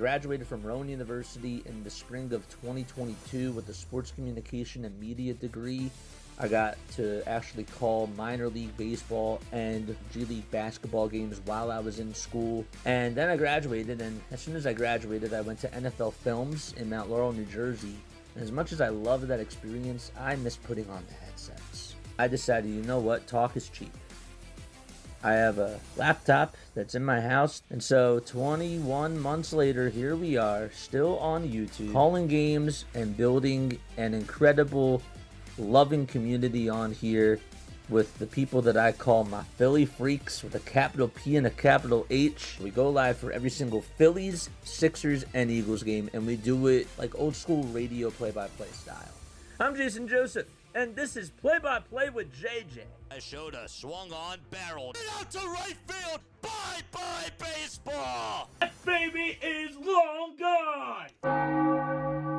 graduated from Rowan University in the spring of 2022 with a sports communication and media degree. I got to actually call minor league baseball and G League basketball games while I was in school. And then I graduated, and as soon as I graduated, I went to NFL Films in Mount Laurel, New Jersey. And as much as I loved that experience, I miss putting on the headsets. I decided, you know what, talk is cheap. I have a laptop that's in my house, and so 21 months later, here we are, still on YouTube, calling games and building an incredible, loving community on here with the people that I call my Philly freaks with a capital P and a capital H. We go live for every single Phillies, Sixers, and Eagles game, and we do it like old school radio play-by-play style. I'm Jason Joseph, and this is Play-by-Play with JJ. I showed a swung on barrel. Get out to right field. Bye-bye baseball. That baby is long gone.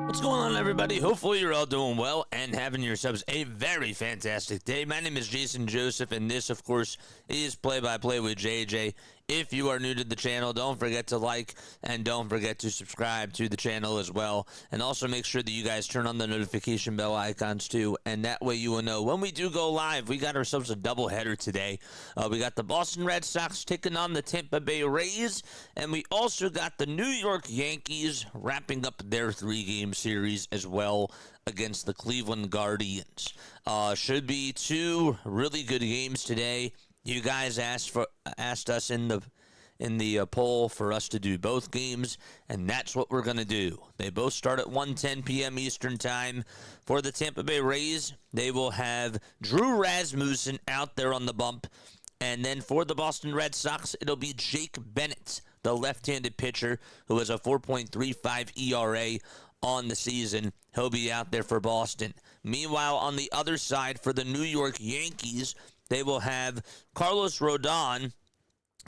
What's going on, everybody? Hopefully you're all doing well and having yourselves a very fantastic day. My name is Jason Joseph, and this, of course, is Play-by-Play with JJ. If you are new to the channel, don't forget to like and don't forget to subscribe to the channel as well. And also make sure that you guys turn on the notification bell icons too, and that way you will know when we do go live. We got ourselves a doubleheader today. We got the Boston Red Sox taking on the Tampa Bay Rays, and we also got the New York Yankees wrapping up their 3-game series as well against the Cleveland Guardians. Should be 2 really good games today. You guys asked us in the poll for us to do both games, and that's what we're going to do. They both start at 1:10 p.m. Eastern Time. For the Tampa Bay Rays, they will have Drew Rasmussen out there on the bump. And then for the Boston Red Sox, it'll be Jake Bennett, the left-handed pitcher who has a 4.35 ERA on the season. He'll be out there for Boston. Meanwhile, on the other side, for the New York Yankees, they will have Carlos Rodon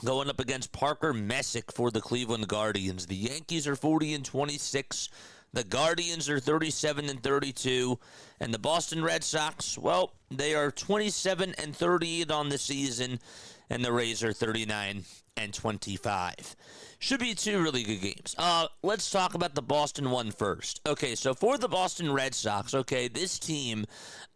going up against Parker Messick for the Cleveland Guardians. The Yankees are 40-26. The Guardians are 37-32. And the Boston Red Sox, well, they are 27-38 on the season. And the Rays are 39-25. Should be 2 really good games. Let's talk about the Boston one first. Okay, so for the Boston Red Sox, okay, this team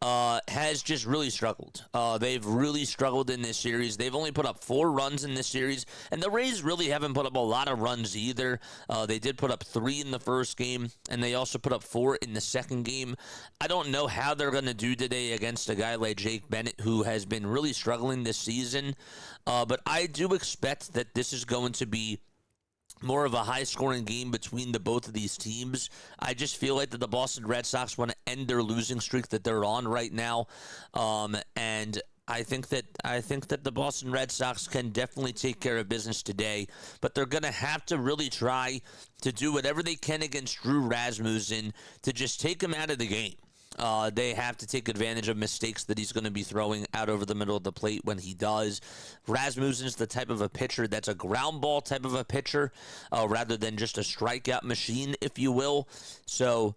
has just really struggled. They've really struggled in this series. They've only put up 4 runs in this series, and the Rays really haven't put up a lot of runs either. They did put up 3 in the first game, and they also put up 4 in the second game. I don't know how they're going to do today against a guy like Jake Bennett, who has been really struggling this season, but I do expect that this is going to be more of a high-scoring game between both of these teams. I just feel like that the Boston Red Sox want to end their losing streak that they're on right now, and I think that the Boston Red Sox can definitely take care of business today, but they're going to have to really try to do whatever they can against Drew Rasmussen to just take him out of the game. They have to take advantage of mistakes that he's going to be throwing out over the middle of the plate when he does. Rasmussen's the type of a pitcher that's a ground ball type of a pitcher rather than just a strikeout machine, if you will. So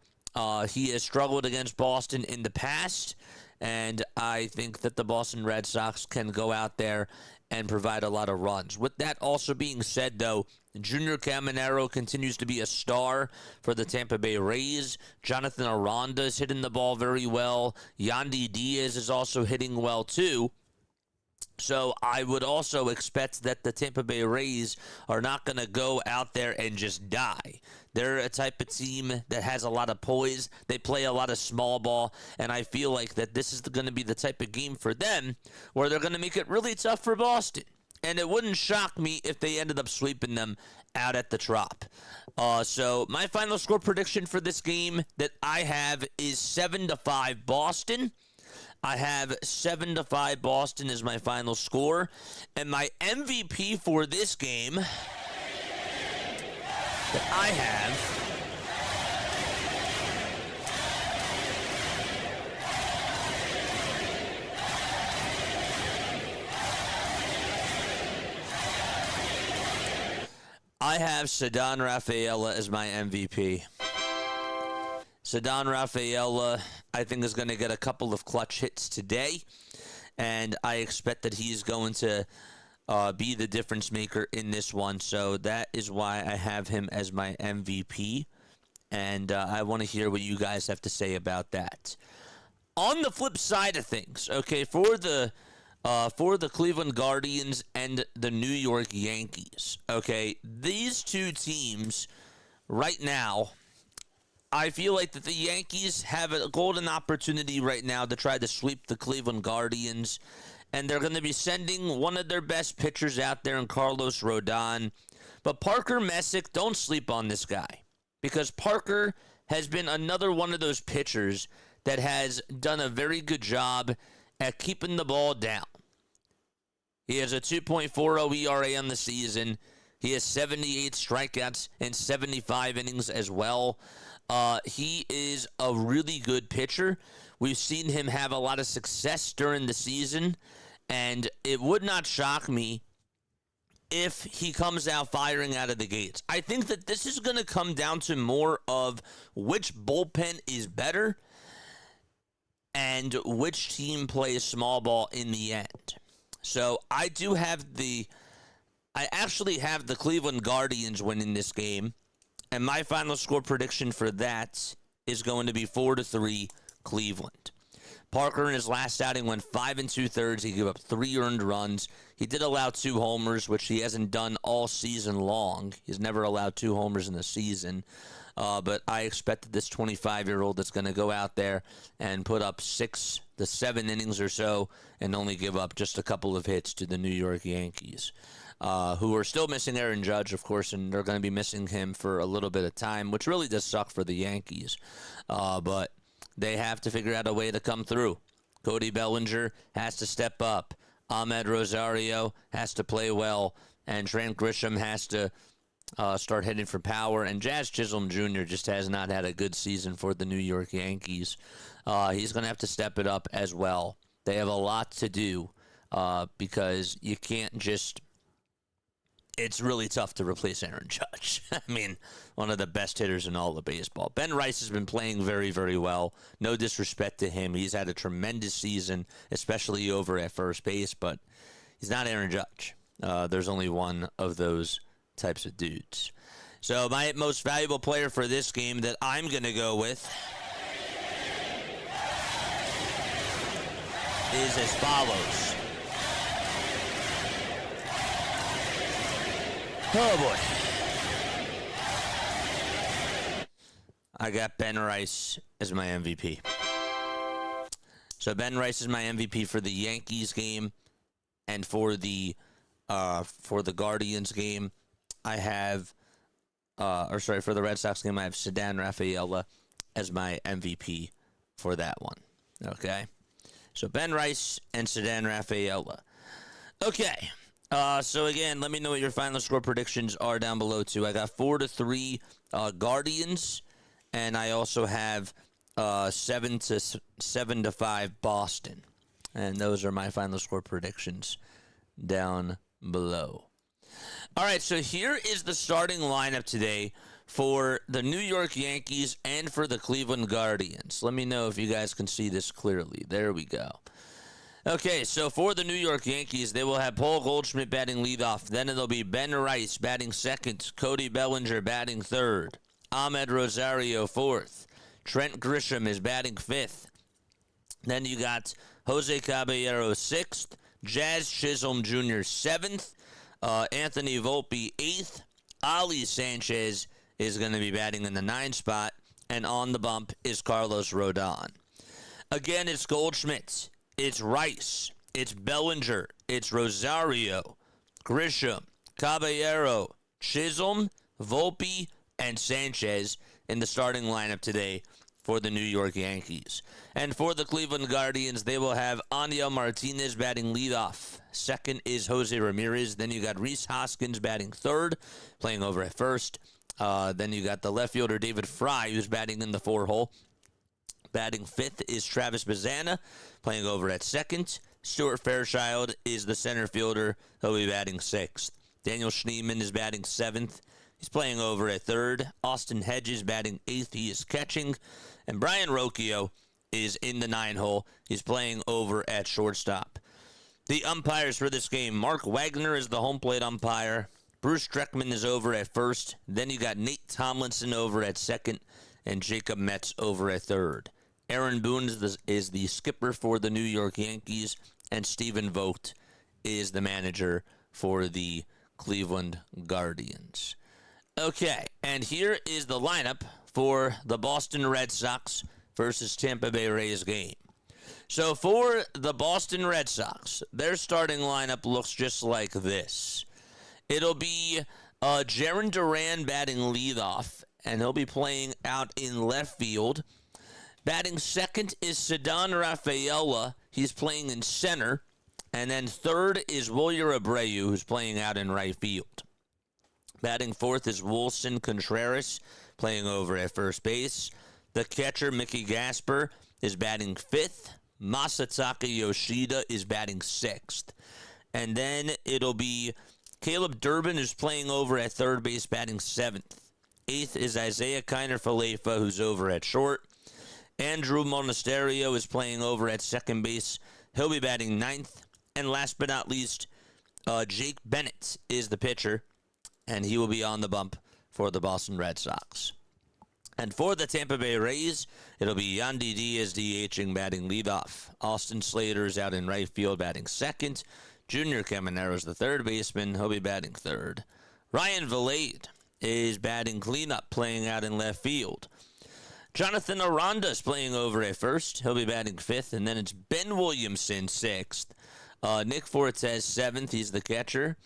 he has struggled against Boston in the past, and I think that the Boston Red Sox can go out there and provide a lot of runs. With that also being said, though, Junior Caminero continues to be a star for the Tampa Bay Rays. Jonathan Aranda is hitting the ball very well. Yandy Diaz is also hitting well, too. So I would also expect that the Tampa Bay Rays are not going to go out there and just die. They're a type of team that has a lot of poise. They play a lot of small ball, and I feel like that this is going to be the type of game for them where they're going to make it really tough for Boston. And it wouldn't shock me if they ended up sweeping them out at the Trop. So my final score prediction for this game that I have is 7-5 Boston. I have 7-5 Boston as my final score. And my MVP for this game that I have Ceddanne Rafaela as my MVP. Ceddanne Rafaela, I think, is going to get a couple of clutch hits today, and I expect that he's going to be the difference maker in this one. So that is why I have him as my MVP. And I want to hear what you guys have to say about that. On the flip side of things, okay, for the Cleveland Guardians and the New York Yankees, okay, these two teams right now, I feel like that the Yankees have a golden opportunity right now to try to sweep the Cleveland Guardians, and they're going to be sending one of their best pitchers out there in Carlos Rodon. But Parker Messick, don't sleep on this guy, because Parker has been another one of those pitchers that has done a very good job at keeping the ball down. He has a 2.40 ERA on the season. He has 78 strikeouts and 75 innings as well. He is a really good pitcher. We've seen him have a lot of success during the season, and it would not shock me if he comes out firing out of the gates. I think that this is going to come down to more of which bullpen is better and which team plays small ball in the end. So I actually have the Cleveland Guardians winning this game, and my final score prediction for that is going to be 4-3 Cleveland. Parker in his last outing went 5 2/3. He gave up 3 earned runs. He did allow 2 homers, which he hasn't done all season long. He's never allowed 2 homers in a season. But I expect that this 25-year-old is going to go out there and put up 6 to 7 innings or so and only give up just a couple of hits to the New York Yankees, who are still missing Aaron Judge, of course, and they're going to be missing him for a little bit of time, which really does suck for the Yankees. But they have to figure out a way to come through. Cody Bellinger has to step up. Ahmed Rosario has to play well. And Trent Grisham has to start hitting for power. And Jazz Chisholm Jr. just has not had a good season for the New York Yankees. He's going to have to step it up as well. They have a lot to do because you can't just... It's really tough to replace Aaron Judge. I mean, one of the best hitters in all of baseball. Ben Rice has been playing very, very well. No disrespect to him. He's had a tremendous season, especially over at first base, but he's not Aaron Judge. There's only one of those types of dudes. So my most valuable player for this game that I'm going to go with is as follows. Oh, boy. I got Ben Rice as my MVP. So Ben Rice is my MVP for the Yankees game, and for the Guardians game, I have, for the Red Sox game, I have Ceddanne Rafaela as my MVP for that one. Okay? So Ben Rice and Ceddanne Rafaela. Okay. So again, let me know what your final score predictions are down below too. I got 4-3 Guardians, and I also have 7-5 Boston, and those are my final score predictions down below. All right, so here is the starting lineup today for the New York Yankees and for the Cleveland Guardians. Let me know if you guys can see this clearly. There we go. Okay, so for the New York Yankees, they will have Paul Goldschmidt batting leadoff. Then it'll be Ben Rice batting second, Cody Bellinger batting third, Ahmed Rosario fourth, Trent Grisham is batting fifth. Then you got Jose Caballero sixth, Jazz Chisholm Jr. seventh, Anthony Volpe eighth, Ali Sanchez is going to be batting in the 9 spot, and on the bump is Carlos Rodon. Again, it's Goldschmidt. It's Rice, it's Bellinger, it's Rosario, Grisham, Caballero, Chisholm, Volpe, and Sanchez in the starting lineup today for the New York Yankees. And for the Cleveland Guardians, they will have Aniel Martinez batting leadoff. Second is Jose Ramirez. Then you got Rhys Hoskins batting third, playing over at first. Then you got the left fielder David Fry, who's batting in the 4-hole. Batting fifth is Travis Bazzana, playing over at second. Stuart Fairchild is the center fielder. He'll be batting sixth. Daniel Schneemann is batting seventh. He's playing over at third. Austin Hedges batting eighth. He is catching. And Brian Rocchio is in the 9-hole. He's playing over at shortstop. The umpires for this game, Mark Wagner is the home plate umpire. Bruce Dreckman is over at first. Then you got Nate Tomlinson over at second and Jacob Metz over at third. Aaron Boone is the skipper for the New York Yankees, and Stephen Vogt is the manager for the Cleveland Guardians. Okay, and here is the lineup for the Boston Red Sox versus Tampa Bay Rays game. So for the Boston Red Sox, their starting lineup looks just like this. It'll be Jarren Duran batting leadoff, and he'll be playing out in left field. Batting second is Ceddanne Rafaela. He's playing in center. And then third is Wilyer Abreu, who's playing out in right field. Batting fourth is Wilson Contreras, playing over at first base. The catcher, Mickey Gasper, is batting fifth. Masataka Yoshida is batting sixth. And then it'll be Caleb Durbin, who's playing over at third base, batting seventh. Eighth is Isaiah Kiner-Falefa, who's over at short. Andrew Monasterio is playing over at second base. He'll be batting ninth. And last but not least, Jake Bennett is the pitcher, and he will be on the bump for the Boston Red Sox. And for the Tampa Bay Rays, it'll be Yandy Diaz DHing, batting leadoff. Austin Slater is out in right field, batting second. Junior Caminero is the third baseman. He'll be batting third. Ryan Vilade is batting cleanup, playing out in left field. Jonathan Aranda is playing over at first. He'll be batting fifth. And then it's Ben Williamson, sixth. Nick Fortes, seventh. He's the catcher.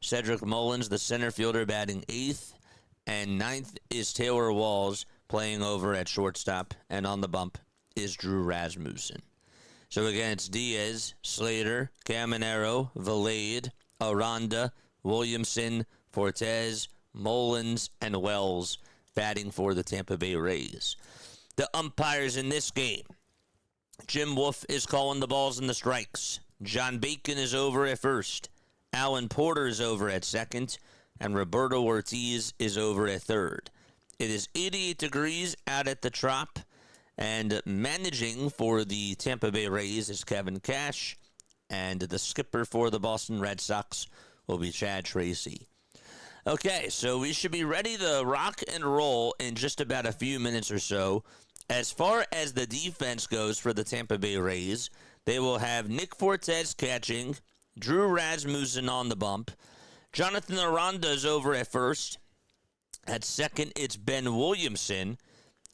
Cedric Mullins, the center fielder, batting eighth. And ninth is Taylor Walls, playing over at shortstop. And on the bump is Drew Rasmussen. So again, it's Diaz, Slater, Caminero, Vilade, Aranda, Williamson, Fortes, Mullins, and Wells batting for the Tampa Bay Rays. The umpires in this game. Jim Wolf is calling the balls and the strikes. John Bacon is over at first. Alan Porter is over at second. And Roberto Ortiz is over at third. It is 88 degrees out at the Trop. And managing for the Tampa Bay Rays is Kevin Cash. And the skipper for the Boston Red Sox will be Chad Tracy. Okay, so we should be ready to rock and roll in just about a few minutes or so. As far as the defense goes for the Tampa Bay Rays, they will have Nick Fortes catching, Drew Rasmussen on the bump. Jonathan Aranda is over at first. At second, it's Ben Williamson.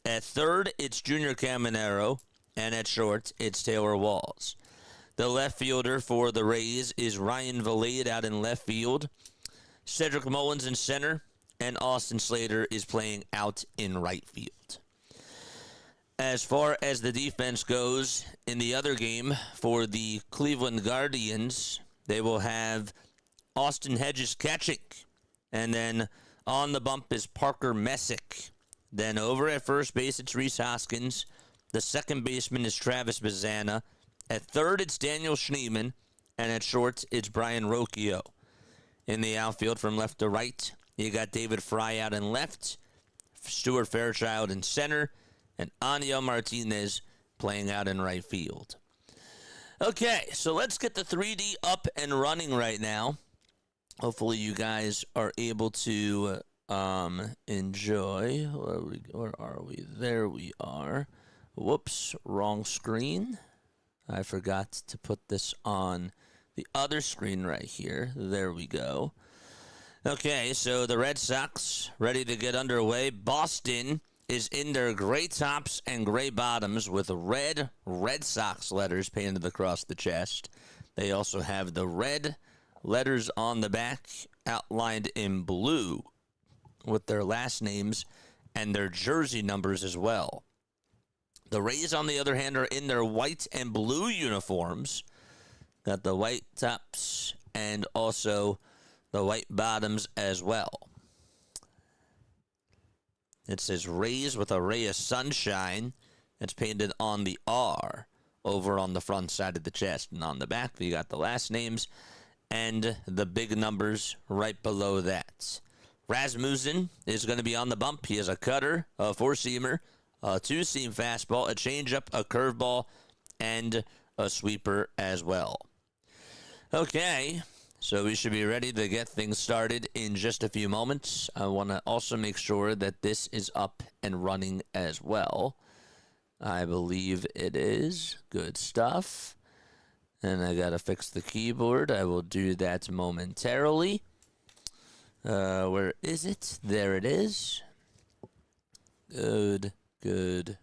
At third, it's Junior Caminero. And at short, it's Taylor Walls. The left fielder for the Rays is Ryan Vilade out in left field. Cedric Mullins in center. And Austin Slater is playing out in right field. As far as the defense goes, in the other game for the Cleveland Guardians, they will have Austin Hedges catching. And then on the bump is Parker Messick. Then over at first base, it's Rhys Hoskins. The second baseman is Travis Bazzana. At third, it's Daniel Schneemann. And at short, it's Brian Rocchio. In the outfield from left to right, you got David Fry out in left, Stuart Fairchild in center, and Aniel Martinez playing out in right field. Okay, so let's get the 3D up and running right now. Hopefully you guys are able to enjoy. Where are we? There we are. Whoops, wrong screen. I forgot to put this on the other screen right here. There we go. Okay, so the Red Sox ready to get underway. Boston is in their gray tops and gray bottoms with red Red Sox letters painted across the chest. They also have the red letters on the back outlined in blue with their last names and their jersey numbers as well. The Rays, on the other hand, are in their white and blue uniforms. Got the white tops and also the white bottoms as well. It says Rays with a ray of sunshine. It's painted on the R over on the front side of the chest. And on the back, you got the last names and the big numbers right below that. Rasmussen is going to be on the bump. He has a cutter, a four-seamer, a two-seam fastball, a changeup, a curveball, and a sweeper as well. Okay, so we should be ready to get things started in just a few moments. I want to also make sure that this is up and running as well. I believe it is. Good stuff. And I gotta fix the keyboard. I will do that momentarily. Where is it? There it is. Good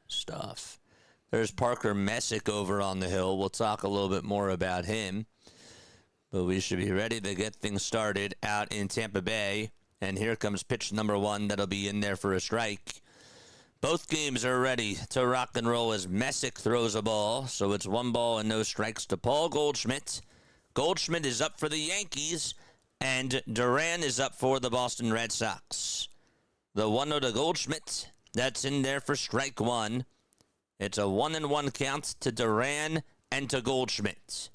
stuff. There's Parker Messick over on the hill. We'll talk a little bit more about him. But we should be ready to get things started out in Tampa Bay. And here comes pitch number 1 that'll be in there for a strike. Both games are ready to rock and roll as Messick throws a ball. So it's 1 ball and no strikes to Paul Goldschmidt. Goldschmidt is up for the Yankees, and Duran is up for the Boston Red Sox. The 1-0 to Goldschmidt, that's in there for strike 1. It's a 1-1 count to Duran and to Goldschmidt.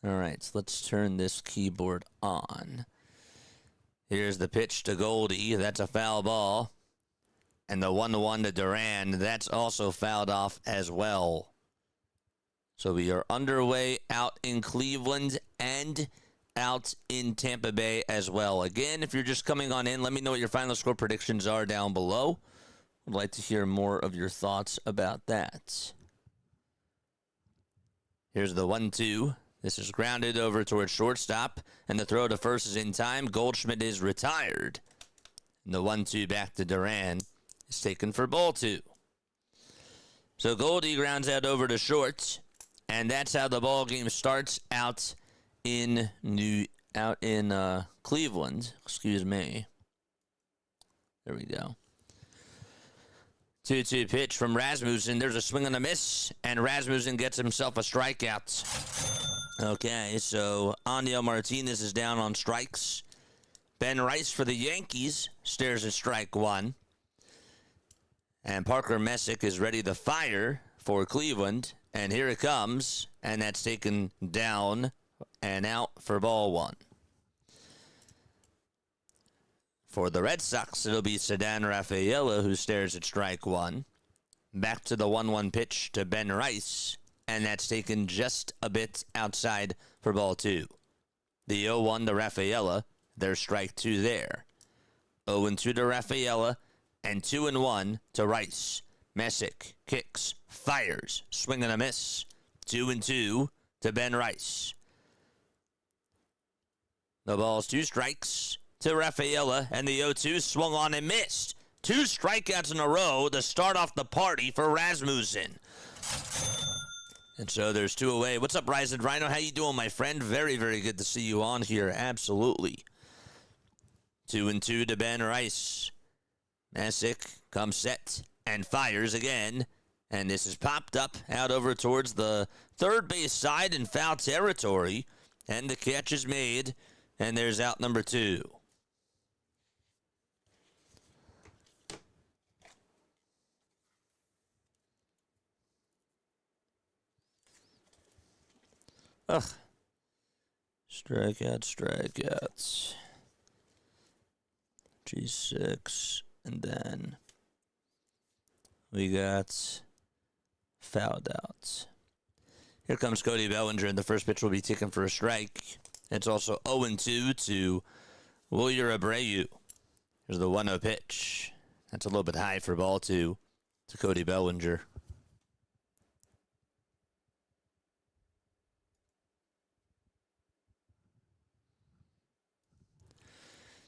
All right, so let's turn this keyboard on. Here's the pitch to Goldie. That's a foul ball. And the 1-1 to Duran, that's also fouled off as well. So we are underway out in Cleveland and out in Tampa Bay as well. Again, if you're just coming on in, let me know what your final score predictions are down below. I'd like to hear more of your thoughts about that. Here's the 1-2. This is grounded over towards shortstop, and the throw to first is in time. Goldschmidt is retired. And the 1-2 back to Duran is taken for ball 2. So Goldie grounds out over to short, and that's how the ball game starts out in Cleveland. Excuse me. There we go. 2-2 pitch from Rasmussen. There's a swing and a miss, and Rasmussen gets himself a strikeout. Okay, so Aniel Martinez is down on strikes. Ben Rice for the Yankees stares at strike 1. And Parker Messick is ready to fire for Cleveland. And here it comes, and that's taken down and out for ball 1. For the Red Sox, it'll be Ceddanne Rafaela who stares at strike 1. Back to the 1-1 pitch to Ben Rice, and that's taken just a bit outside for ball 2. The 0-1 to Rafaela, there's strike 2 there. 0-2 to Rafaela, and 2-1 to Rice. Messick kicks, fires, swing and a miss. 2-2 to Ben Rice. The ball's 2 strikes to Rafaela, and the 0-2 swung on and missed. 2 strikeouts in a row to start off the party for Rasmussen. And so there's 2 away. What's up, Rise and Rhino? How you doing, my friend? Very, very good to see you on here. Absolutely. 2-2 to Ben Rice. Messick comes set and fires again. And this is popped up out over towards the third base side in foul territory. And the catch is made. And there's out number 2. Ugh. Strikeouts. G6. And then we got fouled out. Here comes Cody Bellinger, and the first pitch will be taken for a strike. It's also 0-2 to Wilyer Abreu. Here's the 1-0 pitch. That's a little bit high for ball 2 to Cody Bellinger.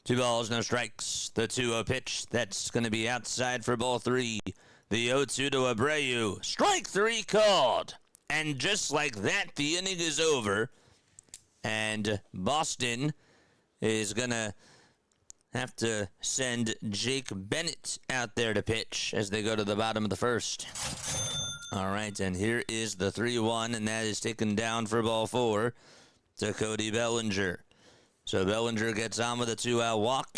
Two balls, no strikes. The 2-0 pitch, that's going to be outside for ball 3. The 0-2 to Abreu. Strike 3 called. And just like that, the inning is over. And Boston is going to have to send Jake Bennett out there to pitch as they go to the bottom of the first. All right, and here is the 3-1, and that is taken down for ball 4 to Cody Bellinger. So Bellinger gets on with a 2-out walk.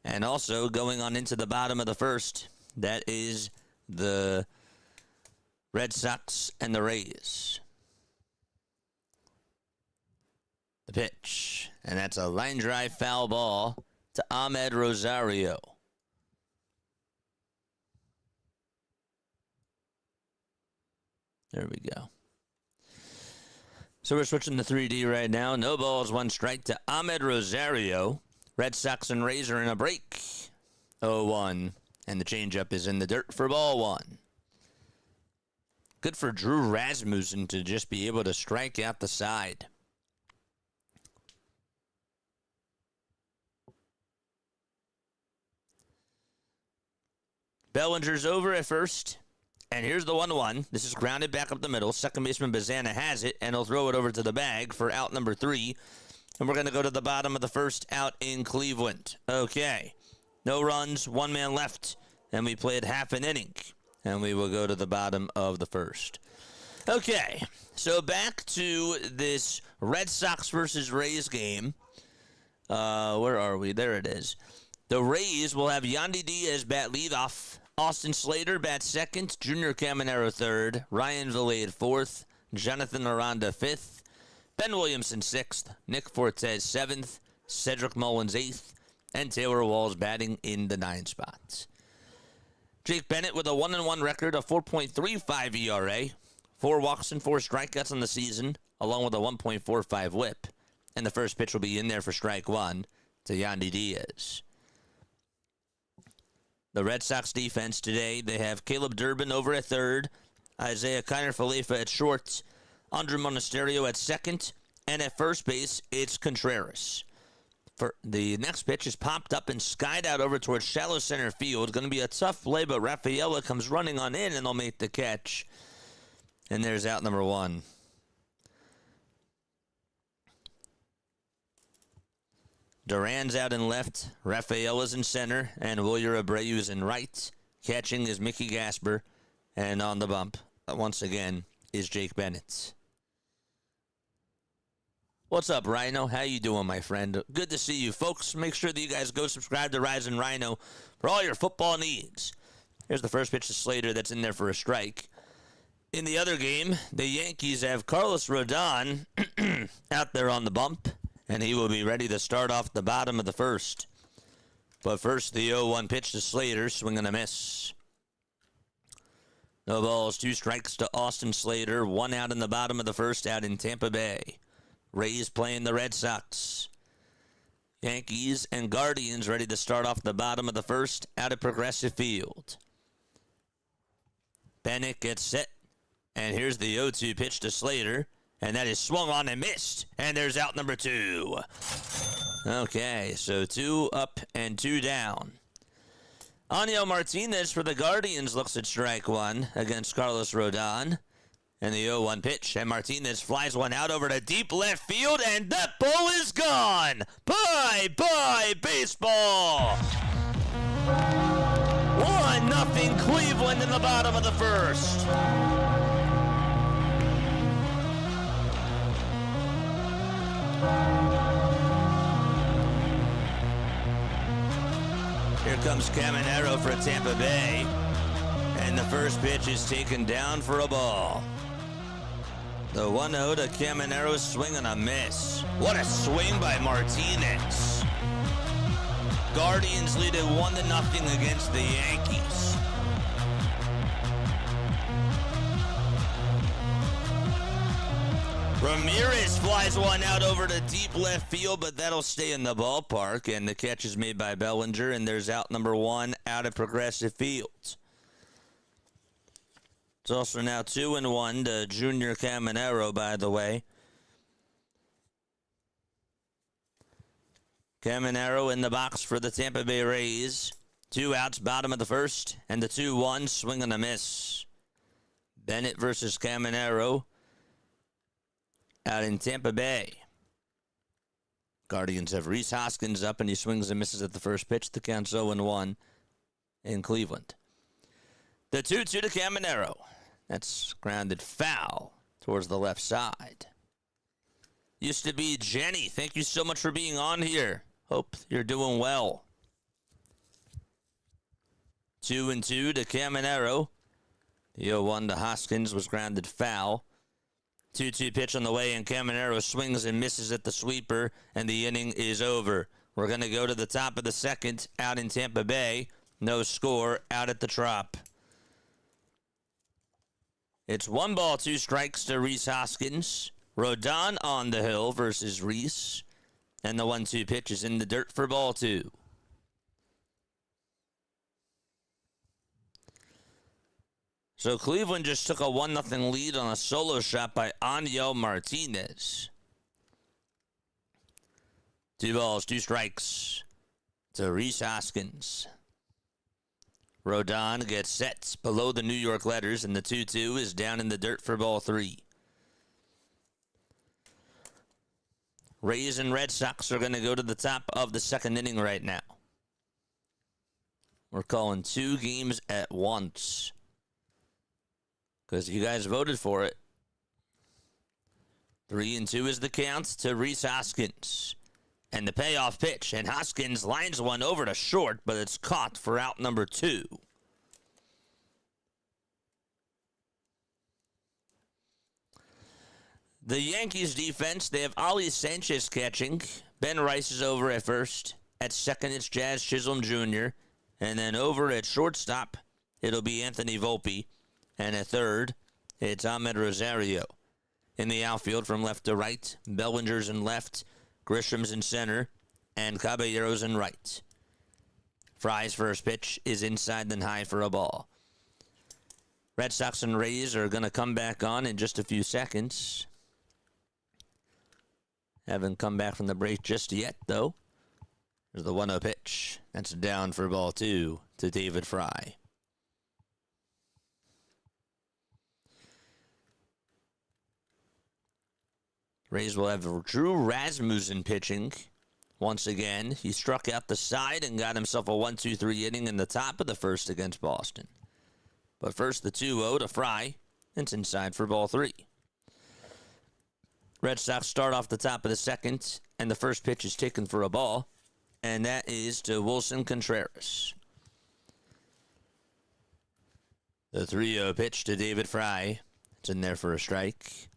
And also going on into the bottom of the first, that is the Red Sox and the Rays. The pitch. And that's a line drive foul ball to Ahmed Rosario. There we go. So we're switching to 3D right now. No balls, 1 strike to Ahmed Rosario. Red Sox and Rays are in a break. 0-1. And the changeup is in the dirt for ball 1. Good for Drew Rasmussen to just be able to strike out the side. Bellinger's over at first. And here's the 1-1. This is grounded back up the middle. Second baseman Bazana has it, and he'll throw it over to the bag for out number 3. And we're going to go to the bottom of the first out in Cleveland. Okay. No runs, 1 man left, and we played half an inning. And we will go to the bottom of the first. Okay, so back to this Red Sox versus Rays game. Where are we? There it is. The Rays will have Yandy Diaz bat leadoff. Austin Slater bats second. Junior Caminero third. Ryan Vilade fourth. Jonathan Aranda fifth. Ben Williamson sixth. Nick Fortes seventh. Cedric Mullins eighth. And Taylor Walls batting in the 9 spots. Jake Bennett with a 1-1 record, a 4.35 ERA, 4 walks and 4 strikeouts on the season, along with a 1.45 whip. And the first pitch will be in there for strike 1 to Yandy Diaz. The Red Sox defense today, they have Caleb Durbin over at third, Isaiah Kiner-Falefa at short, Andrew Monasterio at second, and at first base, it's Contreras. For the next pitch is popped up and skied out over towards shallow center field. Going to be a tough play, but Rafaela comes running on in, and they'll make the catch. And there's out number 1. Duran's out in left, Rafaela's in center, and Wilyer Abreu's in right. Catching is Mickey Gasper, and on the bump, once again, is Jake Bennett. What's up, Rhino? How you doing, my friend? Good to see you, folks. Make sure that you guys go subscribe to Rising Rhino for all your football needs. Here's the first pitch to Slater that's in there for a strike. In the other game, the Yankees have Carlos Rodon out there on the bump, and he will be ready to start off the bottom of the first. But first, the 0-1 pitch to Slater, swing and a miss. No balls, 2 strikes to Austin Slater, 1 out in the bottom of the first out in Tampa Bay. Rays playing the Red Sox. Yankees and Guardians ready to start off the bottom of the first out at Progressive Field. Bennett gets set, and here's the 0-2 pitch to Slater, and that is swung on and missed, and there's out number 2. Okay, so 2 up and 2 down. Aniel Martinez for the Guardians looks at strike 1 against Carlos Rodon. And the 0-1 pitch, and Martinez flies one out over to deep left field, and that ball is gone! Bye-bye, baseball! 1-0 Cleveland in the bottom of the first. Here comes Caminero for Tampa Bay, and the first pitch is taken down for a ball. The 1-0 to Caminero, swing and a miss. What a swing by Martinez. Guardians lead it 1-0 against the Yankees. Ramirez flies one out over to deep left field, but that'll stay in the ballpark, and the catch is made by Bellinger, and there's out number 1 out at Progressive Field. It's also now 2-1 to Junior Caminero, by the way. Caminero in the box for the Tampa Bay Rays. 2 outs, bottom of the first, and the 2-1, swing and a miss. Bennett versus Caminero out in Tampa Bay. Guardians have Rhys Hoskins up, and he swings and misses at the first pitch. The count's 0-1 in Cleveland. The 2-2 to Caminero. That's grounded foul towards the left side. Used to be Jenny. Thank you so much for being on here. Hope you're doing well. 2-2 to Caminero. The 0-1 to Hoskins was grounded foul. 2-2 pitch on the way, and Caminero swings and misses at the sweeper, and the inning is over. We're going to go to the top of the second out in Tampa Bay. No score out at the Trop. It's 1 ball, 2 strikes to Rhys Hoskins. Rodon on the hill versus Reese. And the 1-2 pitch is in the dirt for ball 2. So Cleveland just took a 1-0 lead on a solo shot by Angel Martinez. 2 balls, 2 strikes to Rhys Hoskins. Rodon gets set below the New York letters, and the 2-2 is down in the dirt for ball 3. Rays and Red Sox are going to go to the top of the second inning right now. We're calling 2 games at once, because you guys voted for it. 3-2 is the count to Rhys Hoskins. And the payoff pitch. And Hoskins lines one over to short, but it's caught for out number 2. The Yankees defense, they have Ali Sanchez catching. Ben Rice is over at first. At second, it's Jazz Chisholm Jr. And then over at shortstop, it'll be Anthony Volpe. And at third, it's Ahmed Rosario. In the outfield from left to right, Bellinger's in left, Grisham's in center, and Caballero's in right. Fry's first pitch is inside then high for a ball. Red Sox and Rays are going to come back on in just a few seconds. Haven't come back from the break just yet, though. There's the 1-0 pitch. That's down for ball 2 to David Fry. Rays will have Drew Rasmussen pitching. Once again, he struck out the side and got himself a 1-2-3 inning in the top of the first against Boston. But first, the 2-0 to Fry. It's inside for ball 3. Red Sox start off the top of the second, and the first pitch is taken for a ball, and that is to Wilson Contreras. The 3-0 pitch to David Fry. It's in there for a strike.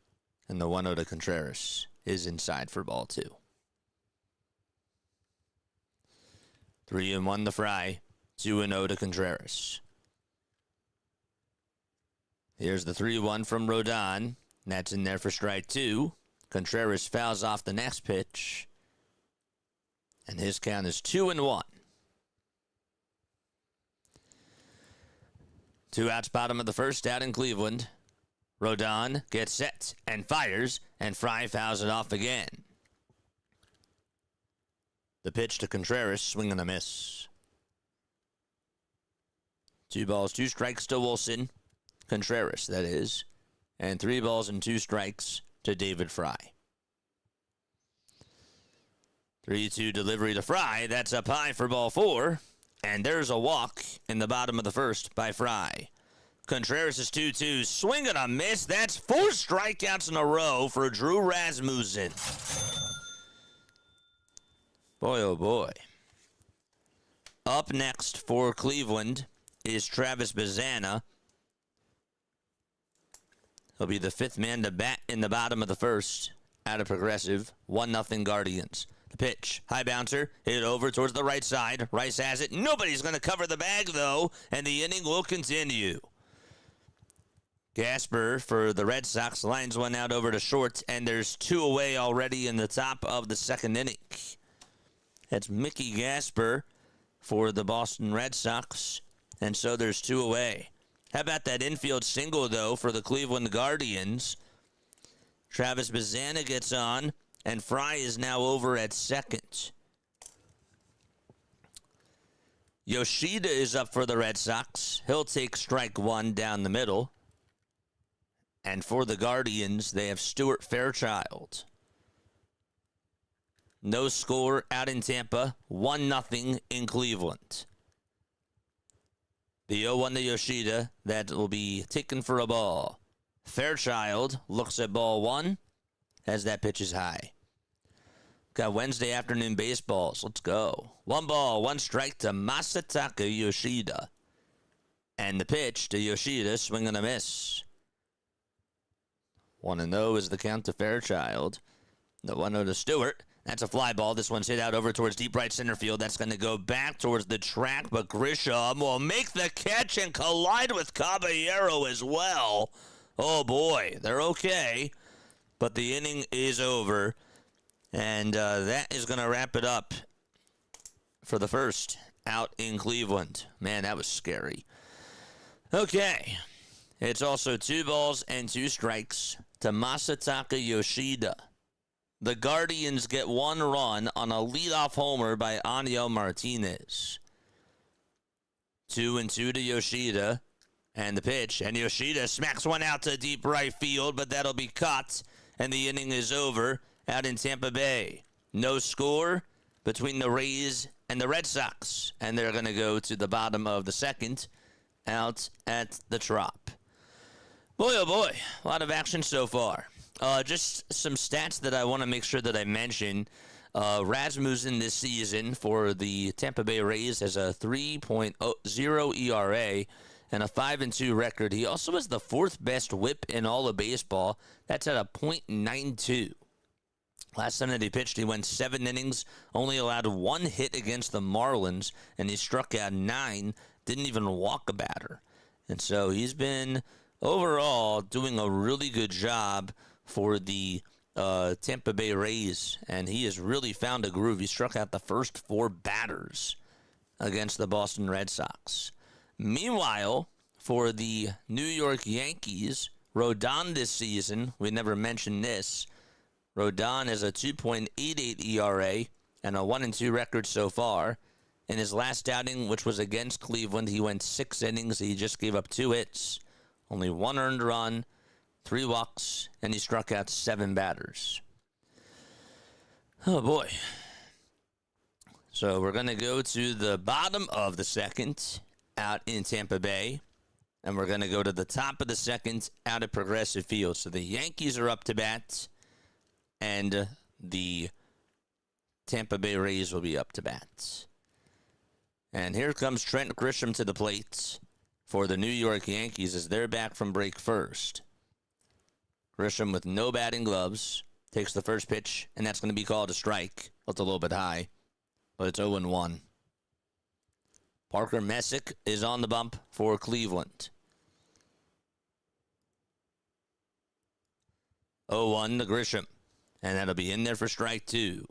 And the 1-0 to Contreras is inside for ball 2. 3-1 to Fry. 2-0 to Contreras. Here's the 3-1 from Rodon. That's in there for strike 2. Contreras fouls off the next pitch. And his count is 2-1. 2 outs bottom of the first out in Cleveland. Rodon gets set and fires, and Fry fouls it off again. The pitch to Contreras, swing and a miss. 2 balls, 2 strikes to Wilson. Contreras, that is. And 3 balls and 2 strikes to David Fry. 3-2 delivery to Fry. That's up high for ball 4. And there's a walk in the bottom of the first by Fry. Contreras is 2-2. Swing and a miss. That's 4 strikeouts in a row for Drew Rasmussen. Boy, oh boy. Up next for Cleveland is Travis Bazzana. He'll be the 5th man to bat in the bottom of the first out of Progressive. 1-0 Guardians. The pitch, high bouncer, hit over towards the right side. Rice has it. Nobody's going to cover the bag, though, and the inning will continue. Gasper for the Red Sox lines one out over to short, and there's 2 away already in the top of the second inning. That's Mickey Gasper for the Boston Red Sox, and so there's 2 away. How about that infield single, though, for the Cleveland Guardians? Travis Bazzana gets on, and Fry is now over at second. Yoshida is up for the Red Sox. He'll take strike 1 down the middle. And for the Guardians, they have Stuart Fairchild. No score out in Tampa. 1-0 in Cleveland. The 0-1 to Yoshida. That will be taken for a ball. Fairchild looks at ball 1 as that pitch is high. Got Wednesday afternoon baseballs. Let's go. 1 ball, 1 strike to Masataka Yoshida. And the pitch to Yoshida, swing and a miss. 1-0 is the count to Fairchild. The 1-0 to Stewart. That's a fly ball. This one's hit out over towards deep right center field. That's going to go back towards the track, but Grisham will make the catch and collide with Caballero as well. Oh, boy. They're okay. but the inning is over, and that is going to wrap it up for the first out in Cleveland. Man, that was scary. Okay, it's also 2 balls and 2 strikes to Masataka Yoshida. The Guardians get 1 run on a leadoff homer by Aniel Martinez. 2-2 to Yoshida, and the pitch, and Yoshida smacks one out to deep right field, but that'll be caught, and the inning is over out in Tampa Bay. No score between the Rays and the Red Sox, and they're going to go to the bottom of the second out at the Trop. Boy, oh boy, a lot of action so far. Just some stats that I want to make sure that I mention. Rasmussen this season for the Tampa Bay Rays has a 3.0 ERA and a 5-2 record. He also has the 4th best whip in all of baseball. That's at a .92. Last time that he pitched, he went 7 innings, only allowed 1 hit against the Marlins, and he struck out 9, didn't even walk a batter. And so he's been overall doing a really good job for the Tampa Bay Rays, and he has really found a groove. He struck out the first 4 batters against the Boston Red Sox. Meanwhile, for the New York Yankees, Rodon this season, we never mentioned this, Rodon has a 2.88 ERA and a 1-2 record so far. In his last outing, which was against Cleveland, he went 6 innings. He just gave up 2 hits, only 1 earned run, 3 walks, and he struck out 7 batters. Oh, boy. So we're going to go to the bottom of the second out in Tampa Bay, and we're going to go to the top of the second out at Progressive Field. So the Yankees are up to bat, and the Tampa Bay Rays will be up to bat. And here comes Trent Grisham to the plate for the New York Yankees as they're back from break first. Grisham with no batting gloves takes the first pitch, and that's going to be called a strike. It's a little bit high, but it's 0-1. Parker Messick is on the bump for Cleveland. 0-1 to Grisham, and that'll be in there for strike 2.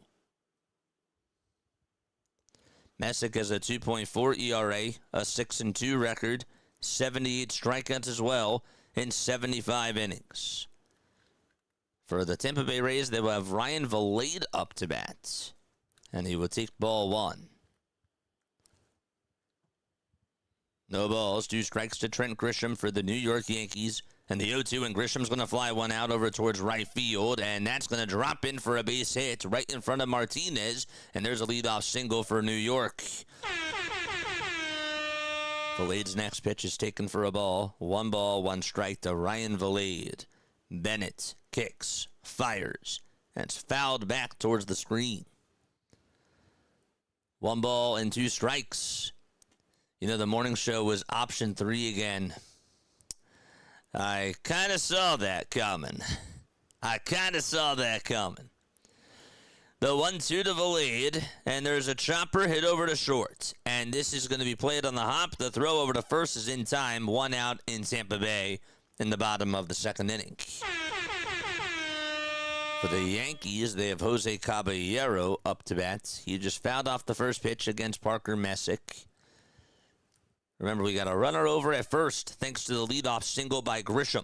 Messick has a 2.4 ERA, a 6-2 record, 78 strikeouts as well in 75 innings. For the Tampa Bay Rays, they will have Ryan Vilade up to bat, and he will take ball 1. No balls, 2 strikes to Trent Grisham for the New York Yankees. And the 0-2, and Grisham's going to fly one out over towards right field, and that's going to drop in for a base hit right in front of Martinez, and there's a leadoff single for New York. Vilade's next pitch is taken for a ball. 1 ball, 1 strike to Ryan Vilade. Bennett kicks, fires, and it's fouled back towards the screen. 1 ball and 2 strikes. You know, the morning show was option 3 again. I kind of saw that coming. The 1-2 to Vilade, and there's a chopper hit over to short. And this is going to be played on the hop. The throw over to first is in time. 1 out in Tampa Bay in the bottom of the second inning. For the Yankees, they have Jose Caballero up to bat. He just fouled off the first pitch against Parker Messick. Remember, we got a runner over at first thanks to the leadoff single by Grisham.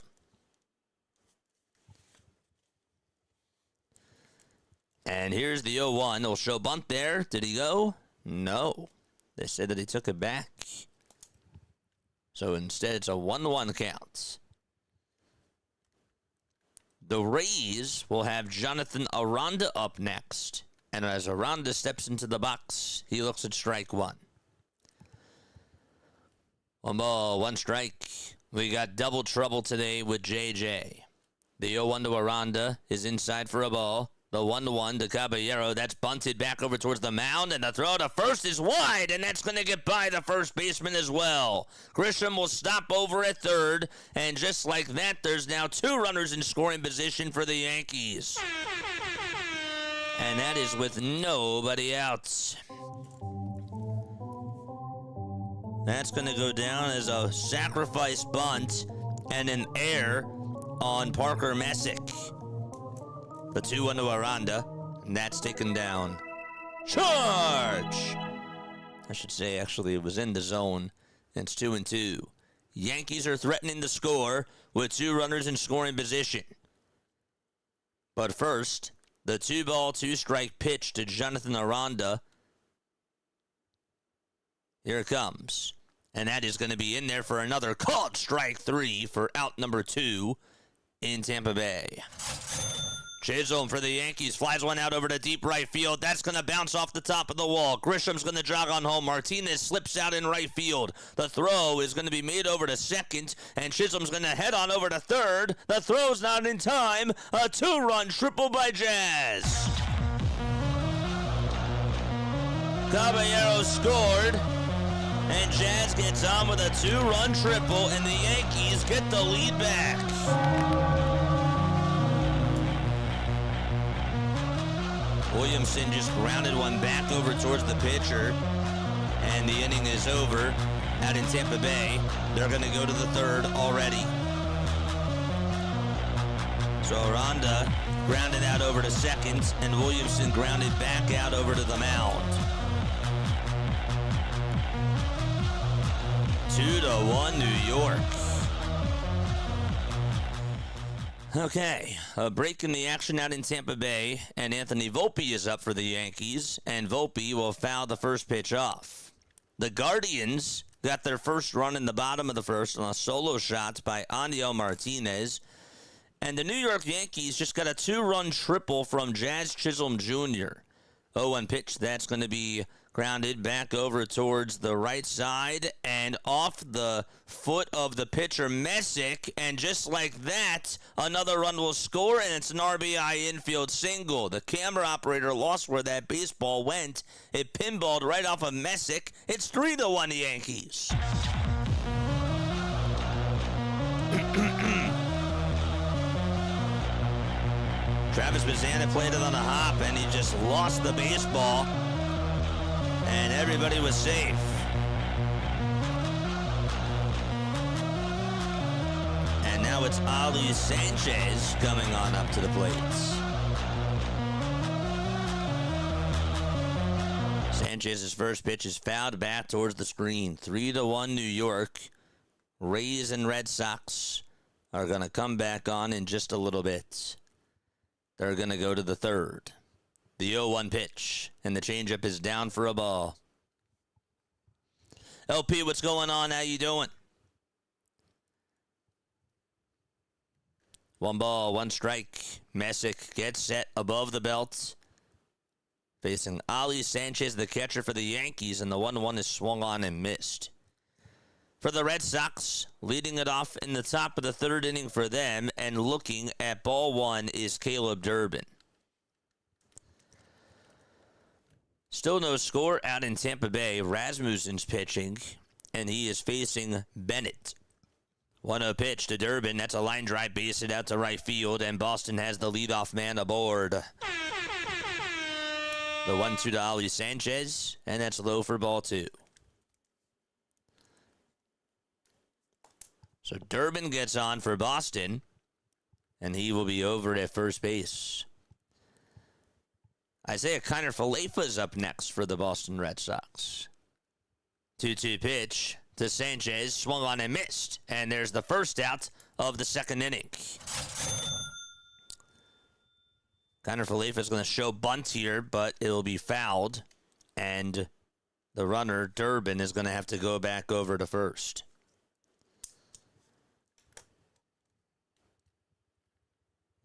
And here's the 0-1. It'll show bunt there. Did he go? No. They said that he took it back. So instead, it's a 1-1 count. The Rays will have Jonathan Aranda up next. And as Aranda steps into the box, he looks at strike 1. 1 ball, 1 strike. We got double trouble today with JJ. The 0-1 to Aranda is inside for a ball. The 1-1 to Caballero. That's bunted back over towards the mound, and the throw to first is wide, and that's going to get by the first baseman as well. Grisham will stop over at third, and just like that, there's now 2 runners in scoring position for the Yankees. And that is with nobody out. That's going to go down as a sacrifice bunt and an error on Parker Messick. The 2-1 to Aranda, and that's taken down. Charge! I should say, actually, it was in the zone. It's 2-2. Yankees are threatening to score with 2 runners in scoring position. But first, the 2-ball, 2-strike pitch to Jonathan Aranda. Here it comes. And that is going to be in there for another called strike 3 for out number 2 in Tampa Bay. Chisholm for the Yankees flies one out over to deep right field. That's going to bounce off the top of the wall. Grisham's going to jog on home. Martinez slips out in right field. The throw is going to be made over to second, and Chisholm's going to head on over to third. The throw's not in time. A 2-run triple by Jazz. Caballero scored, and Jazz gets on with a 2-run triple, and the Yankees get the lead back. Williamson just grounded one back over towards the pitcher, and the inning is over out in Tampa Bay. They're going to go to the third already. So Aranda grounded out over to second, and Williamson grounded back out over to the mound. 2-1 New York. Okay, a break in the action out in Tampa Bay, and Anthony Volpe is up for the Yankees, and Volpe will foul the first pitch off. The Guardians got their first run in the bottom of the first on a solo shot by Aniel Martinez, and the New York Yankees just got a 2-run triple from Jazz Chisholm Jr. 0-1 pitch, that's going to be grounded back over towards the right side and off the foot of the pitcher Messick, and just like that, another run will score, and it's an RBI infield single. The camera operator lost where that baseball went. It pinballed right off of Messick. It's 3-1 Yankees. Travis Bazzana played it on a hop, and he just lost the baseball, and everybody was safe. And now it's Ali Sanchez coming on up to the plates. Sanchez's first pitch is fouled back towards the screen. 3-1 New York. Rays and Red Sox are going to come back on in just a little bit. They're going to go to the third. The 0-1 pitch, and the changeup is down for a ball. LP, what's going on? How you doing? 1 ball, 1 strike. Messick gets set above the belt. Facing Ali Sanchez, the catcher for the Yankees, and the 1-1 is swung on and missed. For the Red Sox, leading it off in the top of the third inning for them, and looking at ball 1 is Caleb Durbin. Still no score out in Tampa Bay. Rasmussen's pitching, and he is facing Bennett. 1-0 pitch to Durbin. That's a line drive, base hit out to right field, and Boston has the leadoff man aboard. The 1-2 to Ali Sanchez, and that's low for ball 2. So Durbin gets on for Boston, and he will be over at first base. Isaiah Kiner-Falefa is up next for the Boston Red Sox. 2-2 pitch to Sanchez, swung on and missed. And there's the first out of the second inning. Kiner-Falefa is going to show bunt here, but it'll be fouled. And the runner, Durbin, is going to have to go back over to first.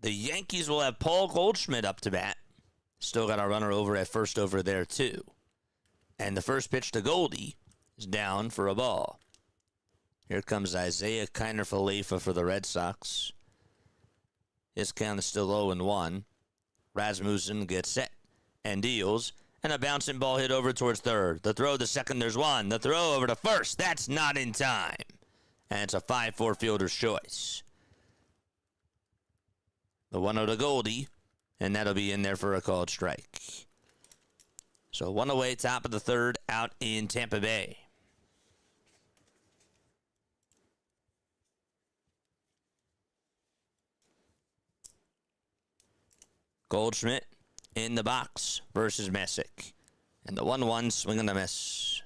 The Yankees will have Paul Goldschmidt up to bat. Still got a runner over at first over there, too. And the first pitch to Goldie is down for a ball. Here comes Isaiah Kiner-Falefa for the Red Sox. His count is still 0-1. Rasmussen gets set and deals. And a bouncing ball hit over towards third. The throw to second, there's one. The throw over to first, that's not in time. And it's a 5-4 fielder's choice. The 1-0 to Goldie, and that'll be in there for a called strike. So 1 away, top of the third, out in Tampa Bay. Goldschmidt in the box versus Messick. And the 1-1 swing and a miss.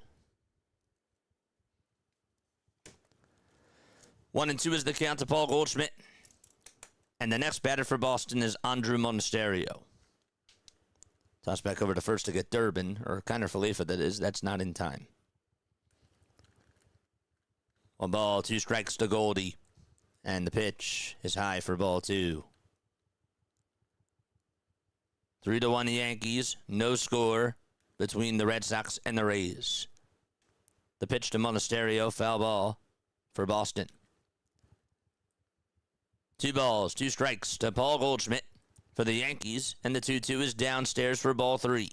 1-2 is the count to Paul Goldschmidt. And the next batter for Boston is Andrew Monasterio. Toss back over to first to get Durbin, or Kiner Falefa, that is. That's not in time. 1 ball, 2 strikes to Goldie. And the pitch is high for ball 2. 3-1 Yankees. No score between the Red Sox and the Rays. The pitch to Monasterio, foul ball for Boston. 2 balls, 2 strikes to Paul Goldschmidt for the Yankees, and the 2-2 is downstairs for ball 3.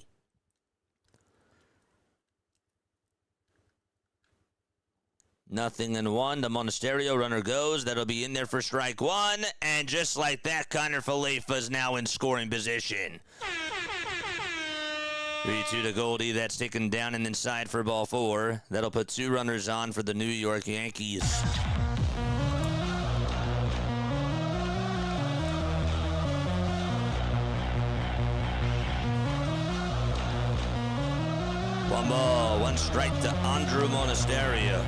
Nothing in 1. The Monasterio runner goes. That'll be in there for strike 1. And just like that, Kiner Falefa is now in scoring position. 3-2 to Goldie. That's taken down and inside for ball 4. That'll put 2 runners on for the New York Yankees. One ball, 1 strike to Andrew Monasterio.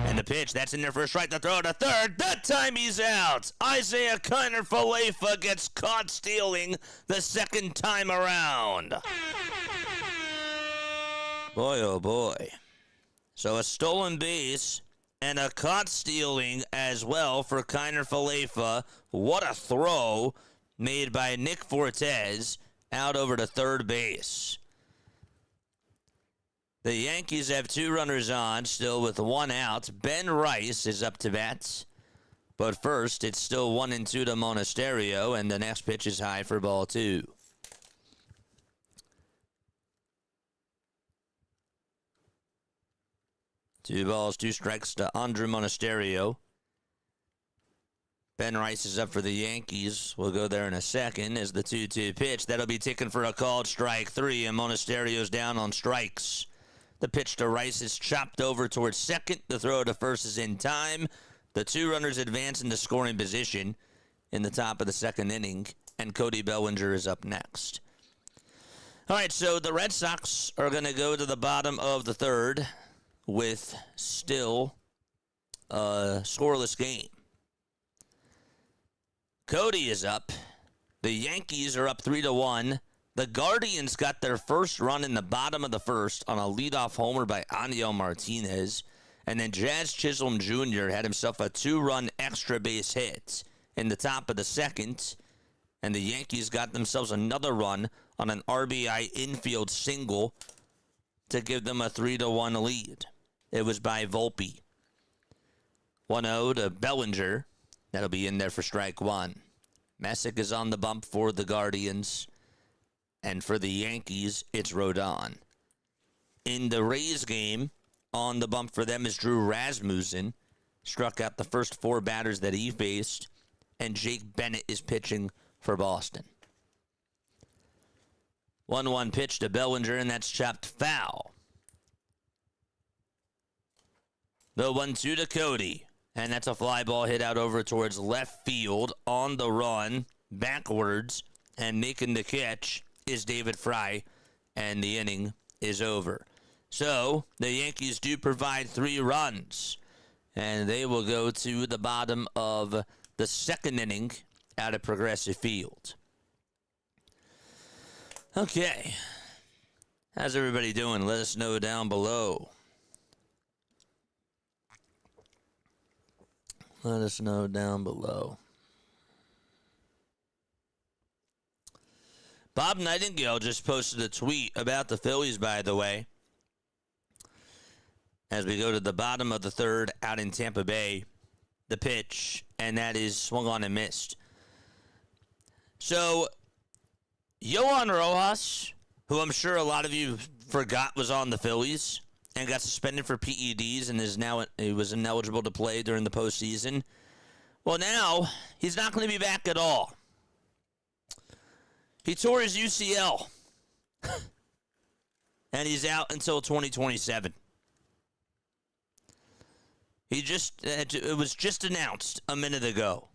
And the pitch, that's in there for a strike. The throw to third. That time he's out. Isaiah Kiner Falefa gets caught stealing the second time around. Boy, oh boy. So a stolen base and a caught stealing as well for Kiner Falefa. What a throw made by Nick Fortes out over to third base. The Yankees have 2 runners on, still with 1 out. Ben Rice is up to bat. But first, it's still 1-2 to Monasterio, and the next pitch is high for ball 2. Two balls, 2 strikes to Andrew Monasterio. Ben Rice is up for the Yankees. We'll go there in a second as the 2-2 pitch. That'll be taken for a called strike 3, and Monasterio's down on strikes. The pitch to Rice is chopped over towards second. The throw to first is in time. The 2 runners advance into scoring position in the top of the second inning, and Cody Bellinger is up next. All right, so the Red Sox are going to go to the bottom of the third with still a scoreless game. Cody is up. The Yankees are up 3-1. The Guardians got their first run in the bottom of the first on a leadoff homer by Aniel Martinez. And then Jazz Chisholm Jr. had himself a 2-run extra base hit in the top of the second. And the Yankees got themselves another run on an RBI infield single to give them a 3-1 lead. It was by Volpe. 1-0 to Bellinger. That'll be in there for strike 1. Messick is on the bump for the Guardians. And for the Yankees, it's Rodon. In the Rays game, on the bump for them is Drew Rasmussen. Struck out the first 4 batters that he faced. And Jake Bennett is pitching for Boston. 1-1 pitch to Bellinger, and that's chopped foul. The 1-2 to Cody. And that's a fly ball hit out over towards left field on the run, backwards, and making the catch is David Fry, and the inning is over. So the Yankees do provide 3 runs, and they will go to the bottom of the second inning out of Progressive Field. Okay. How's everybody doing? Let us know down below. Let us know down below. Bob Nightingale just posted a tweet about the Phillies, by the way, as we go to the bottom of the third out in Tampa Bay. The pitch, and that is swung on and missed. So, Yohan Rojas, who I'm sure a lot of you forgot was on the Phillies and got suspended for PEDs and he was ineligible to play during the postseason. Well, now he's not going to be back at all. He tore his UCL, and he's out until 2027. It was just announced a minute ago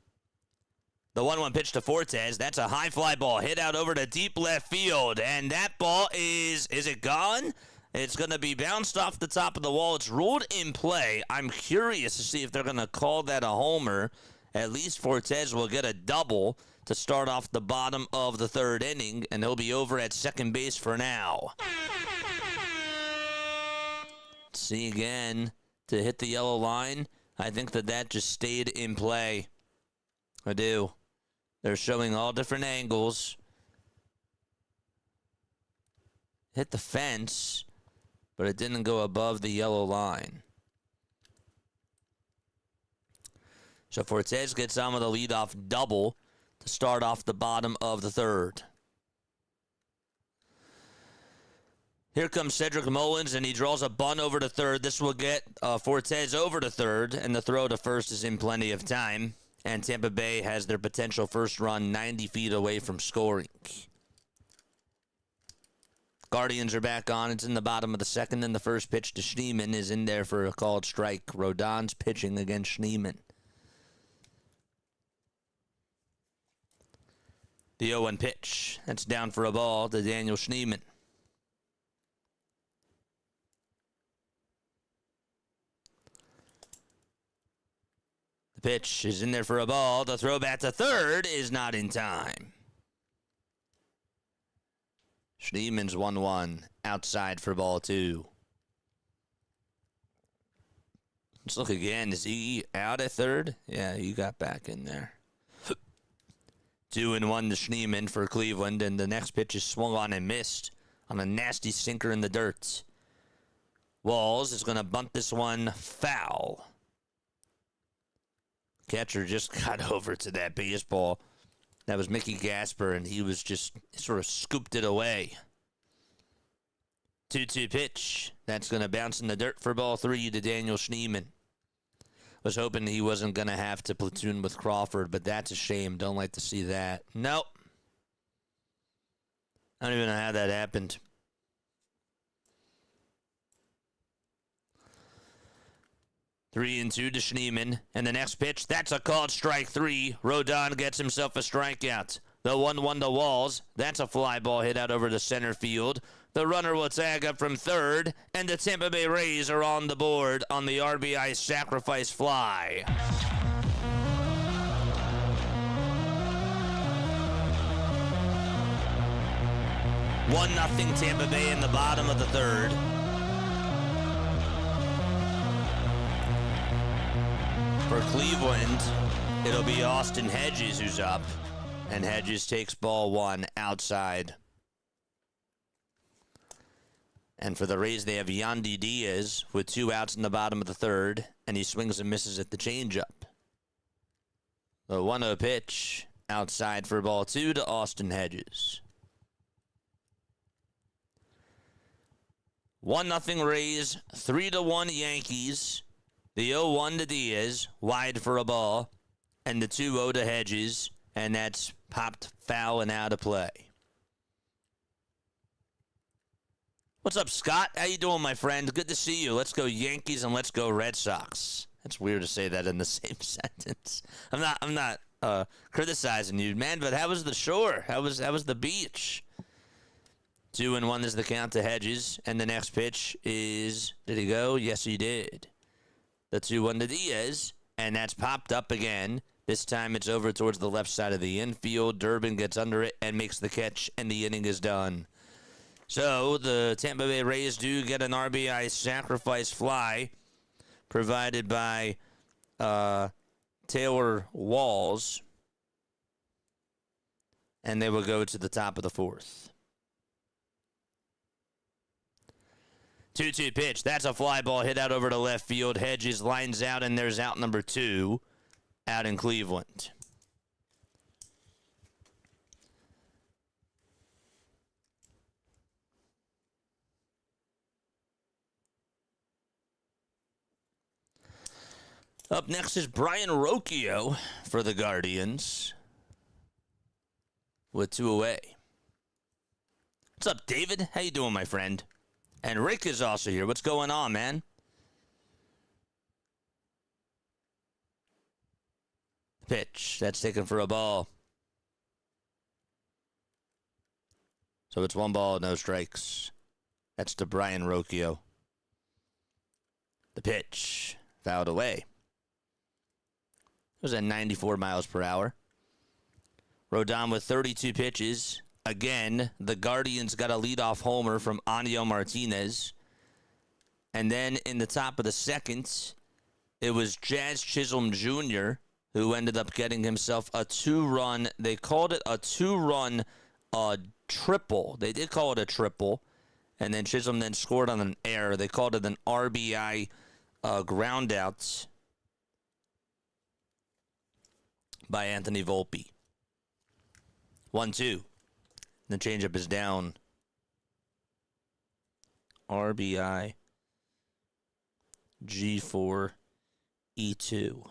The 1-1 pitch to Fortes. That's a high fly ball hit out over to deep left field. And that ball is it gone? It's going to be bounced off the top of the wall. It's ruled in play. I'm curious to see if they're going to call that a homer. At least Fortes will get a double to start off the bottom of the third inning, and he'll be over at second base for now. See again to hit the yellow line. I think that just stayed in play. I do. They're showing all different angles. Hit the fence, but it didn't go above the yellow line. So Fortes gets on with a leadoff double to start off the bottom of the third. Here comes Cedric Mullins, and he draws a bunt over to third. This will get Fortes over to third, and the throw to first is in plenty of time. And Tampa Bay has their potential first run 90 feet away from scoring. Guardians are back on. It's in the bottom of the second, and the first pitch to Schneemann is in there for a called strike. Rodon's pitching against Schneemann. The 0-1 pitch. That's down for a ball to Daniel Schneemann. The pitch is in there for a ball. The throw back to third is not in time. Schneemann's 1-1. Outside for ball 2. Let's look again. Is he out at third? Yeah, he got back in there. 2-1 to Schneemann for Cleveland, and the next pitch is swung on and missed on a nasty sinker in the dirt. Walls is going to bunt this one foul. Catcher just got over to that baseball. That was Mickey Gasper, and he was just sort of scooped it away. 2-2 pitch. That's going to bounce in the dirt for ball 3 to Daniel Schneemann. Was hoping he wasn't going to have to platoon with Crawford, but that's a shame. Don't like to see that. Nope. I don't even know how that happened. 3-2 to Schneemann. And the next pitch, that's a called strike 3. Rodon gets himself a strikeout. The 1-1 to Walls. That's a fly ball hit out over to center field. The runner will tag up from third, and the Tampa Bay Rays are on the board on the RBI sacrifice fly. One nothing Tampa Bay in the bottom of the third. For Cleveland, it'll be Austin Hedges who's up, and Hedges takes ball 1 outside. And for the Rays, they have Yandy Diaz with 2 outs in the bottom of the third, and he swings and misses at the changeup. The 1-0 pitch outside for ball 2 to Austin Hedges. 1-0 Rays, 3-1 Yankees. The 0-1 to Diaz, wide for a ball, and the 2-0 to Hedges, and that's popped foul and out of play. What's up, Scott? How you doing, my friend? Good to see you. Let's go Yankees and let's go Red Sox. That's weird to say that in the same sentence. I'm not criticizing you, man, but how was the shore? How was the beach? 2-1 is the count to Hedges, and the next pitch is, did he go? Yes, he did. The 2-1 to Diaz, and that's popped up again. This time it's over towards the left side of the infield. Durbin gets under it and makes the catch, and the inning is done. So the Tampa Bay Rays do get an RBI sacrifice fly provided by Taylor Walls, and they will go to the top of the fourth. 2-2 pitch. That's a fly ball hit out over to left field. Hedges lines out, and there's out number 2 out in Cleveland. Up next is Brian Rocchio for the Guardians with 2 away. What's up, David? How you doing, my friend? And Rick is also here. What's going on, man? Pitch. That's taken for a ball. So it's 1 ball, no strikes. That's to Brian Rocchio. The pitch. Fouled away. It was at 94 miles per hour. Rodon with 32 pitches. Again, the Guardians got a leadoff homer from Aniel Martinez. And then in the top of the second, it was Jazz Chisholm Jr. who ended up getting himself a 2-run. They called it a 2-run triple. They did call it a triple. And then Chisholm then scored on an error. They called it an RBI ground out by Anthony Volpe. 1-2. The changeup is down. RBI G4 E2.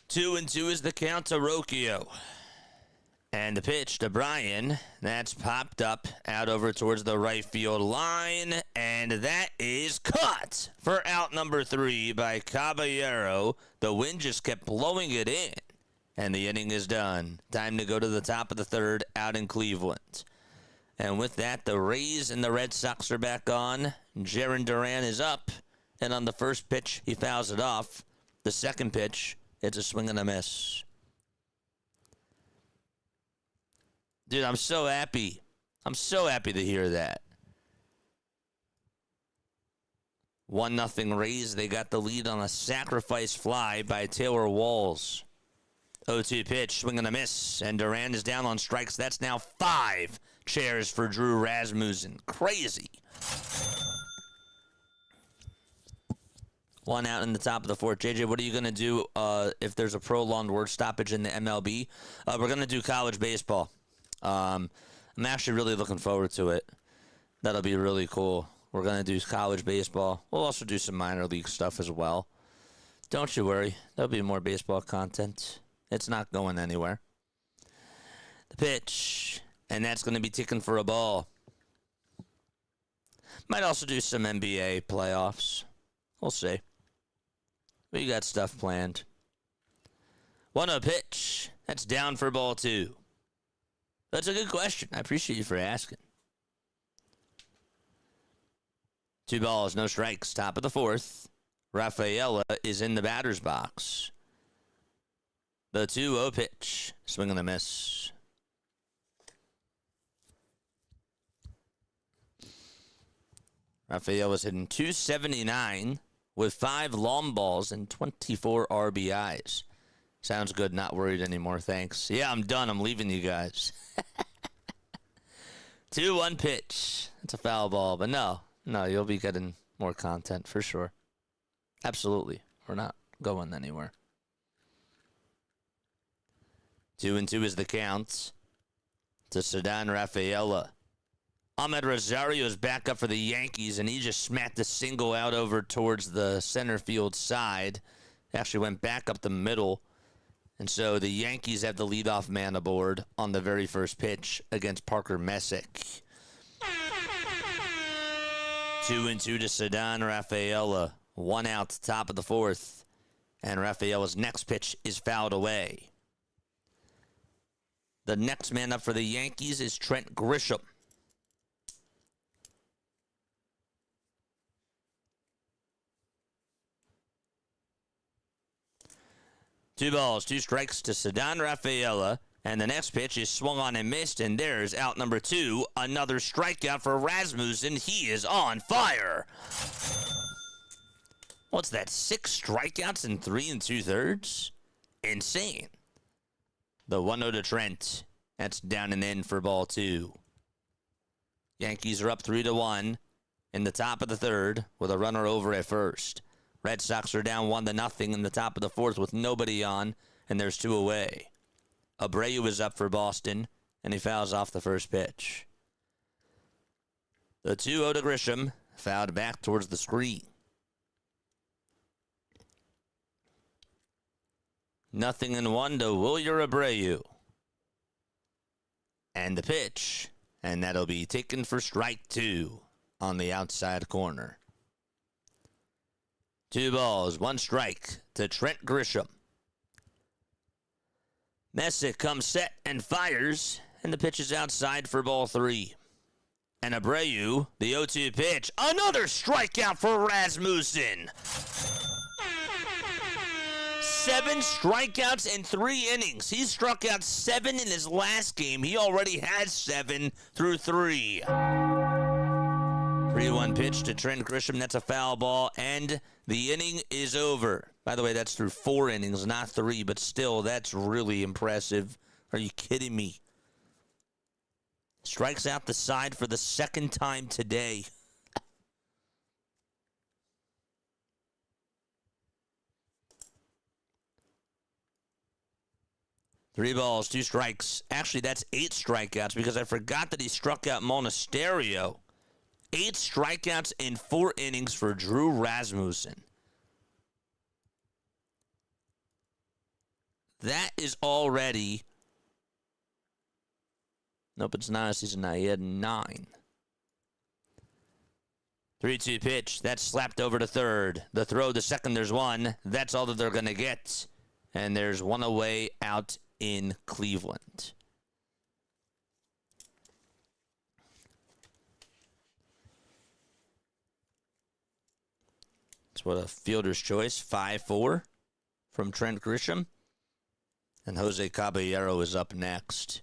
2-2 is the count to Rocchio. And the pitch to Brian. That's popped up out over towards the right field line. And that is cut for out number 3 by Caballero. The wind just kept blowing it in. And the inning is done. Time to go to the top of the third out in Cleveland. And with that, the Rays and the Red Sox are back on. Jarren Duran is up. And on the first pitch, he fouls it off. The second pitch, it's a swing and a miss. Dude, I'm so happy. I'm so happy to hear that. 1-0 Rays. They got the lead on a sacrifice fly by Taylor Walls. 0-2 pitch, swing and a miss. And Duran is down on strikes. That's now 5 chairs for Drew Rasmussen. Crazy. 1 out in the top of the 4th. JJ, what are you going to do if there's a prolonged work stoppage in the MLB? We're going to do college baseball. I'm actually really looking forward to it. That'll be really cool. We're going to do college baseball. We'll also do some minor league stuff as well. Don't you worry. There'll be more baseball content. It's not going anywhere. The pitch. And that's going to be taken for a ball. Might also do some NBA playoffs. We'll see. We got stuff planned. 1-0 pitch. That's down for ball 2. That's a good question. I appreciate you for asking. 2 balls, no strikes. Top of the 4th. Rafaela is in the batter's box. The 2-0 pitch. Swing and a miss. Rafaela's hitting .279 with 5 long balls and 24 RBIs. Sounds good. Not worried anymore. Thanks. Yeah, I'm done. I'm leaving you guys. 2-1 pitch. It's a foul ball, but no, you'll be getting more content for sure. Absolutely. We're not going anywhere. 2-2 is the count to Ceddanne Rafaela. Ahmed Rosario is back up for the Yankees, and he just smacked a single out over towards the center field side. Actually went back up the middle. And so the Yankees have the leadoff man aboard on the very first pitch against Parker Messick. 2-2 to Ceddanne Rafaela. 1 out, top of the 4th. And Rafaela's next pitch is fouled away. The next man up for the Yankees is Trent Grisham. Two balls, 2 strikes to Ceddanne Rafaela. And the next pitch is swung on and missed. And there's out number 2. Another strikeout for Rasmussen. He is on fire. What's that? 6 strikeouts in 3 2/3? Insane. The 1-0 to Trent. That's down and in for ball 2. Yankees are up 3-1 in the top of the 3rd with a runner over at first. Red Sox are down 1-0 in the top of the 4th with nobody on, and there's 2 away. Abreu is up for Boston, and he fouls off the first pitch. The 2-0 to Grisham, fouled back towards the screen. 0-1 to Wilyer Abreu. And the pitch, and that'll be taken for strike 2 on the outside corner. 2 balls, 1 strike to Trent Grisham. Messick comes set and fires, and the pitch is outside for ball 3. And Abreu, the 0-2 pitch, another strikeout for Rasmussen. 7 strikeouts in 3 innings. He struck out 7 in his last game. He already has 7 through 3. 3-1 pitch to Trent Grisham. That's a foul ball, and the inning is over. By the way, that's through 4 innings, not 3, but still, that's really impressive. Are you kidding me? Strikes out the side for the 2nd time today. Three balls, 2 strikes. Actually, that's 8 strikeouts because I forgot that he struck out Monasterio. 8 strikeouts in 4 innings for Drew Rasmussen. That is already... Nope, it's not a season high. He had 9. 3-2 pitch. That's slapped over to third. The throw to second, there's 1. That's all that they're going to get. And there's 1 away out in Cleveland. That's what a fielder's choice. 5-4 from Trent Grisham. And Jose Caballero is up next.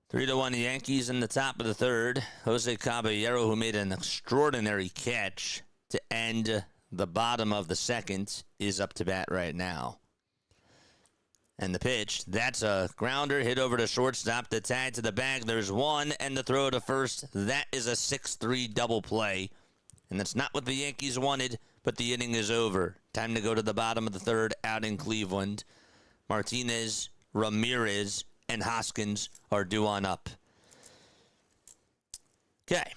Three to 1 Yankees in the top of the 3rd. Jose Caballero, who made an extraordinary catch to end the bottom of the 2nd, is up to bat right now. And the pitch, that's a grounder hit over to shortstop. The tag to the bag, there's 1, and the throw to first. That is a 6-3 double play. And that's not what the Yankees wanted, but the inning is over. Time to go to the bottom of the 3rd out in Cleveland. Martinez, Ramirez, and Hoskins are due on up. Okay.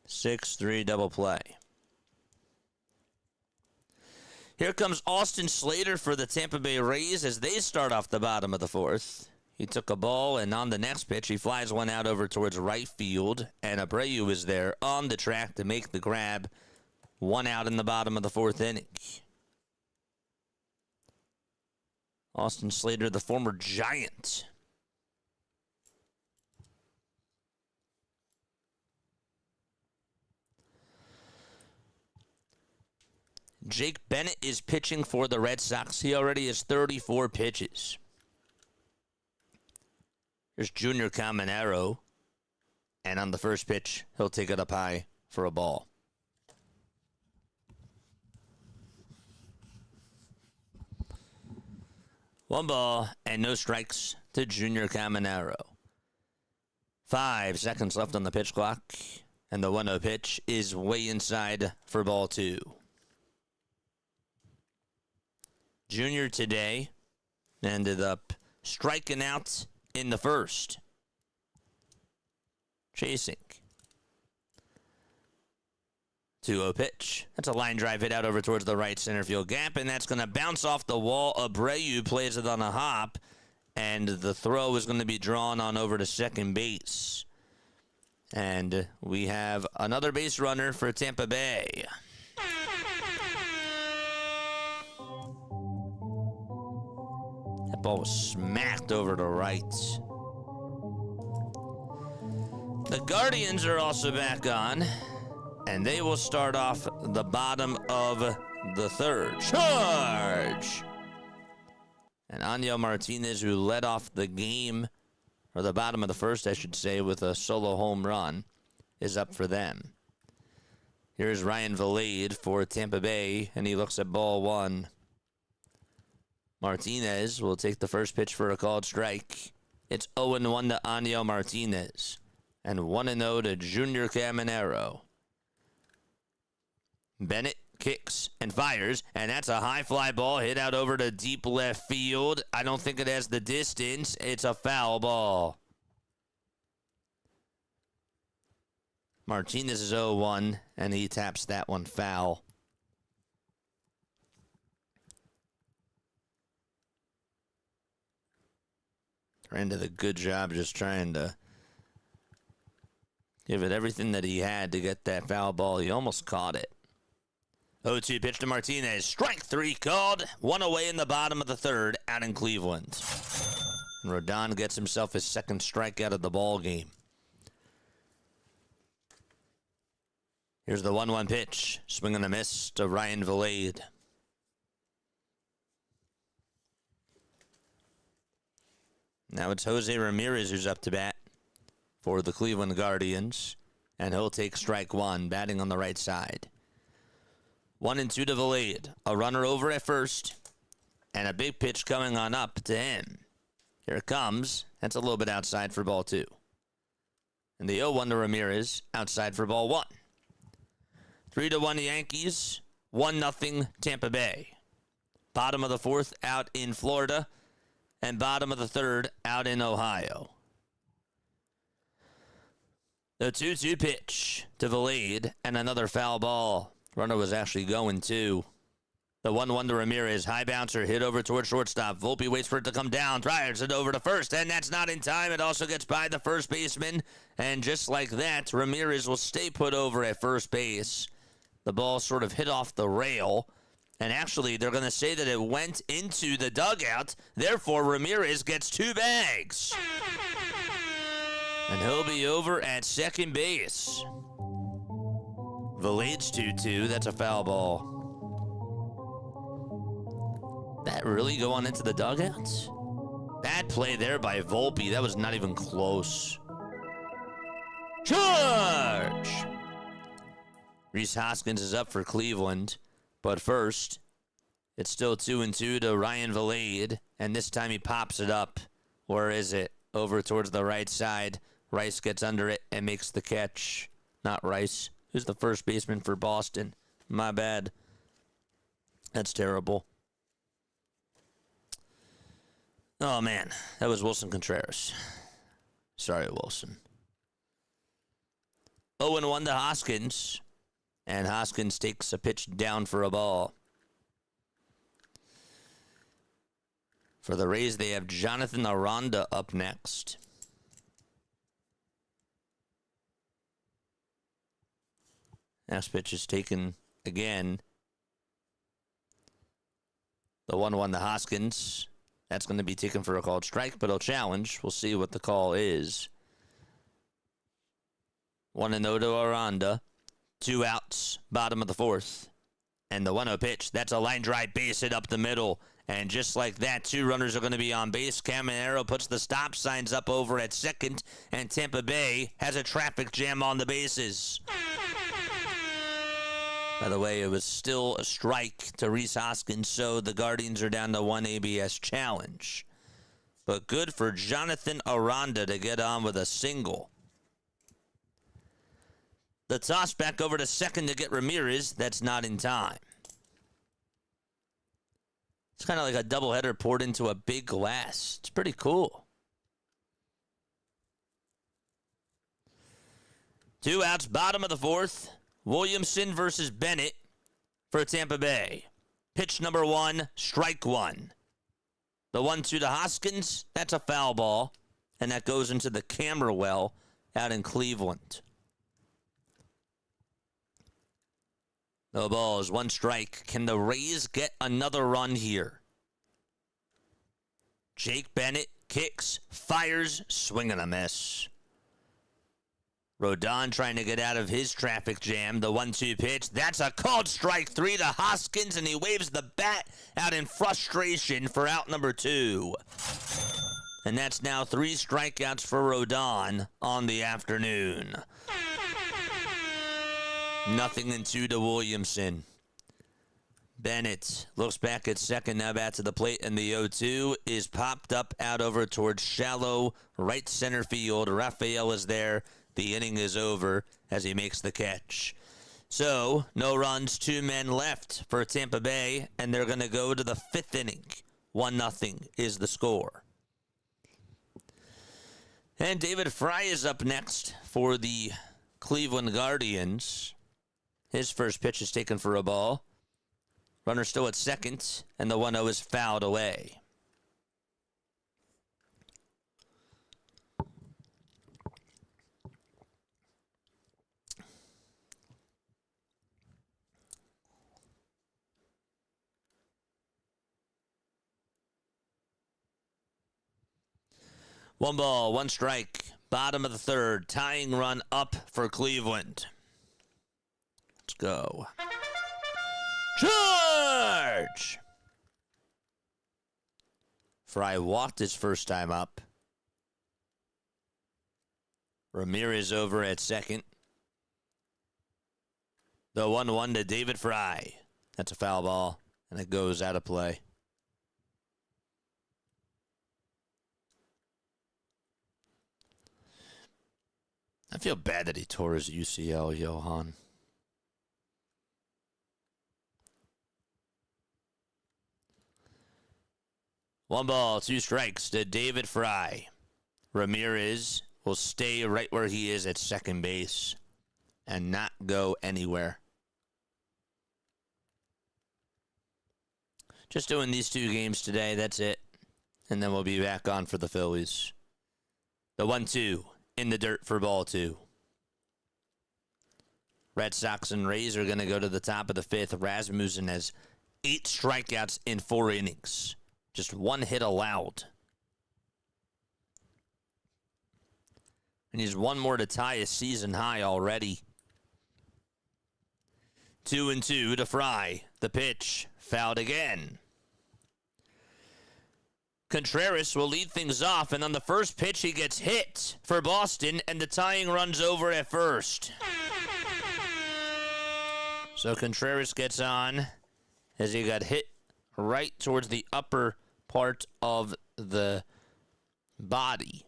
6-3 double play. Here comes Austin Slater for the Tampa Bay Rays as they start off the bottom of the 4th. He took a ball, and on the next pitch, he flies one out over towards right field, and Abreu is there on the track to make the grab. 1 out in the bottom of the 4th inning. Austin Slater, the former Giant. Jake Bennett is pitching for the Red Sox. He already has 34 pitches. Here's Junior Caminero. And on the first pitch, he'll take it up high for a ball. One ball and no strikes to Junior Caminero. 5 seconds left on the pitch clock. And the 1-0 pitch is way inside for ball 2. Junior today ended up striking out in the 1st. Chasing. 2-0 pitch. That's a line drive hit out over towards the right center field gap, and that's going to bounce off the wall. Abreu plays it on a hop, and the throw is going to be drawn on over to second base. And we have another base runner for Tampa Bay. That ball was smacked over to right. The Guardians are also back on, and they will start off the bottom of the 3rd. Charge! And Angel Martinez, who led off the game, or the bottom of the 1st, I should say, with a solo home run, is up for them. Here's Ryan Valade for Tampa Bay, and he looks at ball 1. Martinez will take the first pitch for a called strike. It's 0-1 to Angel Martinez. And 1-0 to Junior Caminero. Bennett kicks and fires, and that's a high fly ball hit out over to deep left field. I don't think it has the distance. It's a foul ball. Martinez is 0-1, and he taps that one foul. Rand did a good job just trying to Give it everything that he had to get that foul ball. He almost caught it. 0-2 pitch to Martinez. Strike 3 called. One away in the bottom of the third out in Cleveland. And Rodon gets himself his second strikeout of the ball game. Here's the 1-1 pitch. Swing and a miss to Ryan Vilade. Now it's Jose Ramirez who's up to bat for the Cleveland Guardians. And he'll take strike 1, batting on the right side. 1-2 to Vilade. A runner over at first. And a big pitch coming on up to him. Here it comes. That's a little bit outside for ball 2. And the 0-1 to Ramirez. Outside for ball 1. 3-1 Yankees. 1-0 Tampa Bay. Bottom of the fourth out in Florida. And bottom of the third out in Ohio. The 2-2 pitch to Vilade. And another foul ball. Runner was actually going to. The 1-1 to Ramirez. High bouncer hit over towards shortstop. Volpe waits for it to come down. Fires it over to first. And that's not in time. It also gets by the first baseman. And just like that, Ramirez will stay put over at first base. The ball sort of hit off the rail. And actually, they're going to say that it went into the dugout. Therefore, Ramirez gets 2 bags. And he'll be over at second base. Vilade's 2-2. That's a foul ball. That really going into the dugout? Bad play there by Volpe. That was not even close. Charge! Rhys Hoskins is up for Cleveland. But first, it's still 2-2 to Ryan Vilade. And this time he pops it up. Where is it? Over towards the right side. Rice gets under it and makes the catch. Not Rice. Who's the first baseman for Boston? My bad. That's terrible. Oh, man. That was Wilson Contreras. Sorry, Wilson. 0-1 to Hoskins. And Hoskins takes a pitch down for a ball. For the Rays, they have Jonathan Aranda up next. Next pitch is taken again. The 1-1 to Hoskins. That's going to be taken for a called strike, but he'll challenge. We'll see what the call is. 1-0 to Aranda. 2 outs, bottom of the fourth. And the 1-0 pitch, that's a line drive base hit up the middle. And just like that, 2 runners are going to be on base. Caminero puts the stop signs up over at second. And Tampa Bay has a traffic jam on the bases. By the way, it was still a strike to Rhys Hoskins, so the Guardians are down to 1 ABS challenge. But good for Jonathan Aranda to get on with a single. The toss back over to second to get Ramirez. That's not in time. It's kind of like a doubleheader poured into a big glass. It's pretty cool. 2 outs, bottom of the fourth. Williamson versus Bennett for Tampa Bay. Pitch number 1, strike 1. The 1-2 to Hoskins, that's a foul ball. And that goes into the camera well out in Cleveland. No balls, 1 strike. Can the Rays get another run here? Jake Bennett kicks, fires, swing and a miss. Rodon trying to get out of his traffic jam. The 1-2 pitch. That's a called strike 3 to Hoskins, and he waves the bat out in frustration for out number 2. And that's now 3 strikeouts for Rodon on the afternoon. 0-2 to Williamson. Bennett looks back at second, now back to the plate, and the 0-2 is popped up out over towards shallow right center field. Raphael is there. The inning is over as he makes the catch. So, no runs, 2 men left for Tampa Bay, and they're going to go to the 5th inning. 1-0 is the score. And David Fry is up next for the Cleveland Guardians. His first pitch is taken for a ball. Runner still at second, and the 1-0 is fouled away. One ball, one strike. Bottom of the third. Tying run up for Cleveland. Let's go. Charge! Fry walked his first time up. Ramirez over at second. The 1-1 to David Fry. That's a foul ball, and it goes out of play. I feel bad that he tore his UCL, Johan. One ball, two strikes to David Fry. Ramirez will stay right where he is at second base and not go anywhere. Just doing these two games today, that's it. And then we'll be back on for the Phillies. The 1-2 in the dirt for ball two. Red Sox and Rays are going to go to the top of the fifth. Rasmussen has 8 strikeouts in 4 innings. Just 1 hit allowed. And he's 1 more to tie his season high already. 2-2 to Fry. The pitch fouled again. Contreras will lead things off, and on the first pitch, he gets hit for Boston, and the tying run's over at first. So Contreras gets on as he got hit right towards the upper part of the body.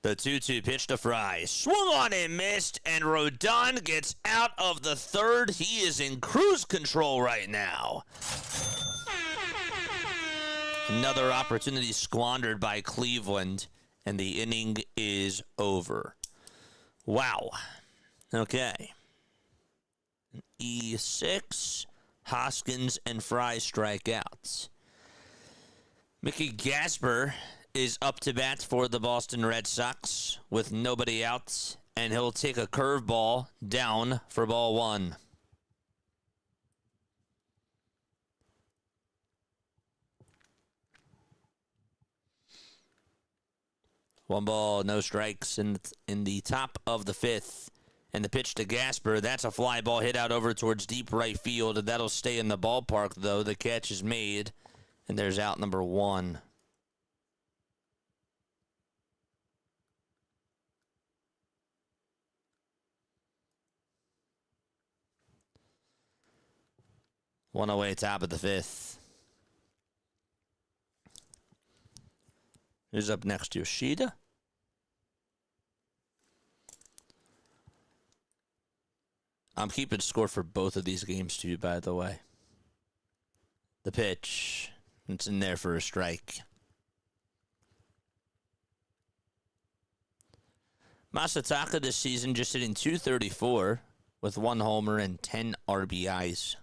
The 2-2 pitch to Fry. Swung on and missed, and Rodon gets out of the third. He is in cruise control right now. Another opportunity squandered by Cleveland, and the inning is over. Wow. Okay. E6, Hoskins and Fry strikeouts. Mickey Gasper is up to bat for the Boston Red Sox with nobody out, and he'll take a curveball down for ball 1. One ball, no strikes in the top of the fifth. And the pitch to Gasper, that's a fly ball hit out over towards deep right field. That'll stay in the ballpark, though. The catch is made, and there's out number 1. One away, top of the fifth. Who's up next? Yoshida? I'm keeping score for both of these games, too, by the way. The pitch. It's in there for a strike. Masataka this season just hitting .234 with 1 homer and 10 RBIs.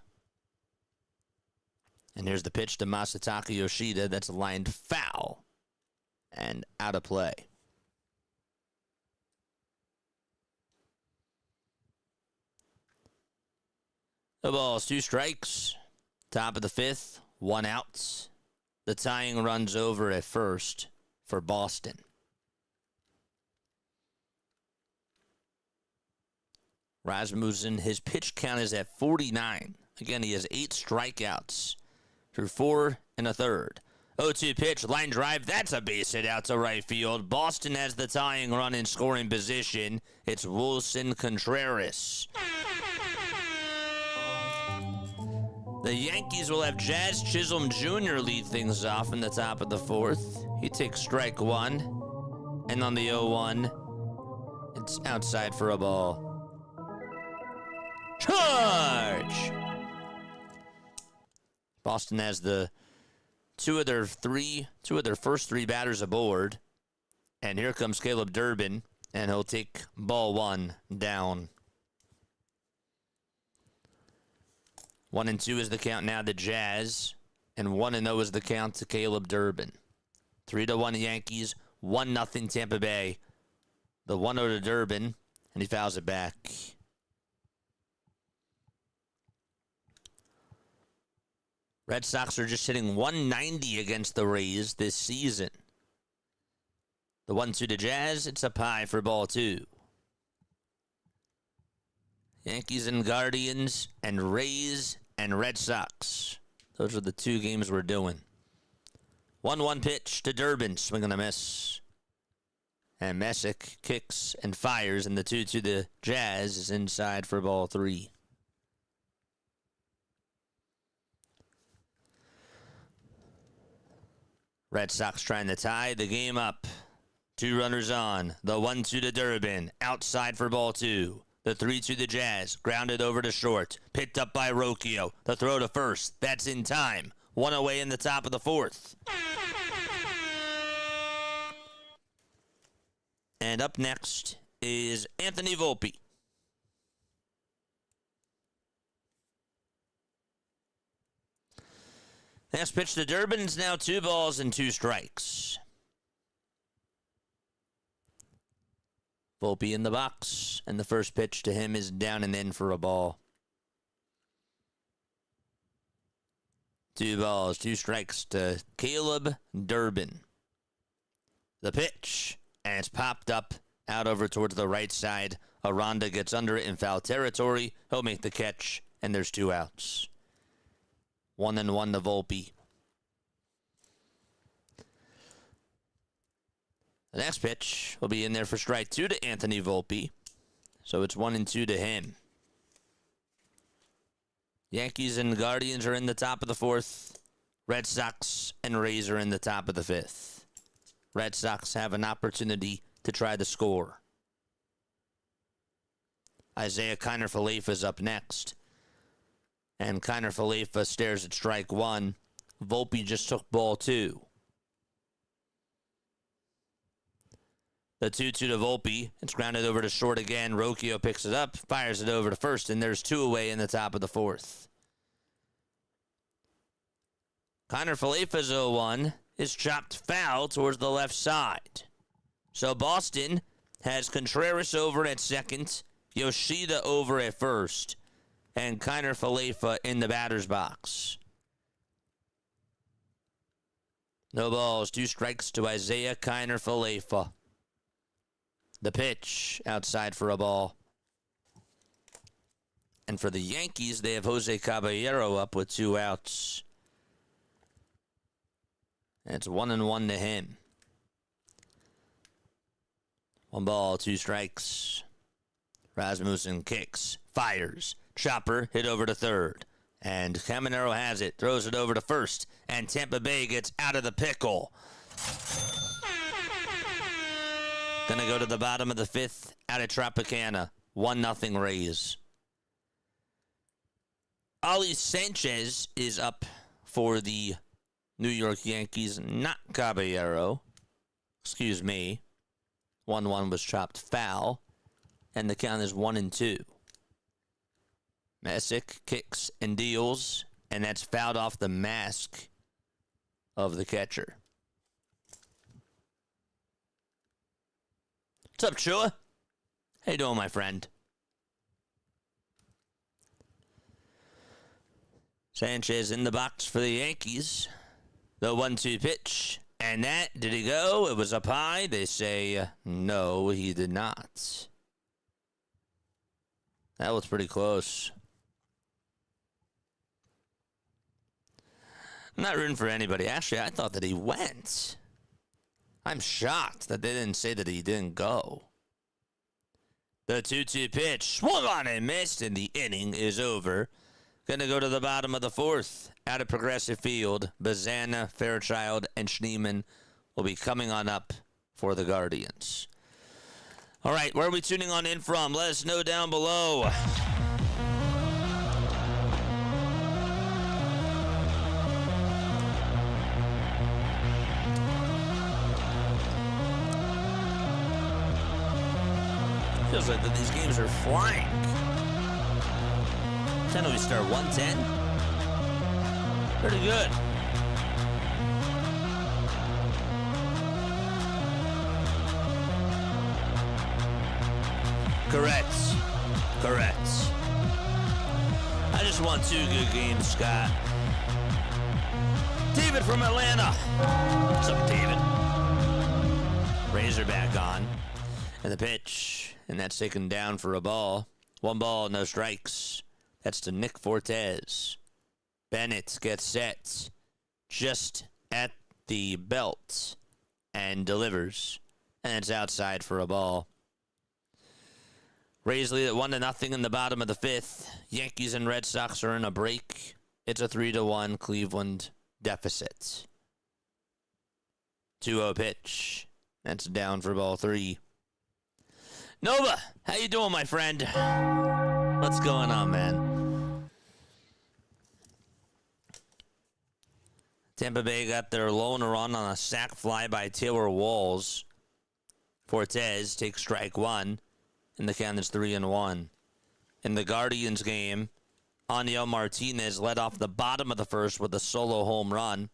And here's the pitch to Masataka Yoshida. That's lined foul and out of play. The ball's 2 strikes. Top of the fifth, 1 out. The tying run's over at first for Boston. Rasmussen, his pitch count is at 49. Again, he has 8 strikeouts through 4 1/3. 0-2 pitch, line drive. That's a base hit out to right field. Boston has the tying run in scoring position. It's Wilson Contreras. The Yankees will have Jazz Chisholm Jr. lead things off in the top of the fourth. He takes strike 1. And on the 0-1, it's outside for a ball. Charge! Boston has the two of their first 3 batters aboard. And here comes Caleb Durbin, and he'll take ball 1 down. 1-2 is the count now to Jazz, and 1-0 is the count to Caleb Durbin. 3-1 Yankees, 1-0 Tampa Bay. The 1-0 to Durbin, and he fouls it back. Red Sox are just hitting 190 against the Rays this season. The 1-2 to Jazz, it's up high for ball 2. Yankees and Guardians and Rays and Red Sox. Those are the 2 games we're doing. 1-1 pitch to Durbin, swing and a miss. And Messick kicks and fires, and the 2-2 to the Jazz is inside for ball 3. Red Sox trying to tie the game up. 2 runners on. The 1-2 to Durbin, outside for ball 2. The 3-2 to Jazz, grounded over to short. Picked up by Rocchio. The throw to first. That's in time. 1 away in the top of the 4th. And up next is Anthony Volpe. Next pitch to Durbin is now 2 balls and 2 strikes. Volpe in the box, and the first pitch to him is down and in for a ball. 2 balls, 2 strikes to Caleb Durbin. The pitch, and it's popped up out over towards the right side. Aranda gets under it in foul territory. He'll make the catch, and there's 2 outs. 1-1 to Volpe. The next pitch will be in there for strike 2 to Anthony Volpe. So it's 1-2 to him. Yankees and Guardians are in the top of the 4th. Red Sox and Rays are in the top of the 5th. Red Sox have an opportunity to try the score. Isaiah Kiner-Falefa is up next. And Kiner-Falefa stares at strike 1. Volpe just took ball 2. The 2-2 to Volpe. It's grounded over to short again. Rocchio picks it up, fires it over to first, and there's 2 away in the top of the 4th. Kiner-Falefa's 0-1 is chopped foul towards the left side. So Boston has Contreras over at second, Yoshida over at first, and Kiner-Falefa in the batter's box. No balls, 2 strikes to Isaiah Kiner-Falefa. The pitch outside for a ball. And for the Yankees, they have Jose Caballero up with 2 outs. And it's 1-1 to him. 1 ball, 2 strikes. Rasmussen kicks, fires. Chopper hit over to third. And Caminero has it, throws it over to first. And Tampa Bay gets out of the pickle. Gonna go to the bottom of the 5th out of Tropicana. 1-0 Rays. Ali Sanchez is up for the New York Yankees, not Caballero. Excuse me. 1-1 was chopped foul. And the count is 1-2. Messick kicks and deals. And that's fouled off the mask of the catcher. What's up, Chua? How you doing, my friend? Sanchez in the box for the Yankees. The 1-2 pitch. And that, did he go? It was up high. They say, no, he did not. That was pretty close. I'm not rooting for anybody. Actually, I thought that he went. I'm shocked that they didn't say that he didn't go. The 2-2 pitch swung on and missed, and the inning is over. Gonna go to the bottom of the 4th. Out of Progressive Field, Bazana, Fairchild, and Schneemann will be coming on up for the Guardians. All right, where are we tuning on in from? Let us know down below. Feels like that these games are flying. 10 we start 110. Pretty good. Correct. I just want 2 good games, Scott. David from Atlanta. What's up, David? Razorback on. And the pitch. And that's taken down for a ball. 1 ball, no strikes. That's to Nick Fortes. Bennett gets set just at the belt and delivers. And it's outside for a ball. Rays lead at 1-0 in the bottom of the 5th. Yankees and Red Sox are in a break. It's a 3-1 Cleveland deficit. 2-0 pitch. That's down for ball 3. Nova, how you doing, my friend? What's going on, man? Tampa Bay got their lone run on a sac fly by Taylor Walls. Fortes takes strike 1, and the count is 3-1. In the Guardians game, Aniel Martinez led off the bottom of the 1st with a solo home run.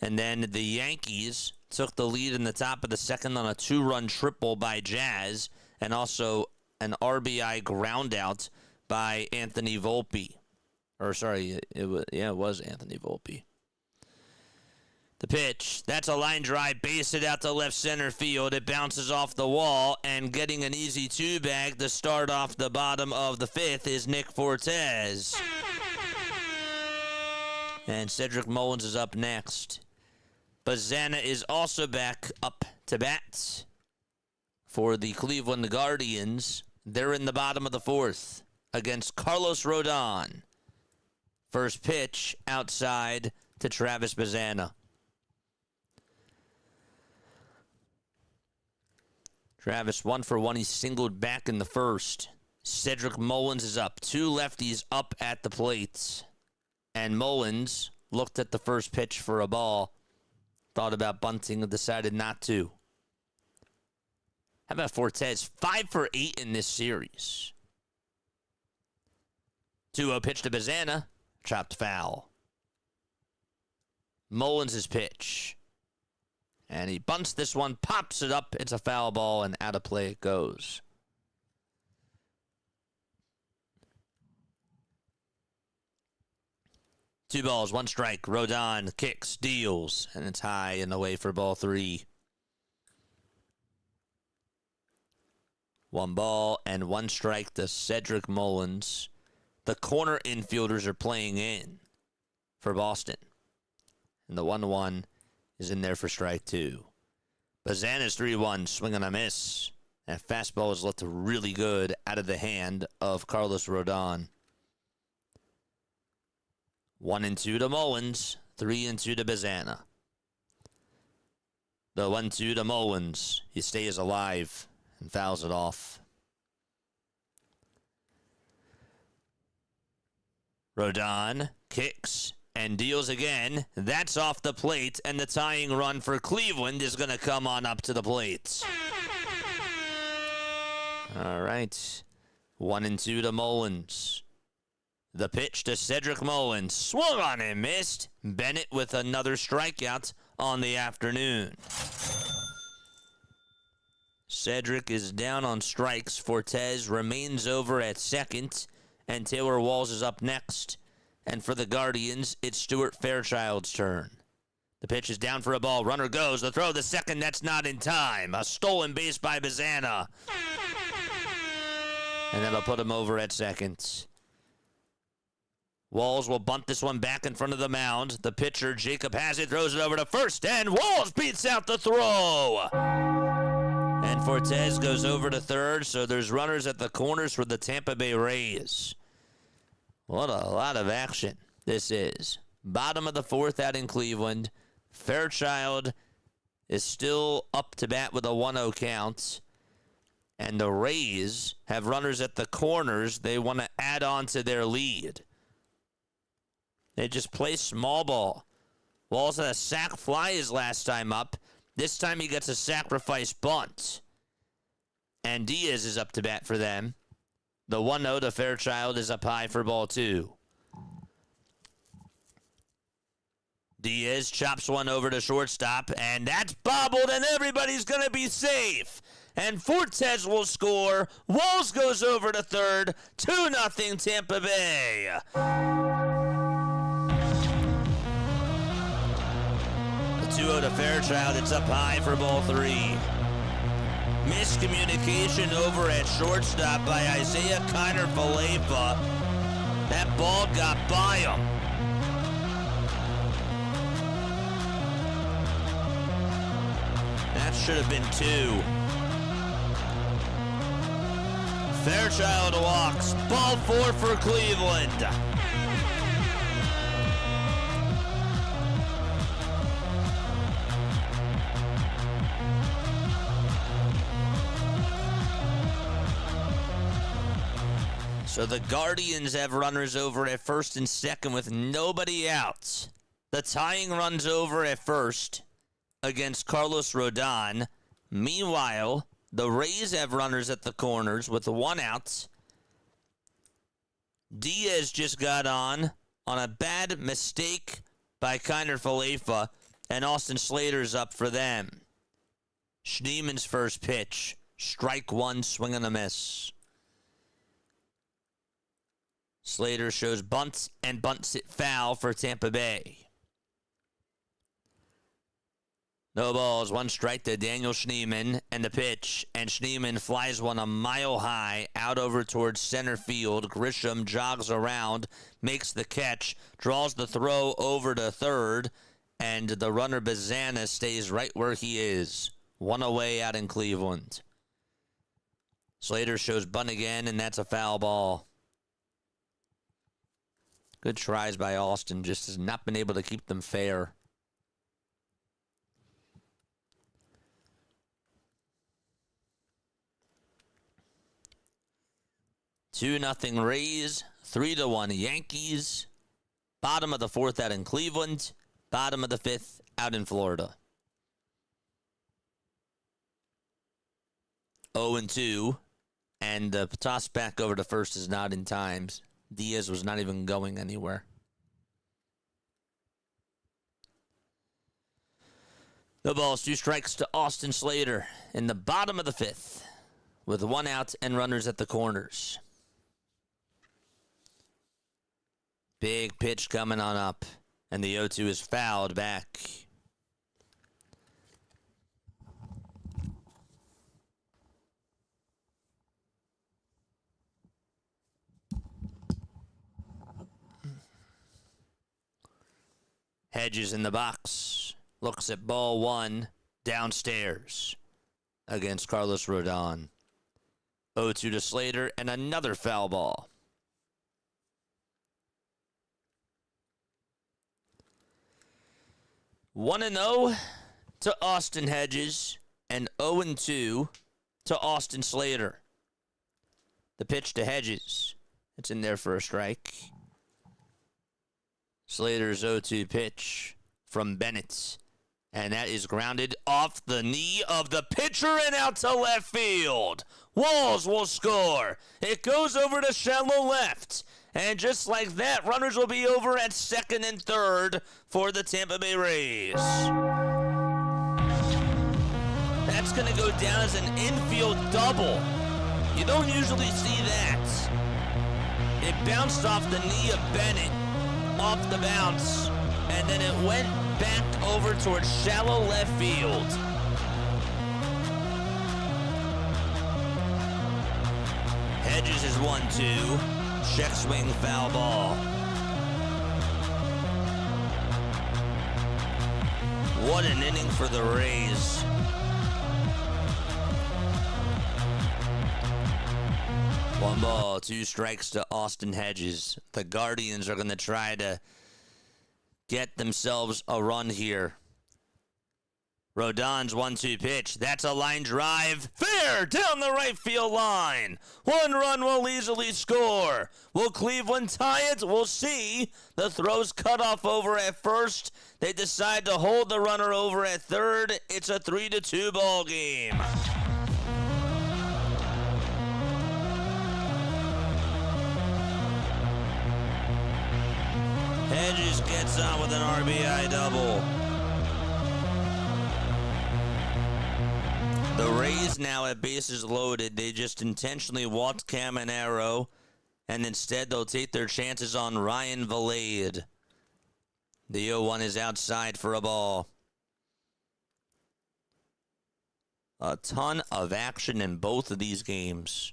And then the Yankees took the lead in the top of the 2nd on a 2-run triple by Jazz, and also an RBI groundout by Anthony Volpe. It was Anthony Volpe. The pitch, that's a line drive, base it out to left center field. It bounces off the wall, and getting an easy 2-bag to start off the bottom of the 5th is Nick Fortes. And Cedric Mullins is up next. Bazana is also back up to bat for the Cleveland Guardians. They're in the bottom of the 4th against Carlos Rodon. First pitch outside to Travis Bazana. Travis 1 for 1. He singled back in the 1st. Cedric Mullins is up. 2 lefties up at the plate. And Mullins looked at the first pitch for a ball. Thought about bunting and decided not to. How about Fortes? 5 for 8 in this series. 2-0 pitch to Bazana. Chopped foul. Mullins' pitch. And he bunts this one, pops it up. It's a foul ball, and out of play it goes. Two balls, 1 strike. Rodon kicks, deals, and it's high and away for ball 3. 1 ball and 1 strike to Cedric Mullins. The corner infielders are playing in for Boston. And the 1-1 is in there for strike 2. Bazana's 3-1, swing and a miss. That fastball is looked really good out of the hand of Carlos Rodon. 1-2 to Mullins, 3-2 to Bazana. The 1-2 to Mullins. He stays alive and fouls it off. Rodon kicks and deals again. That's off the plate, and the tying run for Cleveland is going to come on up to the plate. All right. 1-2 to Mullins. The pitch to Cedric Mullins. Swung on and missed. Bennett with another strikeout on the afternoon. Cedric is down on strikes. Fortes remains over at second, and Taylor Walls is up next. And for the Guardians, it's Stuart Fairchild's turn. The pitch is down for a ball. Runner goes. The throw to second. That's not in time. A stolen base by Bazana. And that'll put him over at second. Walls will bunt this one back in front of the mound. The pitcher, Jacob, has it, throws it over to first, and Walls beats out the throw. And Fortes goes over to third, so there's runners at the corners for the Tampa Bay Rays. What a lot of action this is. Bottom of the 4th out in Cleveland. Fairchild is still up to bat with a 1-0 count. And the Rays have runners at the corners. They want to add on to their lead. They just play small ball. Walls had a sac fly his last time up. This time he gets a sacrifice bunt. And Diaz is up to bat for them. The 1-0 to Fairchild is up high for ball 2. Diaz chops one over to shortstop, and that's bobbled, and everybody's going to be safe. And Fortes will score. Walls goes over to third. 2-0 Tampa Bay. 2-0 to Fairchild. It's up high for ball 3. Miscommunication over at shortstop by Isaiah Kiner-Falefa. That ball got by him. That should have been 2. Fairchild walks. Ball 4 for Cleveland. So the Guardians have runners over at first and second with nobody out. The tying runs over at first against Carlos Rodon. Meanwhile, the Rays have runners at the corners with 1 out. Diaz just got on a bad mistake by Kiner-Falefa, and Austin Slater's up for them. Schneeman's first pitch. Strike 1, swing and a miss. Slater shows bunts and bunts it foul for Tampa Bay. No balls, 1 strike to Daniel Schneeman, and the pitch. And Schneeman flies one a mile high out over towards center field. Grisham jogs around, makes the catch, draws the throw over to third, and the runner Bazana stays right where he is. 1 away out in Cleveland. Slater shows bunt again, and that's a foul ball. Good tries by Austin, just has not been able to keep them fair. Two nothing Rays, 3-1 Yankees. Bottom of the 4th out in Cleveland. Bottom of the 5th out in Florida. 0-2, and the toss back over to first is not in times. Diaz was not even going anywhere. No balls, 2 strikes to Austin Slater in the bottom of the 5th with 1 out and runners at the corners. Big pitch coming on up, and the 0-2 is fouled back. Hedges in the box. Looks at ball 1 downstairs against Carlos Rodon. 0-2 to Slater, and another foul ball. One 1-0 to Austin Hedges, and 0-2 to Austin Slater. The pitch to Hedges. It's in there for a strike. Slater's 0-2 pitch from Bennett. And that is grounded off the knee of the pitcher and out to left field. Walls will score. It goes over to shallow left. And just like that, runners will be over at second and third for the Tampa Bay Rays. That's going to go down as an infield double. You don't usually see that. It bounced off the knee of Bennett. Off the bounce, and then it went back over towards shallow left field. Hedges is 1-2. Check swing, foul ball. What an inning for the Rays. One ball, 2 strikes to Austin Hedges. The Guardians are going to try to get themselves a run here. Rodon's 1-2 pitch. That's a line drive. Fair down the right field line. 1 run will easily score. Will Cleveland tie it? We'll see. The throw's cut off over at first. They decide to hold the runner over at third. It's a 3-2 ball game. Hedges gets on with an RBI double. The Rays now have bases loaded. They just intentionally walked Caminero, and instead they'll take their chances on Ryan Valade. The 0-1 is outside for a ball. a ton of action in both of these games.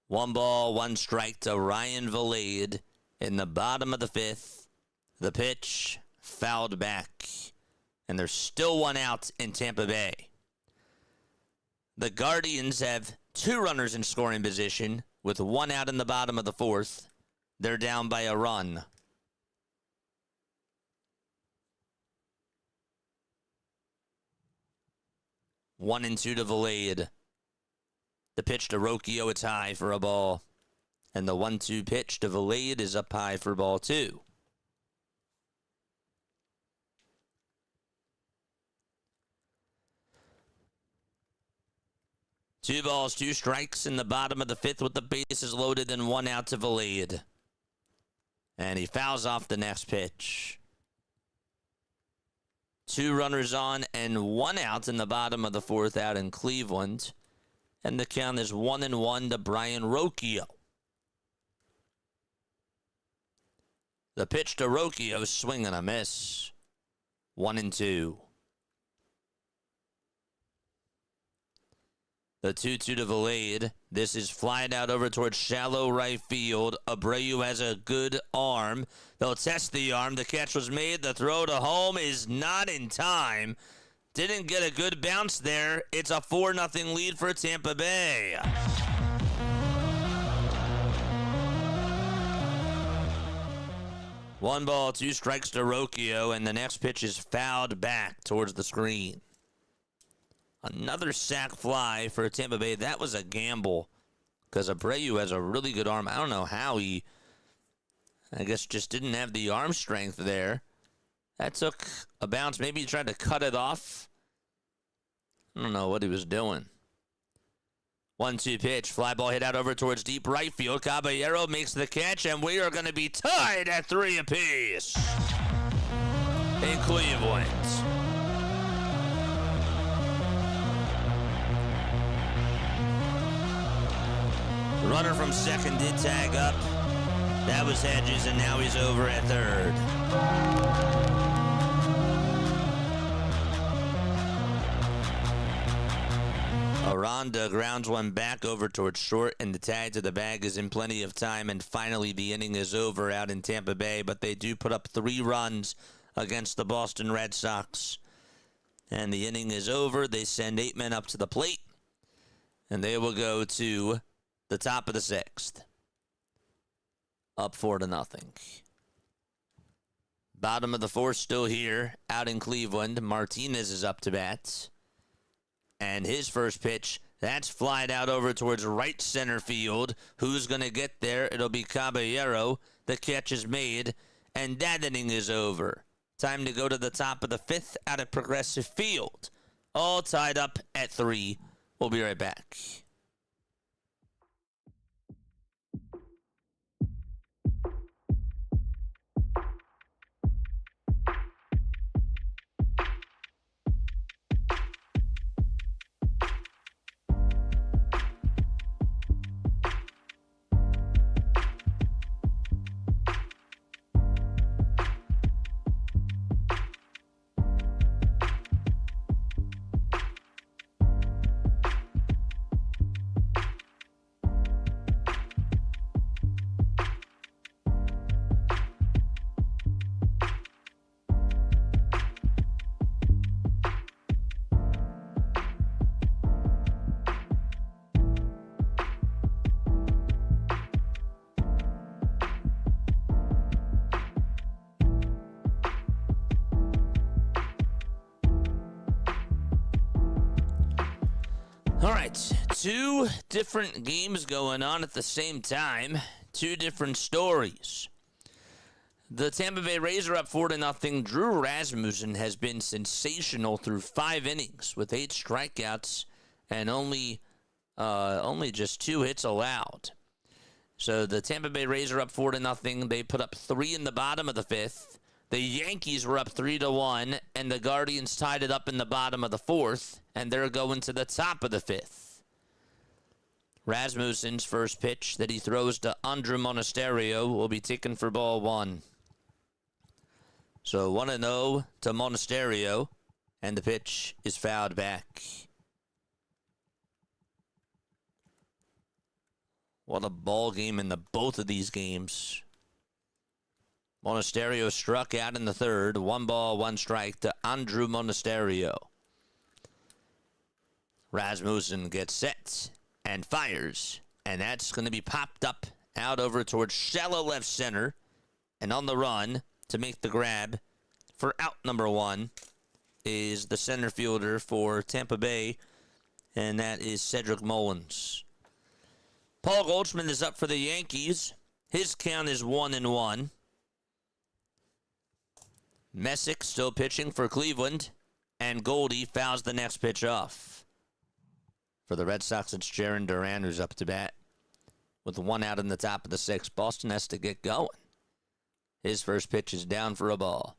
1 ball, 1 strike to Ryan Vilade in the bottom of the 5th. The pitch fouled back, and there's still 1 out in Tampa Bay. The Guardians have 2 runners in scoring position with 1 out in the bottom of the 4th. They're down by a run. One and 2 to Vilade. The pitch to Rocchio, it's high for a ball. And the 1-2 pitch to Vilade is up high for ball 2. Two balls, 2 strikes in the bottom of the 5th with the bases loaded and 1 out to Vilade. And he fouls off the next pitch. 2 runners on and 1 out in the bottom of the 4th out in Cleveland. And the count is 1-1 to Brian Rocchio. The pitch to Rocchio, swing and a miss. 1-2. The 2-2 to Vilade. This is flying out over towards shallow right field. Abreu has a good arm. They'll test the arm. The catch was made. The throw to home is not in time. Didn't get a good bounce there. It's a 4-0 lead for Tampa Bay. One ball, 2 strikes to Rocchio, and the next pitch is fouled back towards the screen. Another sac fly for Tampa Bay. That was a gamble because Abreu has a really good arm. I don't know how he, I guess, just didn't have the arm strength there. That took a bounce. Maybe he tried to cut it off. I don't know what he was doing. 1-2 pitch. Fly ball hit out over towards deep right field. Caballero makes the catch, and we are going to be tied at 3 apiece in Cleveland. Runner from second did tag up. That was Hedges, and now he's over at third. Aranda grounds one back over towards short, and the tag to the bag is in plenty of time, and finally the inning is over out in Tampa Bay, but they do put up 3 runs against the Boston Red Sox. And the inning is over. They send 8 men up to the plate, and they will go to the top of the 6th. Up 4-0. Bottom of the 4th still here, out in Cleveland. Martinez is up to bat. And his first pitch, that's flied out over towards right center field. Who's going to get there? It'll be Caballero. The catch is made, and that inning is over. Time to go to the top of the 5th out at Progressive Field. All tied up at 3. We'll be right back. All right, 2 different games going on at the same time, 2 different stories. The Tampa Bay Rays are up 4-0. Drew Rasmussen has been sensational through 5 innings with 8 strikeouts and only just 2 hits allowed. So the Tampa Bay Rays are up 4-0. They put up 3 in the bottom of the 5th. The Yankees were up 3-1, and the Guardians tied it up in the bottom of the 4th, and they're going to the top of the 5th. Rasmussen's first pitch that he throws to Andrew Monasterio will be taken for ball 1. So 1-0 to Monasterio, And the pitch is fouled back. What a ball game in both of these games. Monasterio struck out in the third. 1 ball, 1 strike to Andrew Monasterio. Rasmussen gets set and fires. And that's going to be popped up out over towards shallow left center. And on the run to make the grab for out number 1 is the center fielder for Tampa Bay. And that is Cedric Mullins. Paul Goldschmidt is up for the Yankees. His count is 1-1. Messick still pitching for Cleveland. And Goldie fouls the next pitch off. For the Red Sox, it's Jarren Duran who's up to bat. With 1 out in the top of the 6th, Boston has to get going. His first pitch is down for a ball.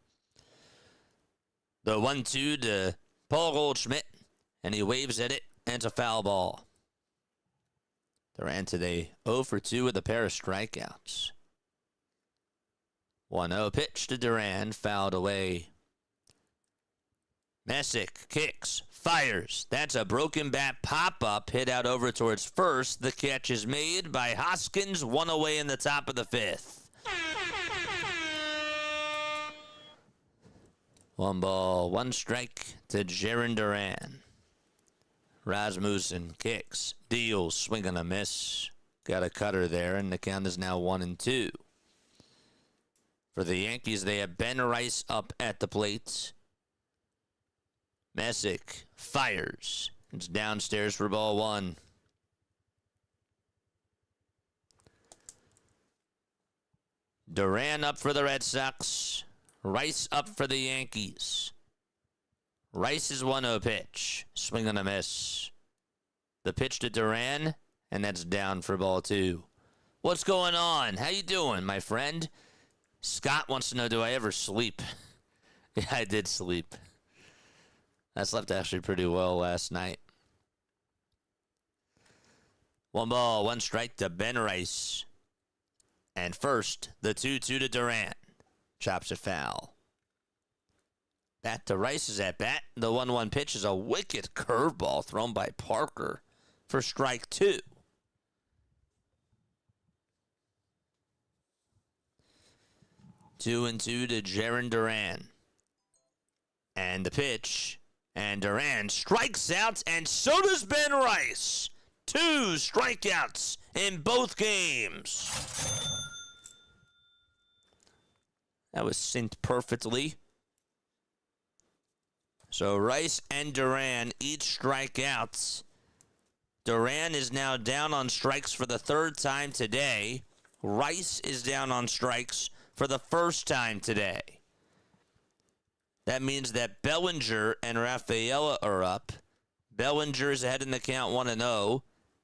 The 1-2 to Paul Goldschmidt. And he waves at it. And it's a foul ball. Duran today 0 for 2 with a pair of strikeouts. 1-0 pitch to Duran, fouled away. Messick kicks, fires. That's a broken bat pop-up, hit out over towards first. The catch is made by Hoskins, 1 away in the top of the 5th. 1 ball, 1 strike to Jarren Duran. Rasmussen kicks, deals, swing and a miss. Got a cutter there, and the count is now 1-2. For the Yankees, they have Ben Rice up at the plate. Messick fires. It's downstairs for ball 1. Duran up for the Red Sox. Rice up for the Yankees. Rice's 1-0 pitch. Swing and a miss. The pitch to Duran, and that's down for ball 2. What's going on? How you doing, my friend? Scott wants to know, do I ever sleep? Yeah, I did sleep. I slept actually pretty well last night. 1 ball, 1 strike to Ben Rice. And first, the 2-2 to Duran. Chops it foul. Back to Rice's at bat. The 1-1 pitch is a wicked curveball thrown by Parker for strike 2. Two and 2 to Jarren Duran. And the pitch. And Duran strikes out, and so does Ben Rice. 2 strikeouts in both games. That was synced perfectly. So Rice and Duran each strikeouts. Duran is now down on strikes for the 3rd time today. Rice is down on strikes for the 1st time today. That means that Bellinger and Rafaela are up. Bellinger is ahead in the count 1-0.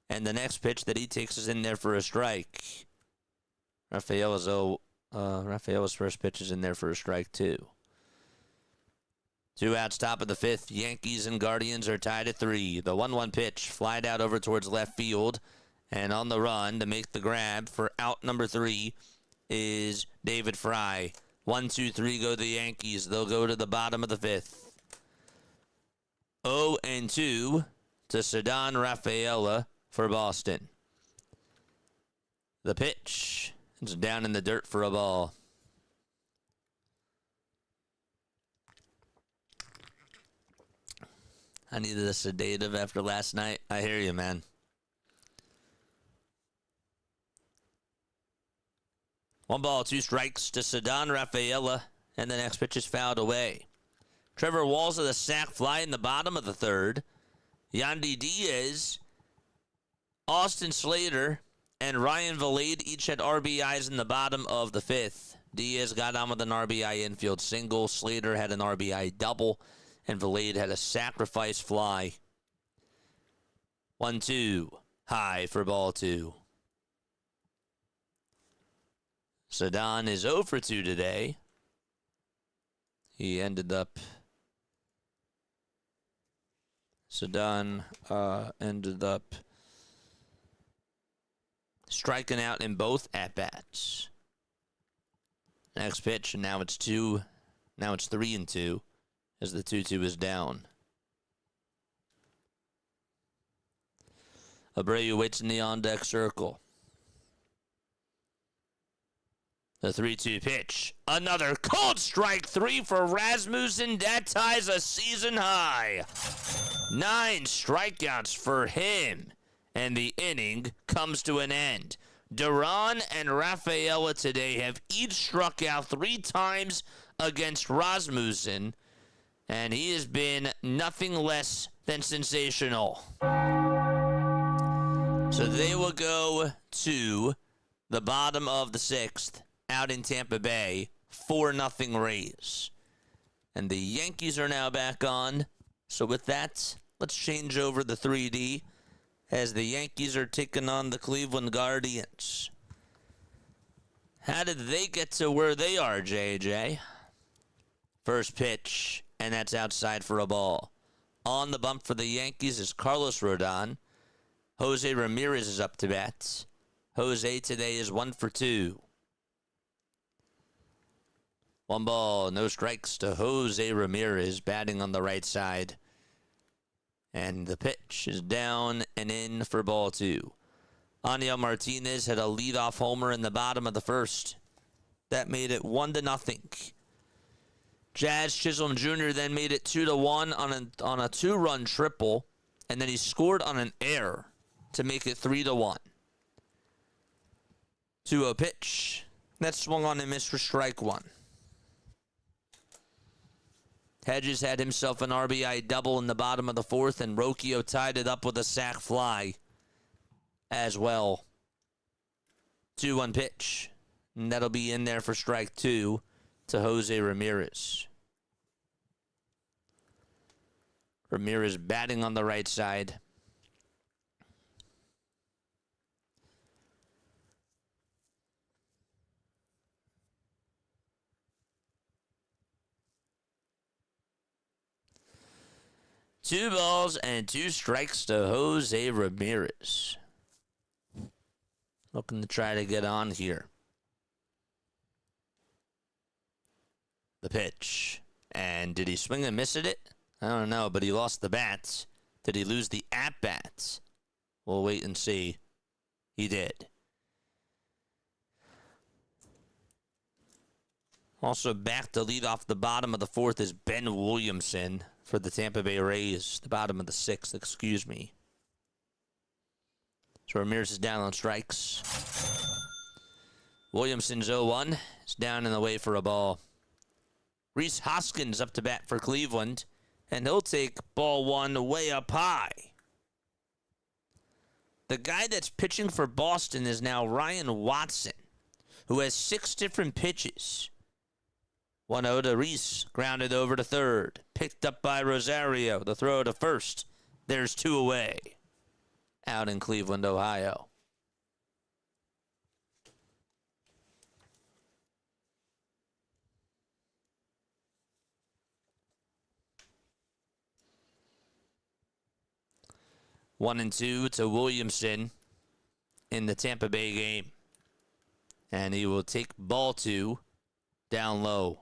And the next pitch that he takes is in there for a strike. Rafaela's first pitch is in there for a strike, too. 2 outs, top of the 5th. Yankees and Guardians are tied at 3. The 1-1 pitch, flied out over towards left field. And on the run to make the grab for out number 3 is David Fry. 1, 2, 3 go the Yankees. They'll go to the bottom of the 5th. 0-2 to Ceddanne Rafaela for Boston. The pitch is down in the dirt for a ball. I needed a sedative after last night. I hear you, man. One ball, 2 strikes to Ceddanne Rafaela, and the next pitch is fouled away. Trevor Walls with a sac fly in the bottom of the 3rd. Yandy Diaz, Austin Slater, and Ryan Valade each had RBIs in the bottom of the 5th. Diaz got on with an RBI infield single. Slater had an RBI double. And Valade had a sacrifice fly. 1-2. High for ball 2. Ceddanne is 0 for 2 today. Ceddanne ended up striking out in both at-bats. Next pitch, and now it's 3-2. as the 2-2 is down. Abreu waits in the on-deck circle. The 3-2 pitch. Another cold strike 3 for Rasmussen. That ties a season high. 9 strikeouts for him. And the inning comes to an end. Duran and Rafaela today have each struck out 3 times against Rasmussen. And he has been nothing less than sensational. So they will go to the bottom of the 6th. Out in Tampa Bay, 4-0 Rays. And the Yankees are now back on. So with that, let's change over the 3D as the Yankees are taking on the Cleveland Guardians. How did they get to where they are, JJ? First pitch, and that's outside for a ball. On the bump for the Yankees is Carlos Rodon. Jose Ramirez is up to bat. Jose today is 1 for 2. 1 ball, no strikes to Jose Ramirez, batting on the right side. And the pitch is down and in for ball 2. Aniel Martinez had a leadoff homer in the bottom of the 1st. That made it 1-0. Jazz Chisholm Jr. then made it 2-1 on a 2-run triple. And then he scored on an error to make it 3-1. 2-0 pitch. That swung on and missed for strike 1. Hedges had himself an RBI double in the bottom of the 4th, and Rocchio tied it up with a sac fly as well. 2-1 pitch. And that'll be in there for strike 2 to Jose Ramirez. Ramirez batting on the right side. Two balls and 2 strikes to Jose Ramirez. Looking to try to get on here. The pitch. And did he swing and miss at it? I don't know, but he lost the bats. Did he lose the at-bats? We'll wait and see. He did. Also back to lead off the bottom of the 4th is Ben Williamson for the Tampa Bay Rays. The bottom of the 6th, excuse me. So Ramirez is down on strikes. Williamson's 0-1. Is down and away for a ball. Rhys Hoskins up to bat for Cleveland. And he'll take ball 1 way up high. The guy that's pitching for Boston is now Ryan Watson, who has 6 different pitches. 1-0 to Rhys, grounded over to third. Picked up by Rosario, the throw to first. There's 2 away. Out in Cleveland, Ohio. One and 2 to Williamson in the Tampa Bay game. And he will take ball 2 down low.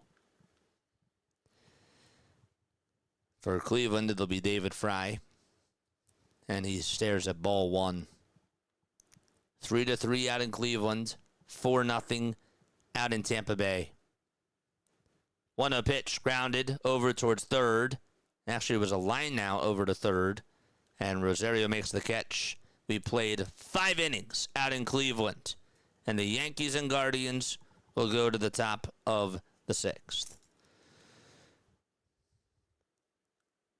For Cleveland, it'll be David Fry. And he stares at ball 1. 3-3 out in Cleveland. 4-0 out in Tampa Bay. 1-0 pitch, grounded over towards third. Actually, it was a line now over to third. And Rosario makes the catch. We played 5 innings out in Cleveland. And the Yankees and Guardians will go to the top of the 6th.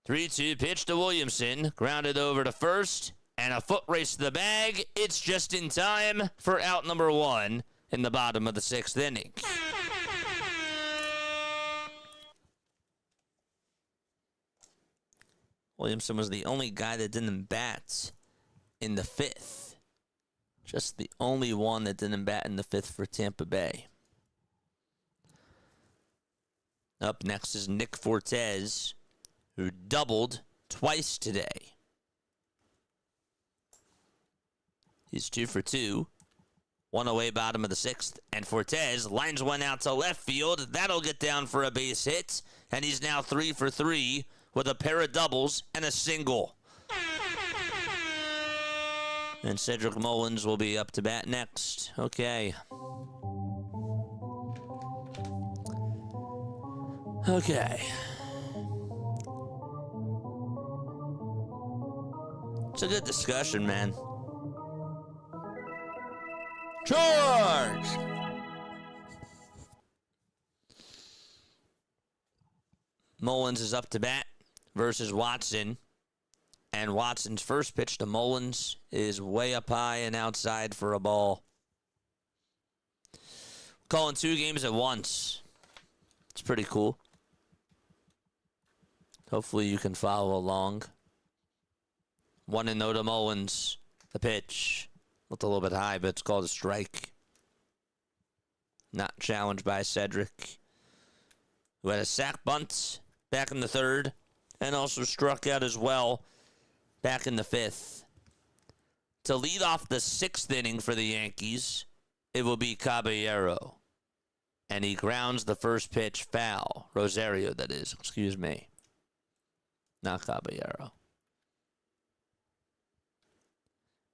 3-2 pitch to Williamson. Grounded over to first. And a foot race to the bag. It's just in time for out number 1 in the bottom of the 6th inning. Williamson was the only guy that didn't bat in the 5th. Just the only one that didn't bat in the 5th for Tampa Bay. Up next is Nick Fortes, who doubled twice today. He's 2 for 2. One away, bottom of the sixth. And Fortes lines one out to left field. That'll get down for a base hit. And he's now 3 for 3 with a pair of doubles and a single. And Cedric Mullins will be up to bat next. Okay. Okay. It's a good discussion, man. Charge! Mullins is up to bat versus Watson. And Watson's first pitch to Mullins is way up high and outside for a ball. Calling 2 games at once. It's pretty cool. Hopefully you can follow along. 1-0 to Mullins. The pitch. Looked a little bit high, but it's called a strike. Not challenged by Cedric, who had a sac bunt back in the third and also struck out as well back in the fifth. To lead off the 6th inning for the Yankees, it will be Caballero. And he grounds the first pitch foul. Rosario, that is. Excuse me. Not Caballero.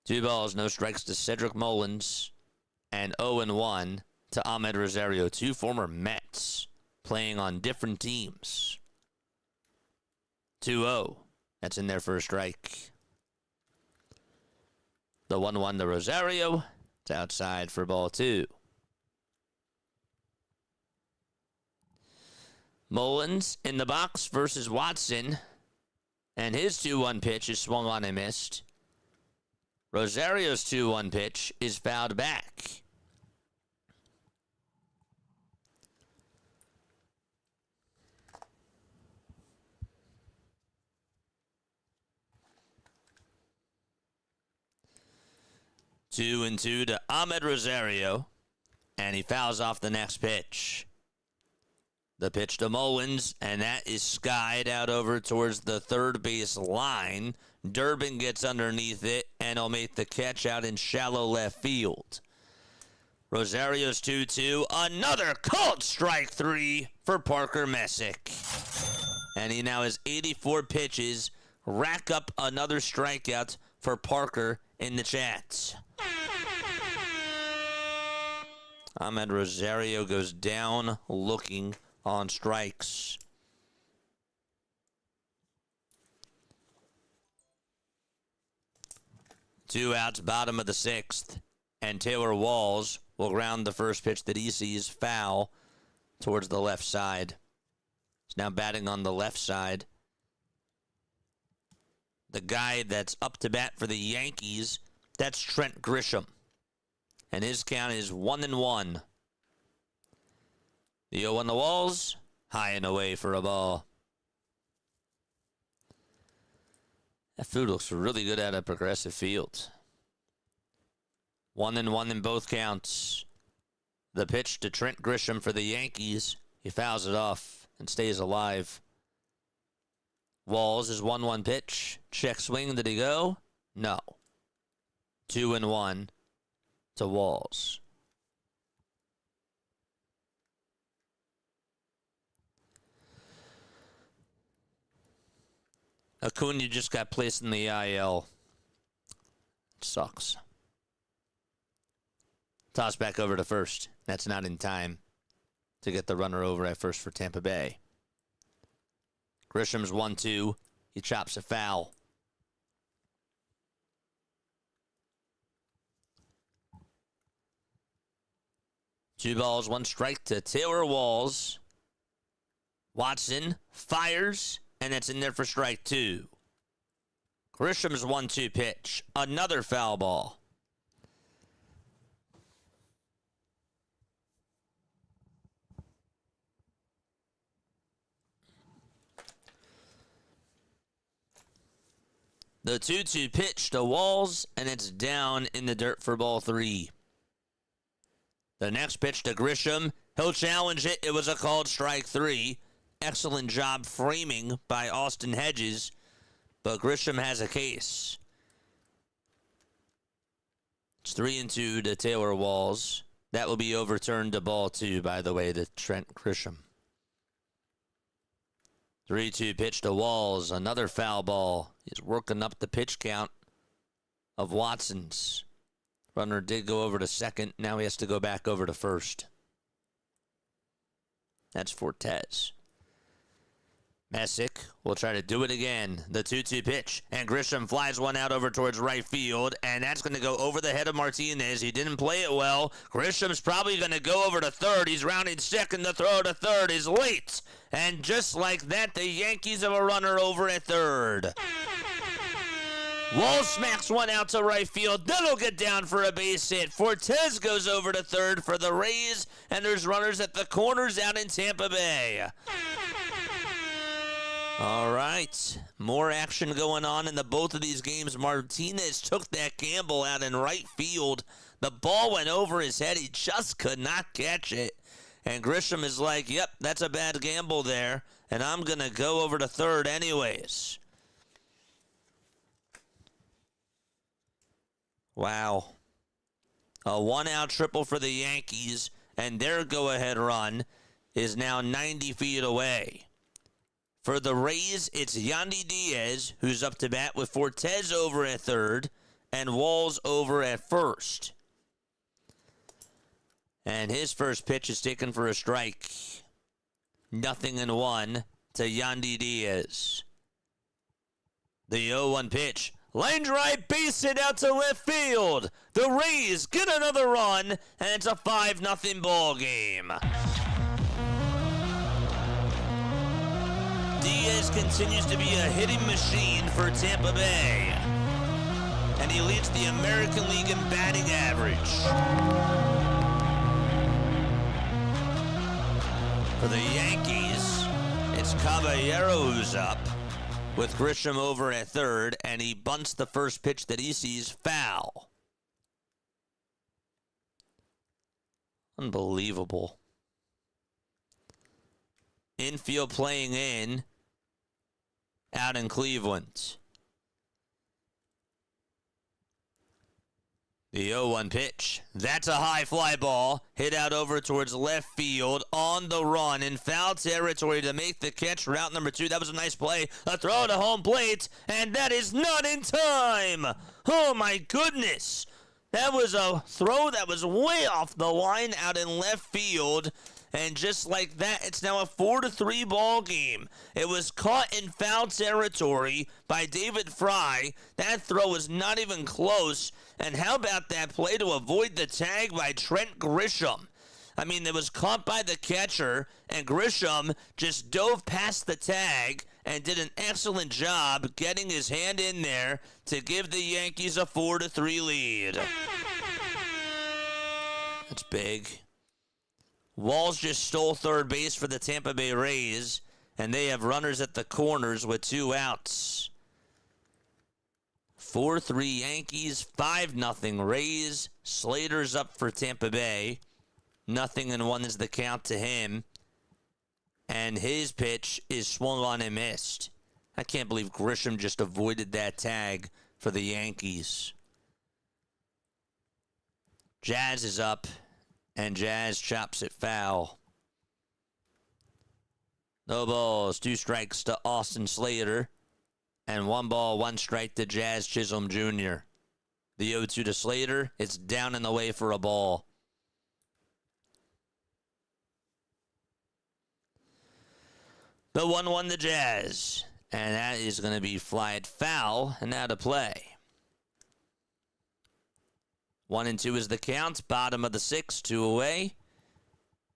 2 balls, no strikes to Cedric Mullins. And 0-1 to Ahmed Rosario. 2 former Mets playing on different teams. 2-0. That's in there for a strike. The 1-1 to Rosario. It's outside for ball 2. Mullins in the box versus Watson. And his 2-1 pitch is swung on and missed. Rosario's 2-1 pitch is fouled back. Two and 2 to Ahmed Rosario. And he fouls off the next pitch. The pitch to Mullins, and that is skied out over towards the third base line. Durbin gets underneath it, and he'll make the catch out in shallow left field. Rosario's 2-2. Another called strike 3 for Parker Messick. And he now has 84 pitches. Rack up another strikeout for Parker in the chats. Ahmed Rosario goes down looking on strikes. Two outs, bottom of the sixth, and Taylor Walls will ground the first pitch that he sees foul towards the left side. He's now batting on the left side. The guy that's up to bat for the Yankees, that's Trent Grisham. And his count is 1-1. The 0 on the Walls, high and away for a ball. That food looks really good at a Progressive Field. 1-1 in both counts. The pitch to Trent Grisham for the Yankees. He fouls it off and stays alive. Walls is 1-1 pitch. Check swing. Did he go? No. 2-1 to Walls. Acuna just got placed in the IL. Sucks. Toss back over to first. That's not in time to get the runner over at first for Tampa Bay. Grisham's 1-2. He chops a foul. Two balls, one strike to Taylor Walls. Watson fires, and that's in there for strike 2. Grisham's 1-2 pitch. Another foul ball. The 2-2 pitch to Walls, and it's down in the dirt for ball 3. The next pitch to Grisham. He'll challenge it. It was a called strike 3. Excellent job framing by Austin Hedges, but Grisham has a case. It's 3-2 to Taylor Walls. That will be overturned to ball 2, by the way, to Trent Grisham. 3-2 pitch to Walls. Another foul ball. He's working up the pitch count of Watson's. Runner did go over to second. Now he has to go back over to first. That's Fortes. Messick will try to do it again. The 2-2 pitch. And Grisham flies one out over towards right field. And that's going to go over the head of Martinez. He didn't play it well. Grisham's probably going to go over to third. He's rounding second. The throw to third is late. And just like that, the Yankees have a runner over at third. Wall smacks one out to right field. That'll get down for a base hit. Fortes goes over to third for the Rays. And there's runners at the corners out in Tampa Bay. All right, more action going on in both of these games. Martinez took that gamble out in right field. The ball went over his head. He just could not catch it. And Grisham is like, yep, that's a bad gamble there, and I'm going to go over to third anyways. Wow. A one-out triple for the Yankees, and their go-ahead run is now 90 feet away. For the Rays, it's Yandy Diaz, who's up to bat with Fortes over at third and Walls over at first. And his first pitch is taken for a strike. 0-1 to Yandy Diaz. The 0-1 pitch. Line drive, base hit out to left field. The Rays get another run, and it's a 5-0 ball game. Diaz continues to be a hitting machine for Tampa Bay. And he leads the American League in batting average. For the Yankees, it's Caballero who's up, with Grisham over at third, and he bunts the first pitch that he sees foul. Unbelievable. Infield playing in out in Cleveland. The 0-1 pitch. That's a high fly ball. Hit out over towards left field on the run in foul territory to make the catch. Route number 2. That was a nice play. A throw to home plate, and that is not in time. Oh, my goodness. That was a throw that was way off the line out in left field. And just like that, it's now a 4-3 ball game. It was caught in foul territory by David Fry. That throw was not even close. And how about that play to avoid the tag by Trent Grisham? I mean, it was caught by the catcher, and Grisham just dove past the tag and did an excellent job getting his hand in there to give the Yankees a 4-3 lead. That's big. Walls just stole third base for the Tampa Bay Rays, and they have runners at the corners with 2 outs. 4-3 Yankees, 5-0 Rays. Slater's up for Tampa Bay. 0-1 is the count to him. And his pitch is swung on and missed. I can't believe Grisham just avoided that tag for the Yankees. Jazz is up. And Jazz chops it foul. No balls, 2 strikes to Austin Slater. And 1 ball, 1 strike to Jazz Chisholm Jr. The 0-2 to Slater. It's down and away for a ball. The 1-1 to Jazz. And that is going to be flied foul and out of play. 1-2 is the count. Bottom of the 6th, 2 away.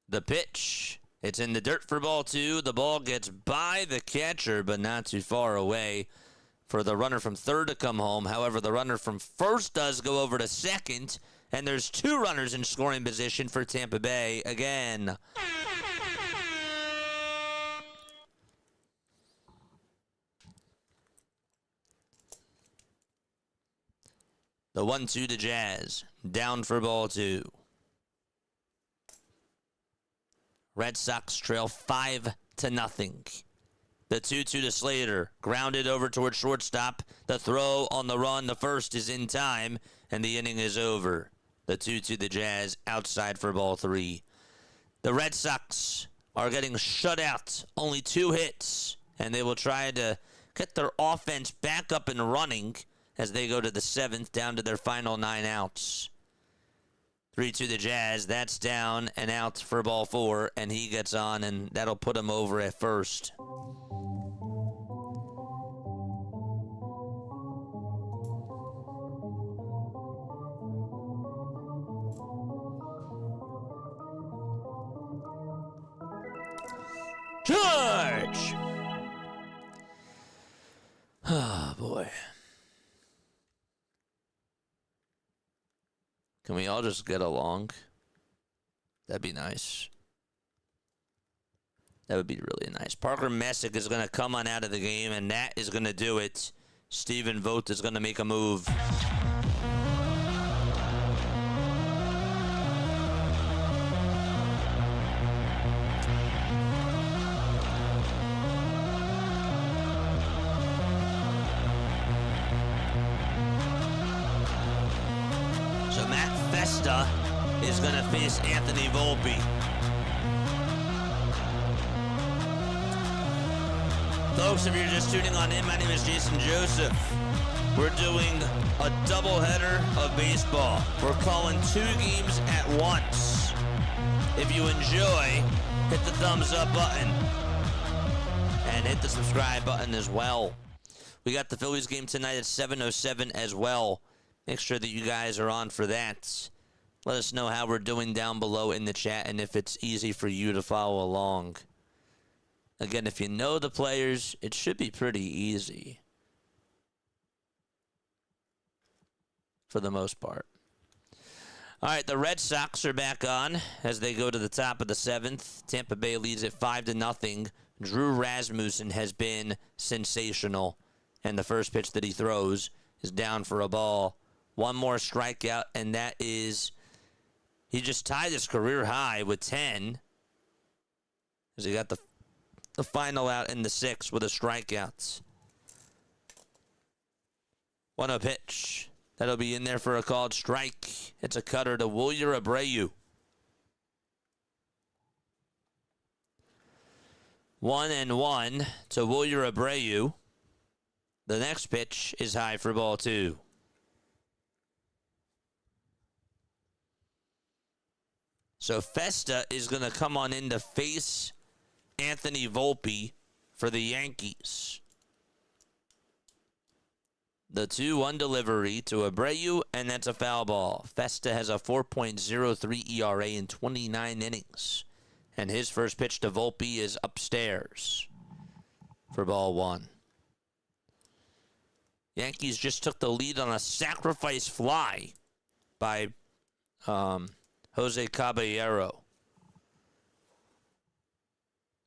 The pitch. It's in the dirt for ball 2. The ball gets by the catcher, but not too far away for the runner from third to come home. However, the runner from first does go over to second, and there's 2 runners in scoring position for Tampa Bay again. The 1-2 to Jazz. Down for ball 2. Red Sox trail 5-0. The 2-2 to Slater. Grounded over towards shortstop. The throw on the run. The first is in time. and the inning is over. The 2-2 the Jazz, outside for ball 3. The Red Sox are getting shut out. Only 2 hits, and they will try to get their offense back up and running as they go to the 7th, down to their final 9 outs. 3-2 the Jazz. That's down and out for ball 4, and he gets on, and that'll put him over at first. George! Oh, boy. Can we all just get along? That'd be nice. That would be really nice. Parker Messick is going to come on out of the game, and that is going to do it. Stephen Vogt is going to make a move. Festa is going to face Anthony Volpe. Folks, if you're just tuning on in, my name is Jason Joseph. We're doing a doubleheader of baseball. We're calling 2 games at once. If you enjoy, hit the thumbs up button and hit the subscribe button as well. We got the Phillies game tonight at 7:07 as well. Make sure that you guys are on for that. Let us know how we're doing down below in the chat and if it's easy for you to follow along. Again, if you know the players, it should be pretty easy. For the most part. All right, the Red Sox are back on as they go to the top of the 7th. Tampa Bay leads at 5-0. Drew Rasmussen has been sensational. And the first pitch that he throws is down for a ball. One more strikeout, and that is, he just tied his career high with 10. As he got the final out in the 6th with a strikeout. 1-0 pitch. That'll be in there for a called strike. It's a cutter to Wilyer Abreu. 1-1 to Wilyer Abreu. The next pitch is high for ball 2. So Festa is going to come on in to face Anthony Volpe for the Yankees. The 2-1 delivery to Abreu, and that's a foul ball. Festa has a 4.03 ERA in 29 innings. And his first pitch to Volpe is upstairs for ball 1. Yankees just took the lead on a sacrifice fly by Jose Caballero.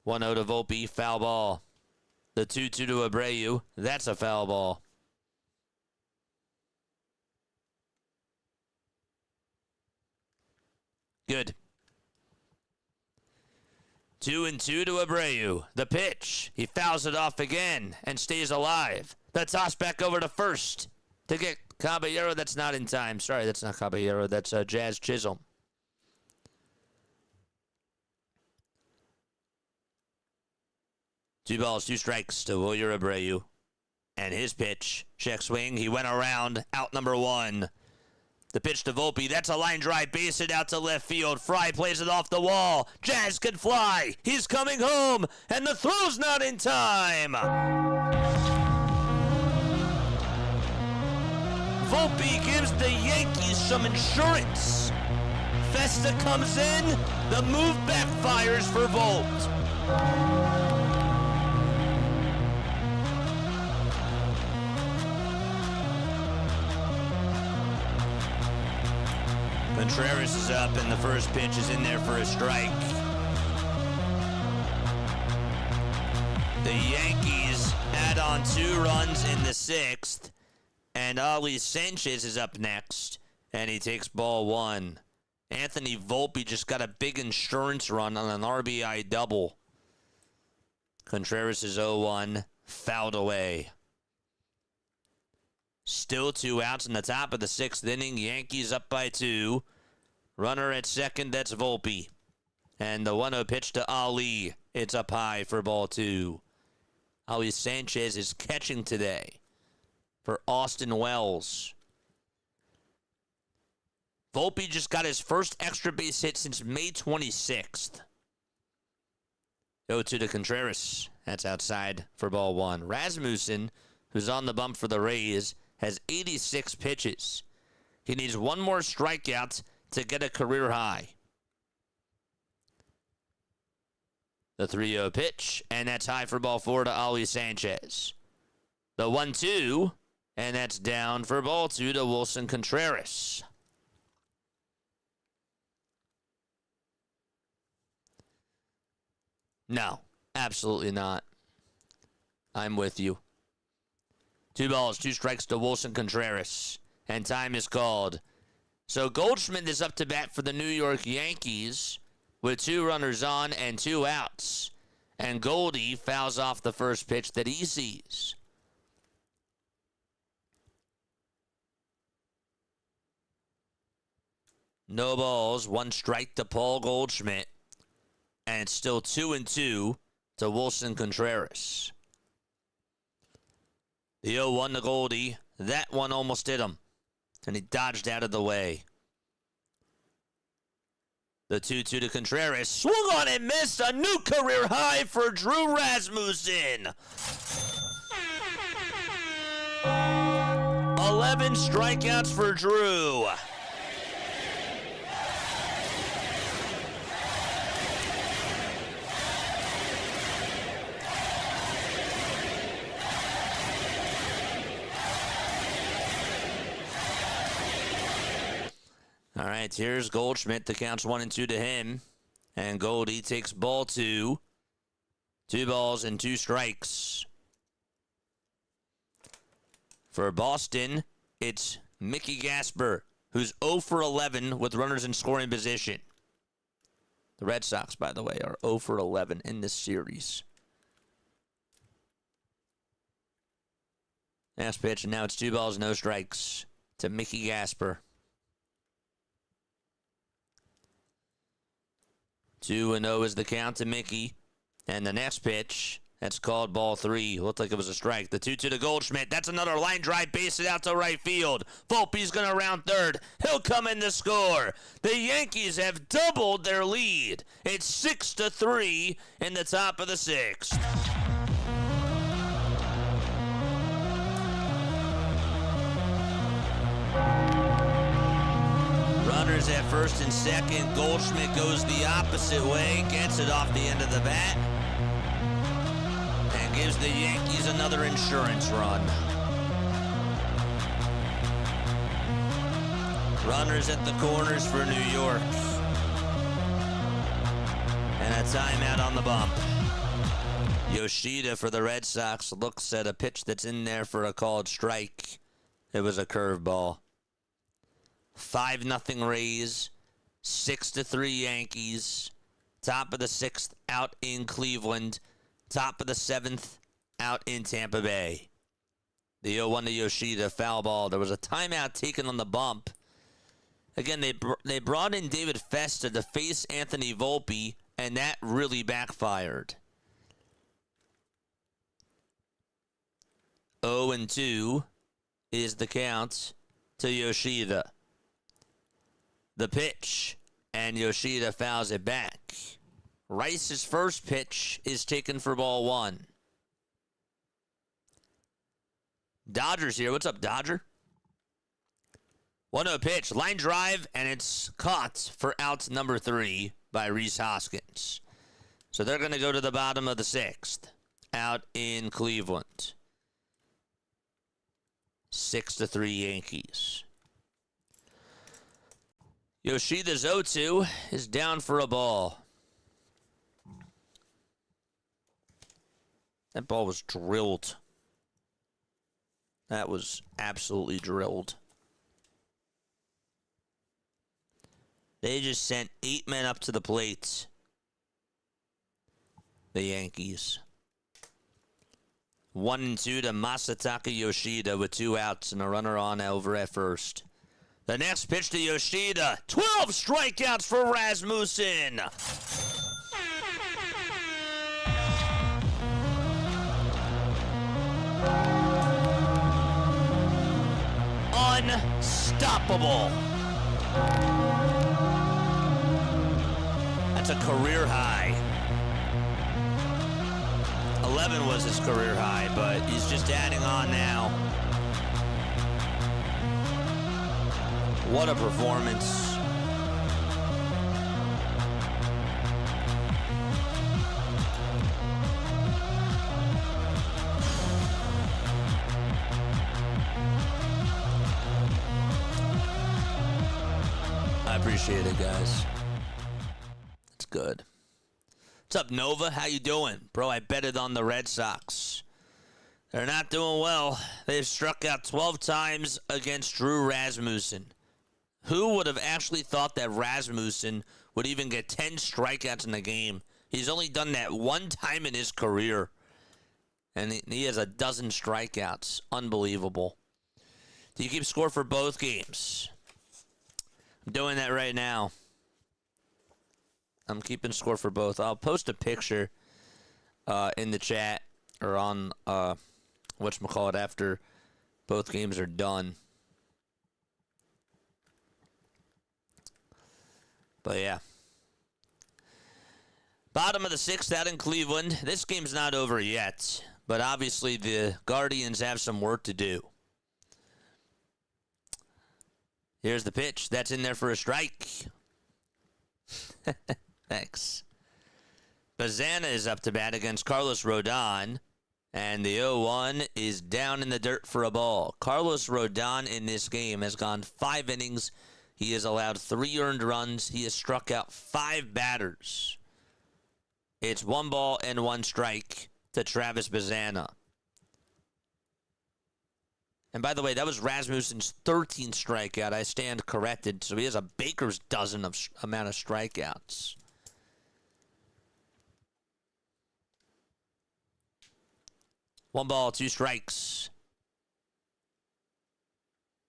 1-0 to Volpe, foul ball. The 2-2 to Abreu, that's a foul ball. Good. 2-2 to Abreu. The pitch. He fouls it off again and stays alive. The toss back over to first to get Caballero. That's not in time. Sorry, that's not Caballero. That's Jazz Chisholm. Two balls, 2 strikes to Wilyer Abreu. And his pitch. Check swing. He went around. Out number 1. The pitch to Volpe. That's a line drive. Base it out to left field. Fry plays it off the wall. Jazz can fly. He's coming home. And the throw's not in time. Volpe gives the Yankees some insurance. Festa comes in. The move backfires for Vogt. Contreras is up, and the first pitch is in there for a strike. The Yankees add on 2 runs in the 6th, and Ali Sanchez is up next, and he takes ball 1. Anthony Volpe just got a big insurance run on an RBI double. Contreras is 0-1, fouled away. Still 2 outs in the top of the 6th inning. Yankees up by 2. Runner at second, that's Volpe. And the 1-0 pitch to Ali. It's up high for ball 2. Ali Sanchez is catching today for Austin Wells. Volpe just got his first extra base hit since May 26th. 0-2 to Contreras. That's outside for ball 1. Rasmussen, who's on the bump for the Rays, has 86 pitches. He needs one more strikeout to get a career high. The 3-0 pitch, and that's high for ball 4 to Ali Sanchez. The 1-2, and that's down for ball 2 to Wilson Contreras. No, absolutely not. I'm with you. 2 balls, 2 strikes to Wilson Contreras, and time is called. So Goldschmidt is up to bat for the New York Yankees with 2 runners on and 2 outs. And Goldie fouls off the first pitch that he sees. No balls, 1 strike to Paul Goldschmidt. And it's still 2-2 to Wilson Contreras. The 0-1 to Goldie. That one almost hit him. And he dodged out of the way. The 2-2 to Contreras. Swung on and missed. A new career high for Drew Rasmussen. 11 strikeouts for Drew. All right, here's Goldschmidt. The count's 1-2 to him. And Goldie takes ball 2. 2 balls and 2 strikes. For Boston, it's Mickey Gasper, who's 0 for 11 with runners in scoring position. The Red Sox, by the way, are 0 for 11 in this series. Last pitch, and now it's 2 balls, no strikes to Mickey Gasper. 2-0 is the count to Mickey. And the next pitch, that's called ball 3. Looked like it was a strike. The 2-2 to Goldschmidt. That's another line drive, base it out to right field. Volpe's going to round third. He'll come in to score. The Yankees have doubled their lead. It's 6-3 in the top of the 6th. Runners at first and second. Goldschmidt goes the opposite way, gets it off the end of the bat, and gives the Yankees another insurance run. Runners at the corners for New York. And a timeout on the bump. Yoshida for the Red Sox looks at a pitch that's in there for a called strike. It was a curveball. 5-0 Rays, 6-3 Yankees. Top of the 6th out in Cleveland. Top of the 7th out in Tampa Bay. The 0-1 to Yoshida, foul ball. There was a timeout taken on the bump. Again, they brought in David Festa to face Anthony Volpe, and that really backfired. 0-2 is the count to Yoshida. The pitch, and Yoshida fouls it back. Rice's first pitch is taken for ball 1. Dodgers here. What's up, Dodger? 1-0 pitch, line drive, and it's caught for out number 3 by Rhys Hoskins. So they're going to go to the bottom of the 6th out in Cleveland. 6-3 Yankees. Yoshida's 0-2 is down for a ball. That ball was drilled. That was absolutely drilled. They just sent 8 men up to the plate. The Yankees. 1-2 to Masataka Yoshida with 2 outs and a runner on over at first. The next pitch to Yoshida. 12 strikeouts for Rasmussen. Unstoppable. That's a career high. 11 was his career high, but he's just adding on now. What a performance. I appreciate it, guys. It's good. What's up, Nova? How you doing? Bro, I betted on the Red Sox. They're not doing well. They've struck out 12 times against Drew Rasmussen. Who would have actually thought that Rasmussen would even get 10 strikeouts in the game? He's only done that one time in his career. And he has a dozen strikeouts. Unbelievable. Do you keep score for both games? I'm doing that right now. I'm keeping score for both. I'll post a picture in the chat or on whatchamacallit after both games are done. But yeah. Bottom of the 6th out in Cleveland. This game's not over yet, but obviously the Guardians have some work to do. Here's the pitch. That's in there for a strike. Thanks. Bazana is up to bat against Carlos Rodon, and the 0-1 is down in the dirt for a ball. Carlos Rodon in this game has gone 5 innings. He has allowed 3 earned runs. He has struck out 5 batters. It's 1 ball and 1 strike to Travis Bazana. And by the way, that was Rasmussen's 13th strikeout. I stand corrected. So he has a baker's dozen of amount of strikeouts. One ball, 2 strikes.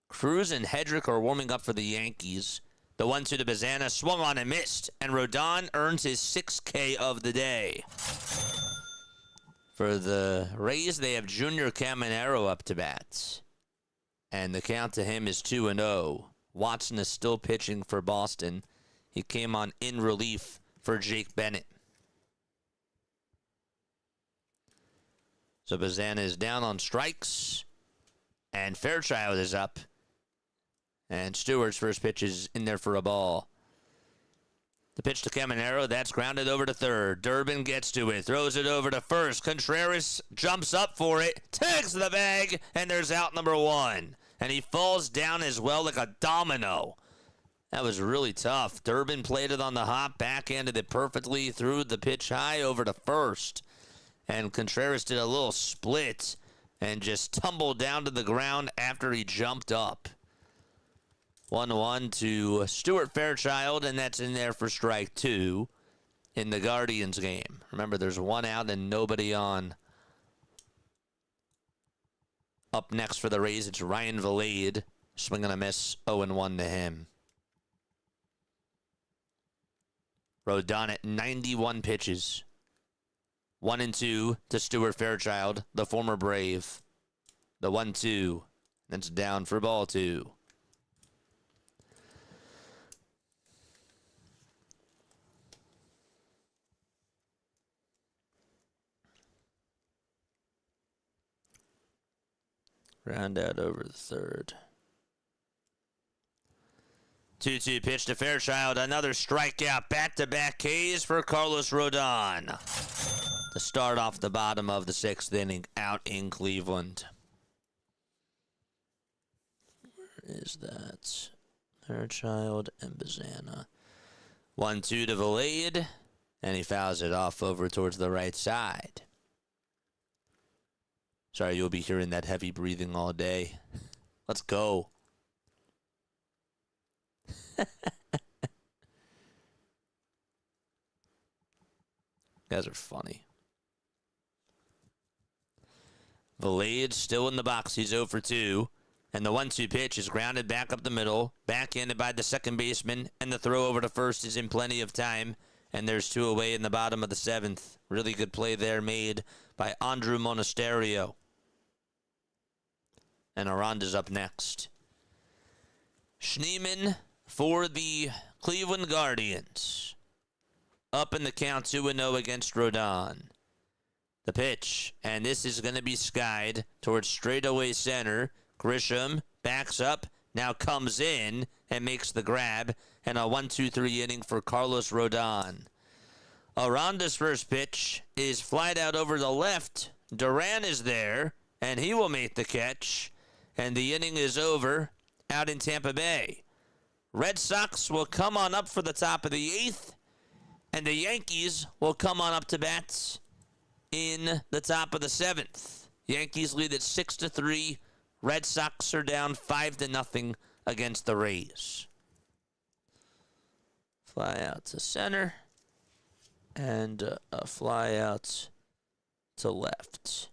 Cruz and Hedrick are warming up for the Yankees. The 1-2 to Bazana swung on and missed. And Rodon earns his 6th K of the day. For the Rays, they have Junior Caminero up to bat. And the count to him is 2-0. Watson is still pitching for Boston. He came on in relief for Jake Bennett. So Bazana is down on strikes. And Fairchild is up. And Stewart's first pitch is in there for a ball. The pitch to Caminero, that's grounded over to third. Durbin gets to it, throws it over to first. Contreras jumps up for it, tags the bag, and there's out number 1. And he falls down as well like a domino. That was really tough. Durbin played it on the hop, backhanded it perfectly, threw the pitch high over to first. And Contreras did a little split and just tumbled down to the ground after he jumped up. 1-1 to Stuart Fairchild, and that's in there for strike 2 in the Guardians game. Remember, there's 1 out and nobody on. Up next for the Rays, it's Ryan Vilade. Swing and a miss, 0-1 to him. Rodon at 91 pitches. 1-2 to Stuart Fairchild, the former Brave. The 1-2, that's down for ball 2. Round out over the third. 2-2 pitch to Fairchild. Another strikeout. Back-to-back Ks for Carlos Rodon. To start off the bottom of the 6th inning out in Cleveland. Where is that? Fairchild and Bazana. 1-2 to Vilade. And he fouls it off over towards the right side. Sorry, you'll be hearing that heavy breathing all day. Let's go. You guys are funny. Valade still in the box. He's 0 for 2. And the 1-2 pitch is grounded back up the middle, backhanded by the second baseman, and the throw over to first is in plenty of time. And there's 2 away in the bottom of the 7th. Really good play there made by Andrew Monasterio. And Aranda's up next. Schneemann for the Cleveland Guardians. Up in the count 2-0 against Rodon. The pitch, and this is going to be skied towards straightaway center. Grisham backs up, now comes in and makes the grab, and a 1-2-3 inning for Carlos Rodon. Aranda's first pitch is flied out over the left. Duran is there, and he will make the catch, and the inning is over out in Tampa Bay. Red Sox will come on up for the top of the 8th, and the Yankees will come on up to bat in the top of the 7th. Yankees lead at 6-3. Red Sox are down 5-0 against the Rays. Fly out to center. And a fly out to left.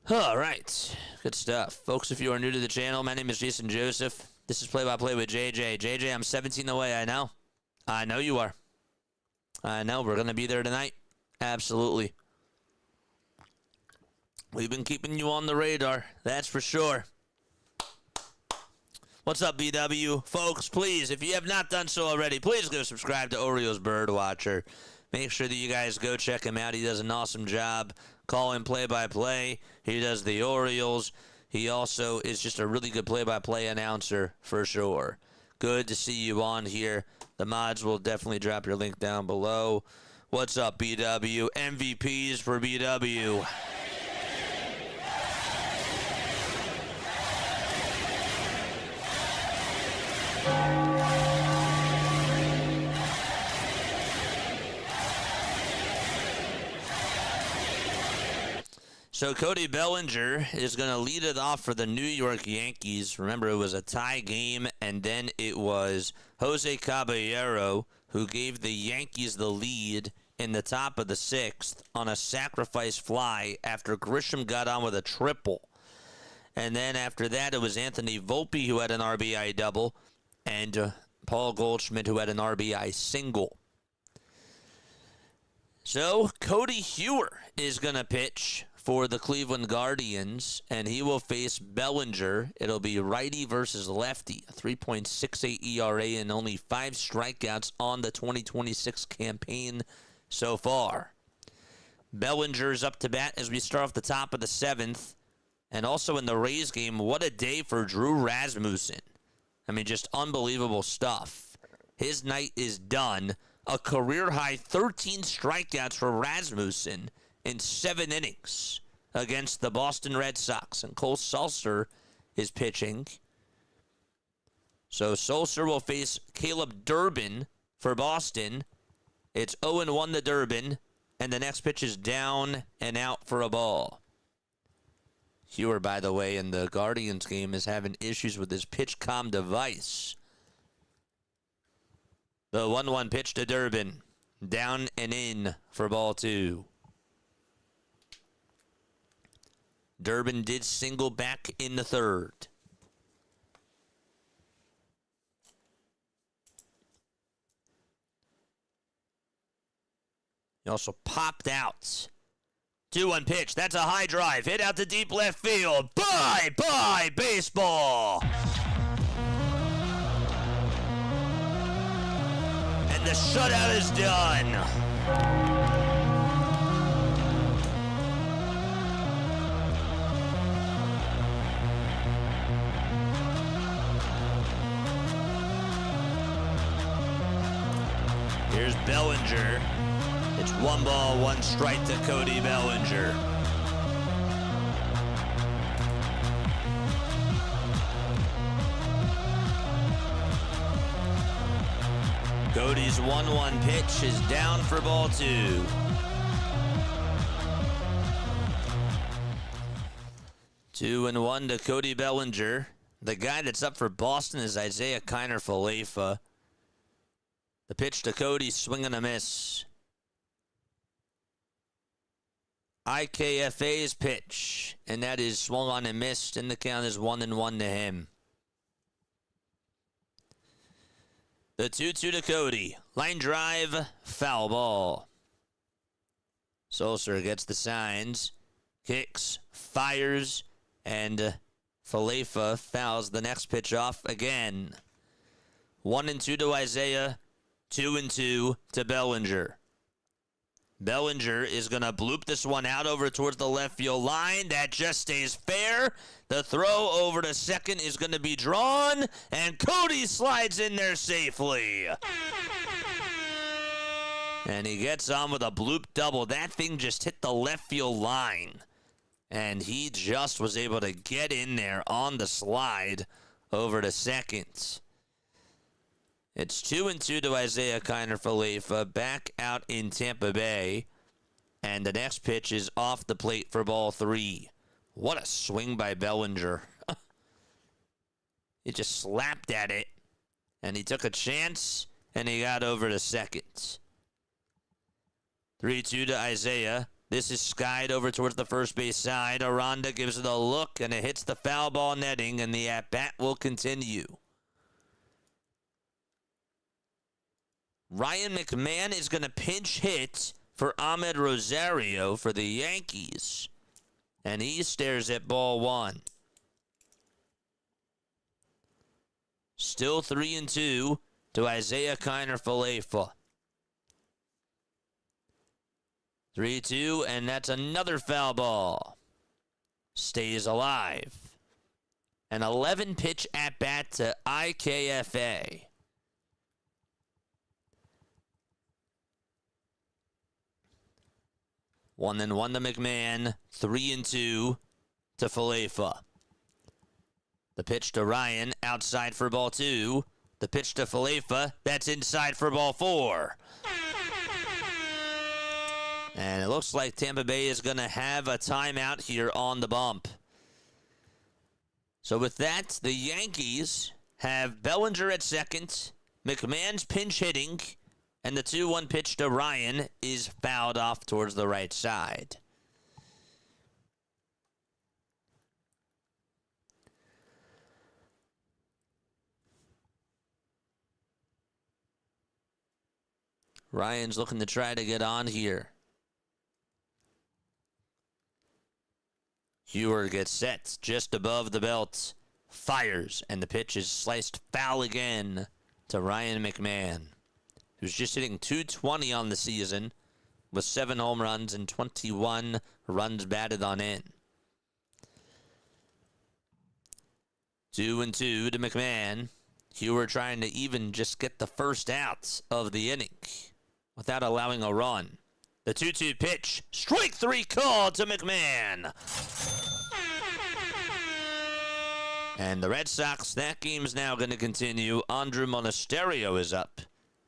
All right. Good stuff. Folks, if you are new to the channel, my name is Jason Joseph. This is Play-by-Play with JJ. JJ, I'm 17 away. I know. I know you are. I know. We're going to be there tonight. Absolutely. We've been keeping you on the radar. That's for sure. What's up, BW? Folks, please, if you have not done so already, please go subscribe to Orioles Birdwatcher. Make sure that you guys go check him out. He does an awesome job calling play-by-play. He does the Orioles. He also is just a really good play-by-play announcer for sure. Good to see you on here. The mods will definitely drop your link down below. What's up, BW? MVPs for BW. So Cody Bellinger is going to lead it off for the New York Yankees. Remember, it was a tie game, and then it was Jose Caballero who gave the Yankees the lead in the top of the 6th on a sacrifice fly after Grisham got on with a triple. And then after that, it was Anthony Volpe who had an RBI double, and Paul Goldschmidt who had an RBI single. So Cody Hewer is going to pitch for the Cleveland Guardians, and he will face Bellinger. It'll be righty versus lefty, a 3.68 ERA and only 5 strikeouts on the 2026 campaign so far. Bellinger's up to bat as we start off the top of the 7th. And also in the Rays game, what a day for Drew Rasmussen. I mean, just unbelievable stuff. His night is done. A career-high 13 strikeouts for Rasmussen in 7 innings against the Boston Red Sox. And Cole Sulser is pitching. So Sulser will face Caleb Durbin for Boston. It's 0-1 to Durbin, and the next pitch is down and out for a ball. Hewer, by the way, in the Guardians game is having issues with his PitchCom device. The 1-1 pitch to Durbin. Down and in for ball 2. Durbin did single back in the 3rd. He also popped out. 2-1 pitch. That's a high drive. Hit out to deep left field. Bye-bye, baseball. And the shutout is done. Here's Bellinger. It's 1 ball, 1 strike to Cody Bellinger. Cody's 1-1 pitch is down for ball 2. Two and one to Cody Bellinger. The guy that's up for Boston is Isaiah Kiner-Falefa. The pitch to Cody, swing and a miss. IKFA's pitch, and that is swung on and missed, and the count is 1-1 to him. The 2-2 to Cody. Line drive, foul ball. Sulcer gets the signs, kicks, fires, and Falefa fouls the next pitch off again. 1-2 to Isaiah, 2-2 to Bellinger. Bellinger is going to bloop this one out over towards the left field line. That just stays fair. The throw over to second is going to be drawn, and Cody slides in there safely. And he gets on with a bloop double. That thing just hit the left field line, and he just was able to get in there on the slide over to second. It's 2-2 to Isaiah Kiner-Falefa, back out in Tampa Bay. And the next pitch is off the plate for ball 3. What a swing by Bellinger. He just slapped at it. And he took a chance, and he got over to second. 3-2 to Isaiah. This is skied over towards the first base side. Aranda gives it a look, and it hits the foul ball netting, and the at-bat will continue. Ryan McMahon is going to pinch hit for Ahmed Rosario for the Yankees. And he stares at ball 1. Still 3-2 to Isaiah Kiner-Falefa. 3-2, and that's another foul ball. Stays alive. An 11-pitch at-bat to IKFA. 1-1 to McMahon, 3-2 to Falefa. The pitch to Ryan, outside for ball 2. The pitch to Falefa, that's inside for ball 4. And it looks like Tampa Bay is going to have a timeout here on the bump. So with that, the Yankees have Bellinger at second, McMahon's pinch hitting, and the 2-1 pitch to Ryan is fouled off towards the right side. Ryan's looking to try to get on here. Hewer gets set just above the belt, fires, and the pitch is sliced foul again to Ryan McMahon, who's just hitting .220 on the season with 7 home runs and 21 runs batted on in. 2-2 to McMahon. Hewer trying to even just get the first out of the inning without allowing a run. The 2-2 pitch, strike 3 call to McMahon. And the Red Sox, that game's now going to continue. Andrew Monasterio is up,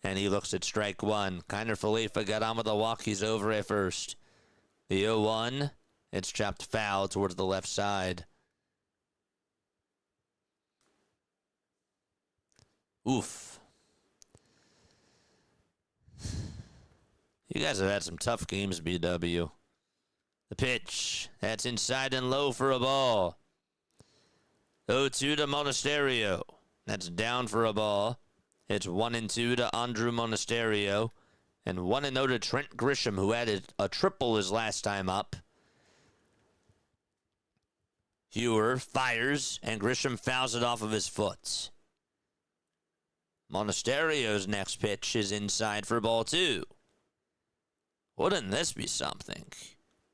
and he looks at strike 1. Kiner-Falefa got on with a walk. He's over at first. The 0-1, it's chopped foul towards the left side. Oof. You guys have had some tough games, BW. The pitch, that's inside and low for a ball. 0-2 to Monasterio. That's down for a ball. It's 1-2 to Andrew Monasterio. And 1-0 to Trent Grisham, who added a triple his last time up. Hewer fires, and Grisham fouls it off of his foot. Monasterio's next pitch is inside for ball 2. Wouldn't this be something?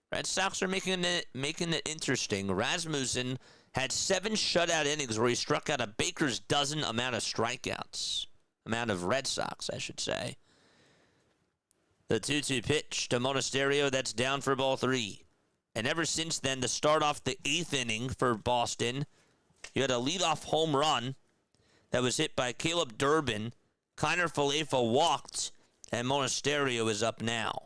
Red Sox are making it interesting. Rasmussen had 7 shutout innings where he struck out a baker's dozen amount of strikeouts. Amount of Red Sox, I should say. The 2-2 pitch to Monasterio, that's down for ball 3. And ever since then, to start off the 8th inning for Boston, you had a leadoff home run that was hit by Caleb Durbin. Kiner-Falefa walked, and Monasterio is up now.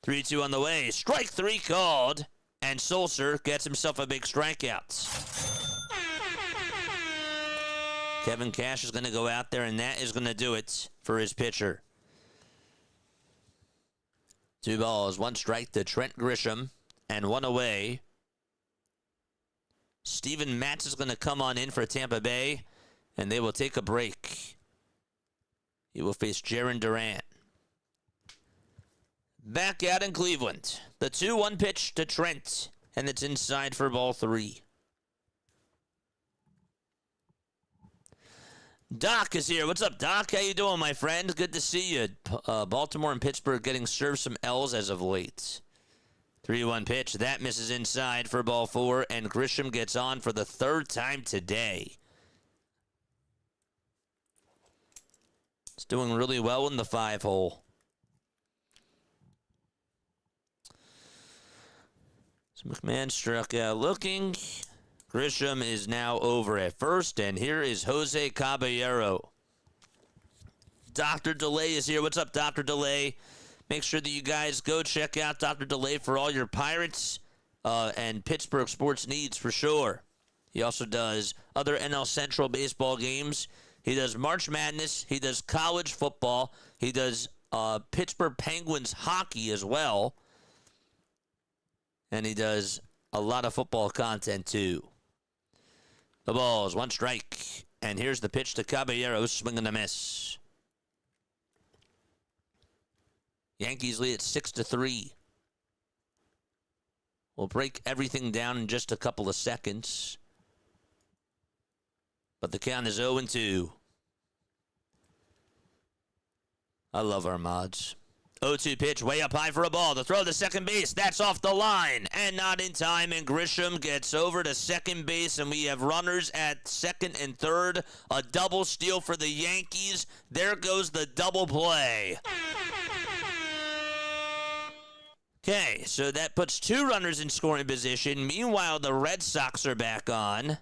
3-2 on the way. Strike 3 called, and Sulcer gets himself a big strikeout. Kevin Cash is going to go out there, and that is going to do it for his pitcher. 2 balls, 1 strike to Trent Grisham, and 1 away. Steven Matz is going to come on in for Tampa Bay, and they will take a break. He will face Jarren Duran. Back out in Cleveland. The 2-1 pitch to Trent, and it's inside for ball 3. Doc is here. What's up, Doc? How you doing, my friend? Good to see you. Baltimore and Pittsburgh getting served some L's as of late. 3-1 pitch. That misses inside for ball 4, and Grisham gets on for the 3rd time today. It's doing really well in the 5-hole. So McMahon struck out looking. Grisham is now over at first, and here is Jose Caballero. Dr. DeLay is here. What's up, Dr. DeLay? Make sure that you guys go check out Dr. DeLay for all your Pirates and Pittsburgh sports needs for sure. He also does other NL Central baseball games. He does March Madness. He does college football. He does Pittsburgh Penguins hockey as well. And he does a lot of football content too. The balls, 1 strike. And here's the pitch to Caballero, swing and a miss. Yankees lead at 6-3. We'll break everything down in just a couple of seconds. But the count is 0-2. I love our mods. 0-2 pitch, way up high for a ball. The throw to second base. That's off the line. And not in time. And Grisham gets over to second base. And we have runners at second and third. A double steal for the Yankees. There goes the double play. Okay, so that puts 2 runners in scoring position. Meanwhile, the Red Sox are back on.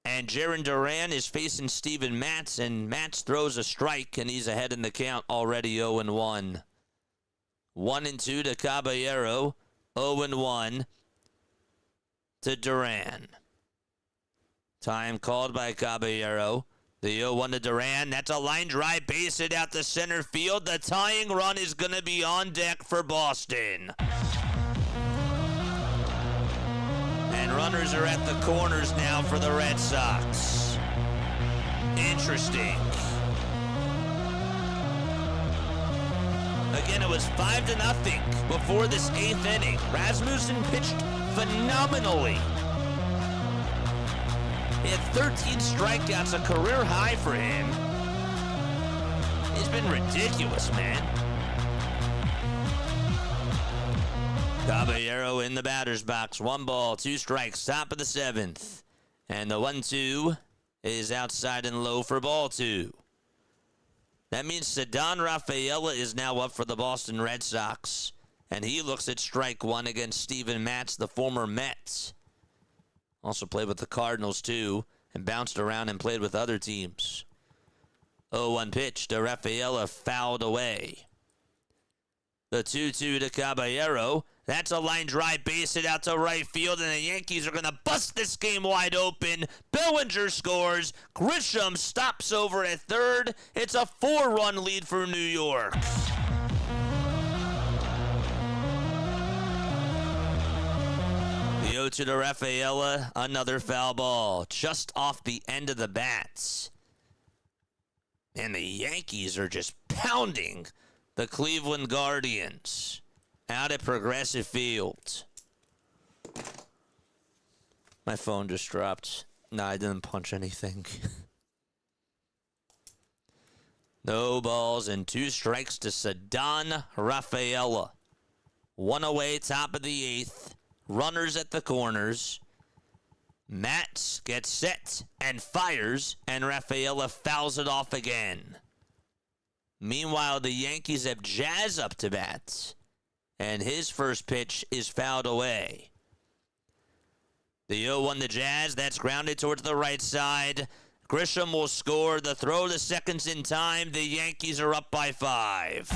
And Jarren Duran is facing Steven Matz. And Matz throws a strike. And he's ahead in the count already 0-1. 1-2 to Caballero, 0-1 to Duran. Time called by Caballero. The 0-1 to Duran. That's a line drive, base hit out to center field. The tying run is going to be on deck for Boston. And runners are at the corners now for the Red Sox. Interesting. Again, it was 5-0 before this 8th inning. Rasmussen pitched phenomenally. He had 13 strikeouts, a career high for him. He's been ridiculous, man. Caballero in the batter's box. 1 ball, 2 strikes, top of the 7th. And the 1-2 is outside and low for ball 2. That means Ceddanne Rafaela is now up for the Boston Red Sox. And he looks at strike 1 against Steven Matz, the former Met. Also played with the Cardinals, too, and bounced around and played with other teams. 0-1 pitch to Rafaela, fouled away. The 2-2 to Caballero. That's a line drive, base hit out to right field, and the Yankees are going to bust this game wide open. Bellinger scores. Grisham stops over at third. It's a 4-run lead for New York. The 0-2 to Rafaela, another foul ball, just off the end of the bats. And the Yankees are just pounding the Cleveland Guardians out at Progressive Field. My phone just dropped. No, I didn't punch anything. No balls and 2 strikes to Ceddanne Rafaela. 1 away, top of the 8th. Runners at the corners. Matz gets set and fires, and Rafaela fouls it off again. Meanwhile, the Yankees have Jazz up to bat, and his first pitch is fouled away. The 0-1 to Jazz, that's grounded towards the right side. Grisham will score. The throw to second's in time. The Yankees are up by 5.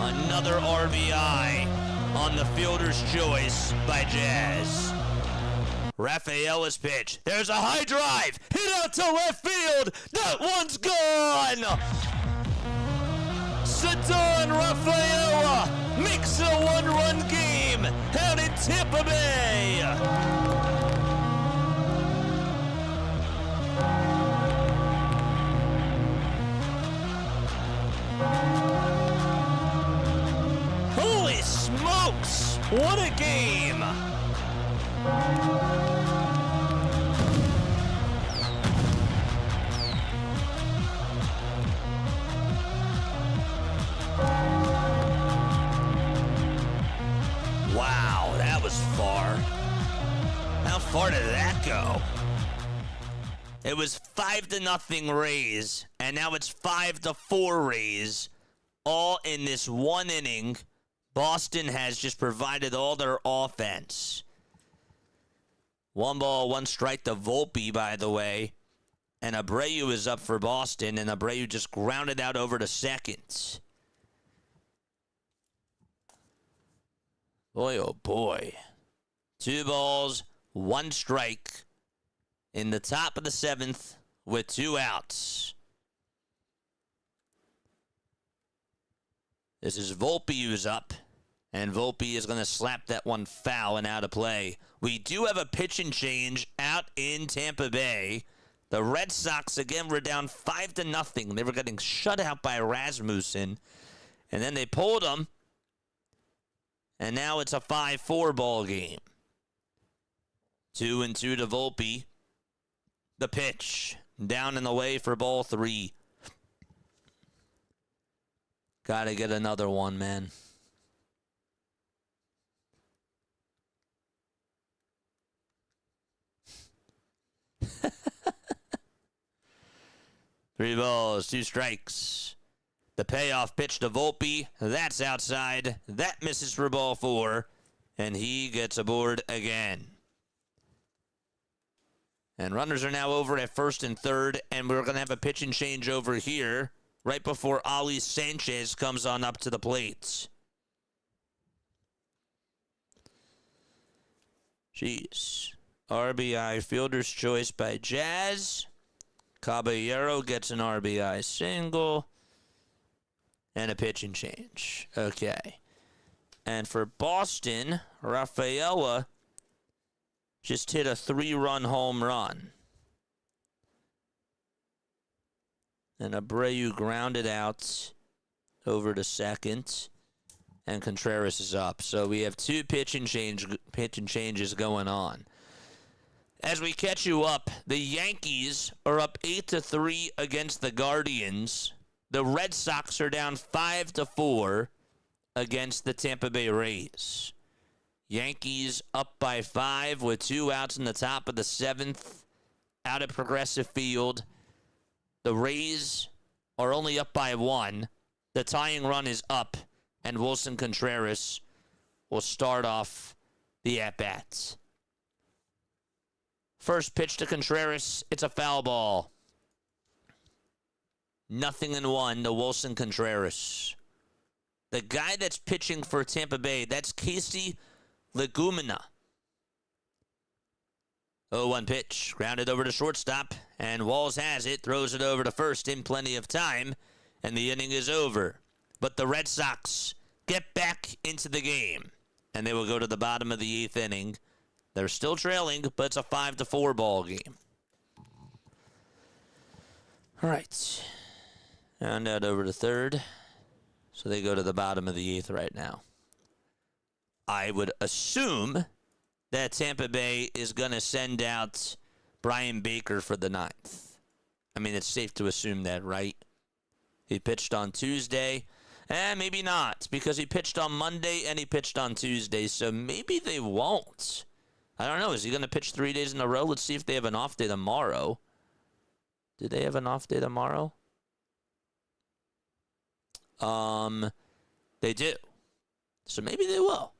Another RBI on the fielder's choice by Jazz. Rafaela's pitch. There's a high drive. Hit out to left field. That one's gone. Cedar Rafaela makes a one-run game out in Tampa Bay. Holy smokes! What a game! Wow, that was far. How far did that go? It was 5-0 Rays, and now it's 5-4 Rays. All in this one inning. Boston has just provided all their offense. 1 ball, 1 strike to Volpe, by the way. And Abreu is up for Boston, and Abreu just grounded out over to second. Boy, oh boy. 2 balls, 1 strike in the top of the 7th with 2 outs. This is Volpe who's up, and Volpe is going to slap that one foul and out of play. We do have a pitch and change out in Tampa Bay. The Red Sox, again, were down 5-0. They were getting shut out by Rasmussen, and then they pulled them, and now it's a 5-4 ball game. 2-2 to Volpe. The pitch, down and away for ball 3. Gotta get another one, man. Three balls, 2 strikes. The payoff pitch to Volpe. That's outside. That misses for ball 4. And he gets aboard again. And runners are now over at first and third. And we're going to have a pitch and change over here right before Ali Sanchez comes on up to the plate. Jeez. RBI fielder's choice by Jazz. Caballero gets an RBI single. And a pitch and change. Okay. And for Boston, Rafaela just hit a 3-run home run. And Abreu grounded out over to second. And Contreras is up. So we have 2 pitch and changes going on. As we catch you up, the Yankees are up 8-3 against the Guardians. The Red Sox are down 5-4 against the Tampa Bay Rays. Yankees up by 5 with 2 outs in the top of the 7th out at Progressive Field. The Rays are only up by 1. The tying run is up, and Wilson Contreras will start off the at-bats. First pitch to Contreras, it's a foul ball. 0-1 to Wilson Contreras. The guy that's pitching for Tampa Bay, that's Casey Legumina. 0-1 pitch, grounded over to shortstop, and Walls has it, throws it over to first in plenty of time, and the inning is over. But the Red Sox get back into the game, and they will go to the bottom of the 8th inning. They're still trailing, but it's a 5-4 ball game. All right. And out over to third. So they go to the bottom of the 8th right now. I would assume that Tampa Bay is going to send out Brian Baker for the 9th. I mean, it's safe to assume that, right? He pitched on Tuesday. Maybe not, because he pitched on Monday and he pitched on Tuesday. So maybe they won't. I don't know. Is he going to pitch 3 days in a row? Let's see if they have an off day tomorrow. Do they have an off day tomorrow? They do. So maybe they will.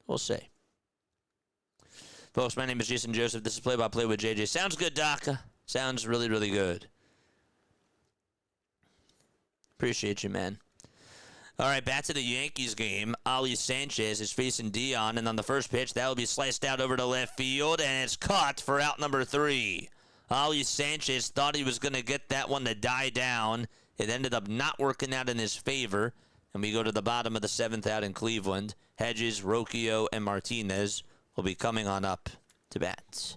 We'll see. Folks, my name is Jason Joseph. This is Play-by-Play with JJ. Sounds good, Doc. Sounds really, really good. Appreciate you, man. All right, back to the Yankees game. Ali Sanchez is facing Dion, and on the first pitch, that will be sliced out over to left field, and it's caught for out number 3. Ali Sanchez thought he was going to get that one to die down, It ended up not working out in his favor, and we go to the bottom of the 7th out in Cleveland. Hedges, Rocchio, and Martinez will be coming on up to bat.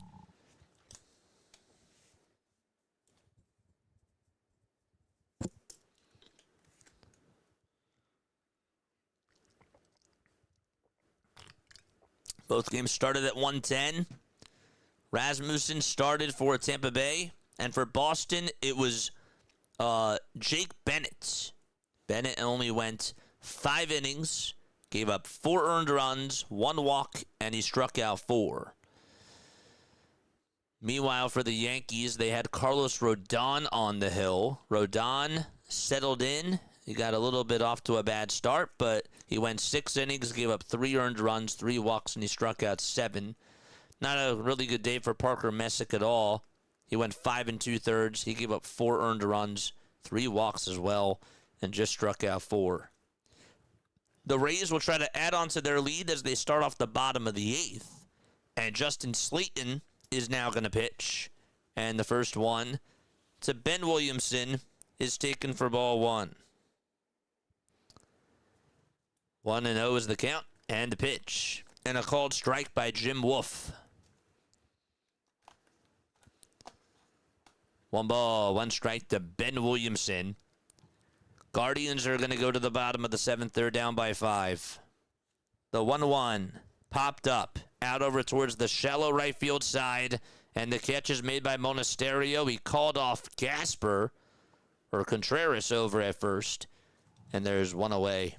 Both games started at 1:10. Rasmussen started for Tampa Bay. And for Boston, it was Jake Bennett. Bennett only went 5 innings, gave up 4 earned runs, 1 walk, and he struck out 4. Meanwhile, for the Yankees, they had Carlos Rodon on the hill. Rodon settled in. He got a little bit off to a bad start, but he went 6 innings, gave up 3 earned runs, 3 walks, and he struck out 7. Not a really good day for Parker Messick at all. He went 5 2/3. He gave up 4 earned runs, 3 walks as well, and just struck out 4. The Rays will try to add on to their lead as they start off the bottom of the 8th. And Justin Slayton is now going to pitch. And the first one to Ben Williamson is taken for ball 1. 1-0 is the count and the pitch. And a called strike by Jim Wolf. 1 ball, 1 strike to Ben Williamson. Guardians are going to go to the bottom of the 7th. They're down by 5. The 1-1 popped up, out over towards the shallow right field side, and the catch is made by Monasterio. He called off Gasper, or Contreras over at first, and there's 1 away.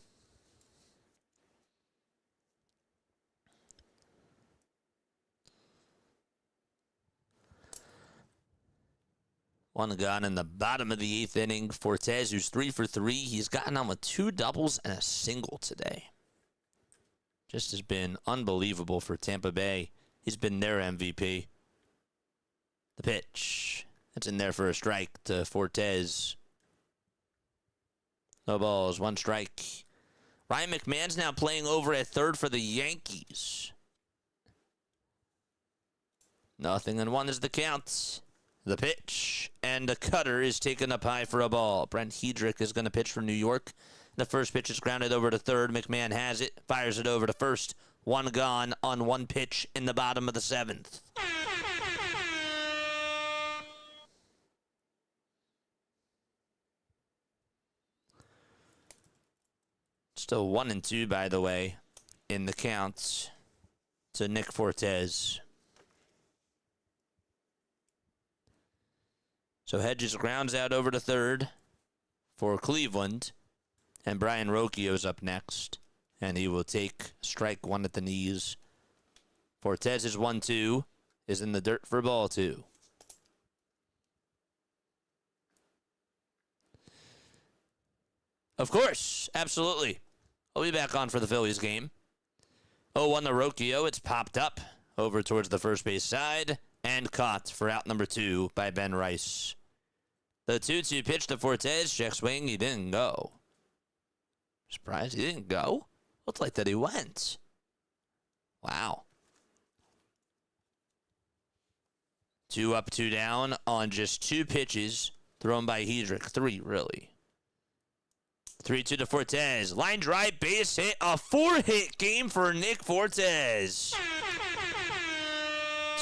One gone in the bottom of the 8th inning. Fortes, who's 3 for 3. He's gotten on with 2 doubles and a single today. Just has been unbelievable for Tampa Bay. He's been their MVP. The pitch. That's in there for a strike to Fortes. No balls, 1 strike. Ryan McMahon's now playing over at 3rd for the Yankees. 0-1 is the count. The pitch, and the cutter is taken up high for a ball. Brent Hedrick is going to pitch for New York. The first pitch is grounded over to 3rd. McMahon has it, fires it over to 1st. 1 gone on 1 pitch in the bottom of the 7th. Still 1-2, by the way, in the counts to Nick Fortes. So Hedges grounds out over to 3rd for Cleveland. And Brian Rocchio's up next. And he will take strike 1 at the knees. Fortes is 1-2. Is in the dirt for ball 2. Of course. Absolutely. I'll be back on for the Phillies game. 0-1 to Rocchio. It's popped up over towards the first base side. And caught for out number 2 by Ben Rice. The 2-2 pitch to Fortes. Check swing. He didn't go. Surprised he didn't go? Looked like that he went. Wow. 2 up, 2 down on just 2 pitches thrown by Hedrick. 3, really. 3-2 to Fortes. Line drive, base hit. A 4-hit game for Nick Fortes.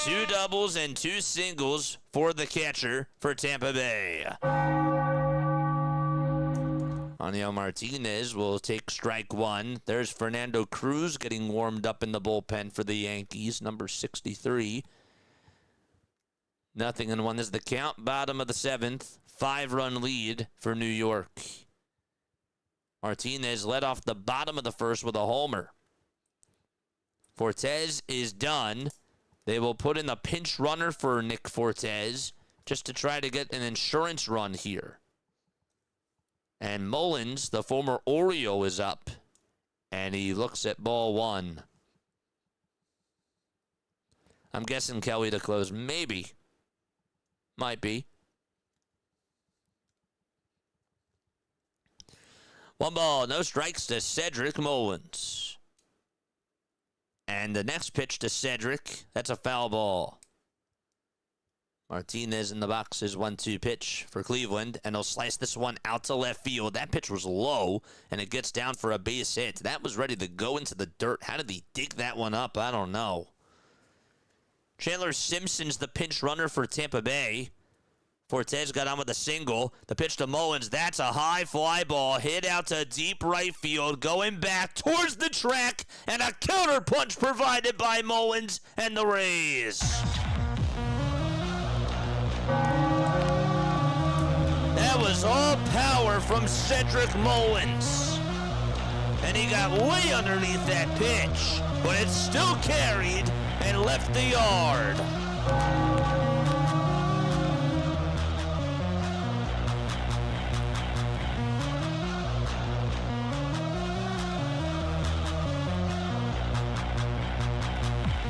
2 doubles and 2 singles for the catcher for Tampa Bay. Aniel Martinez will take strike 1. There's Fernando Cruz getting warmed up in the bullpen for the Yankees, number 63. 0-1 is the count. Bottom of the 7th. 5-run lead for New York. Martinez led off the bottom of the 1st with a homer. Fortes is done. They will put in a pinch runner for Nick Fortes just to try to get an insurance run here. And Mullins, the former Oriole, is up. And he looks at ball 1. I'm guessing Kelly to close. Maybe. Might be. 1 ball, no strikes to Cedric Mullins. And the next pitch to Cedric, that's a foul ball. Martinez in the box is 1-2 pitch for Cleveland, and he'll slice this one out to left field. That pitch was low, and it gets down for a base hit. That was ready to go into the dirt. How did he dig that one up? I don't know. Chandler Simpson's the pinch runner for Tampa Bay. Fortes got on with a single. The pitch to Mullins. That's a high fly ball. Hit out to deep right field. Going back towards the track. And a counter punch provided by Mullins and the Rays. That was all power from Cedric Mullins. And he got way underneath that pitch. But it still carried and left the yard.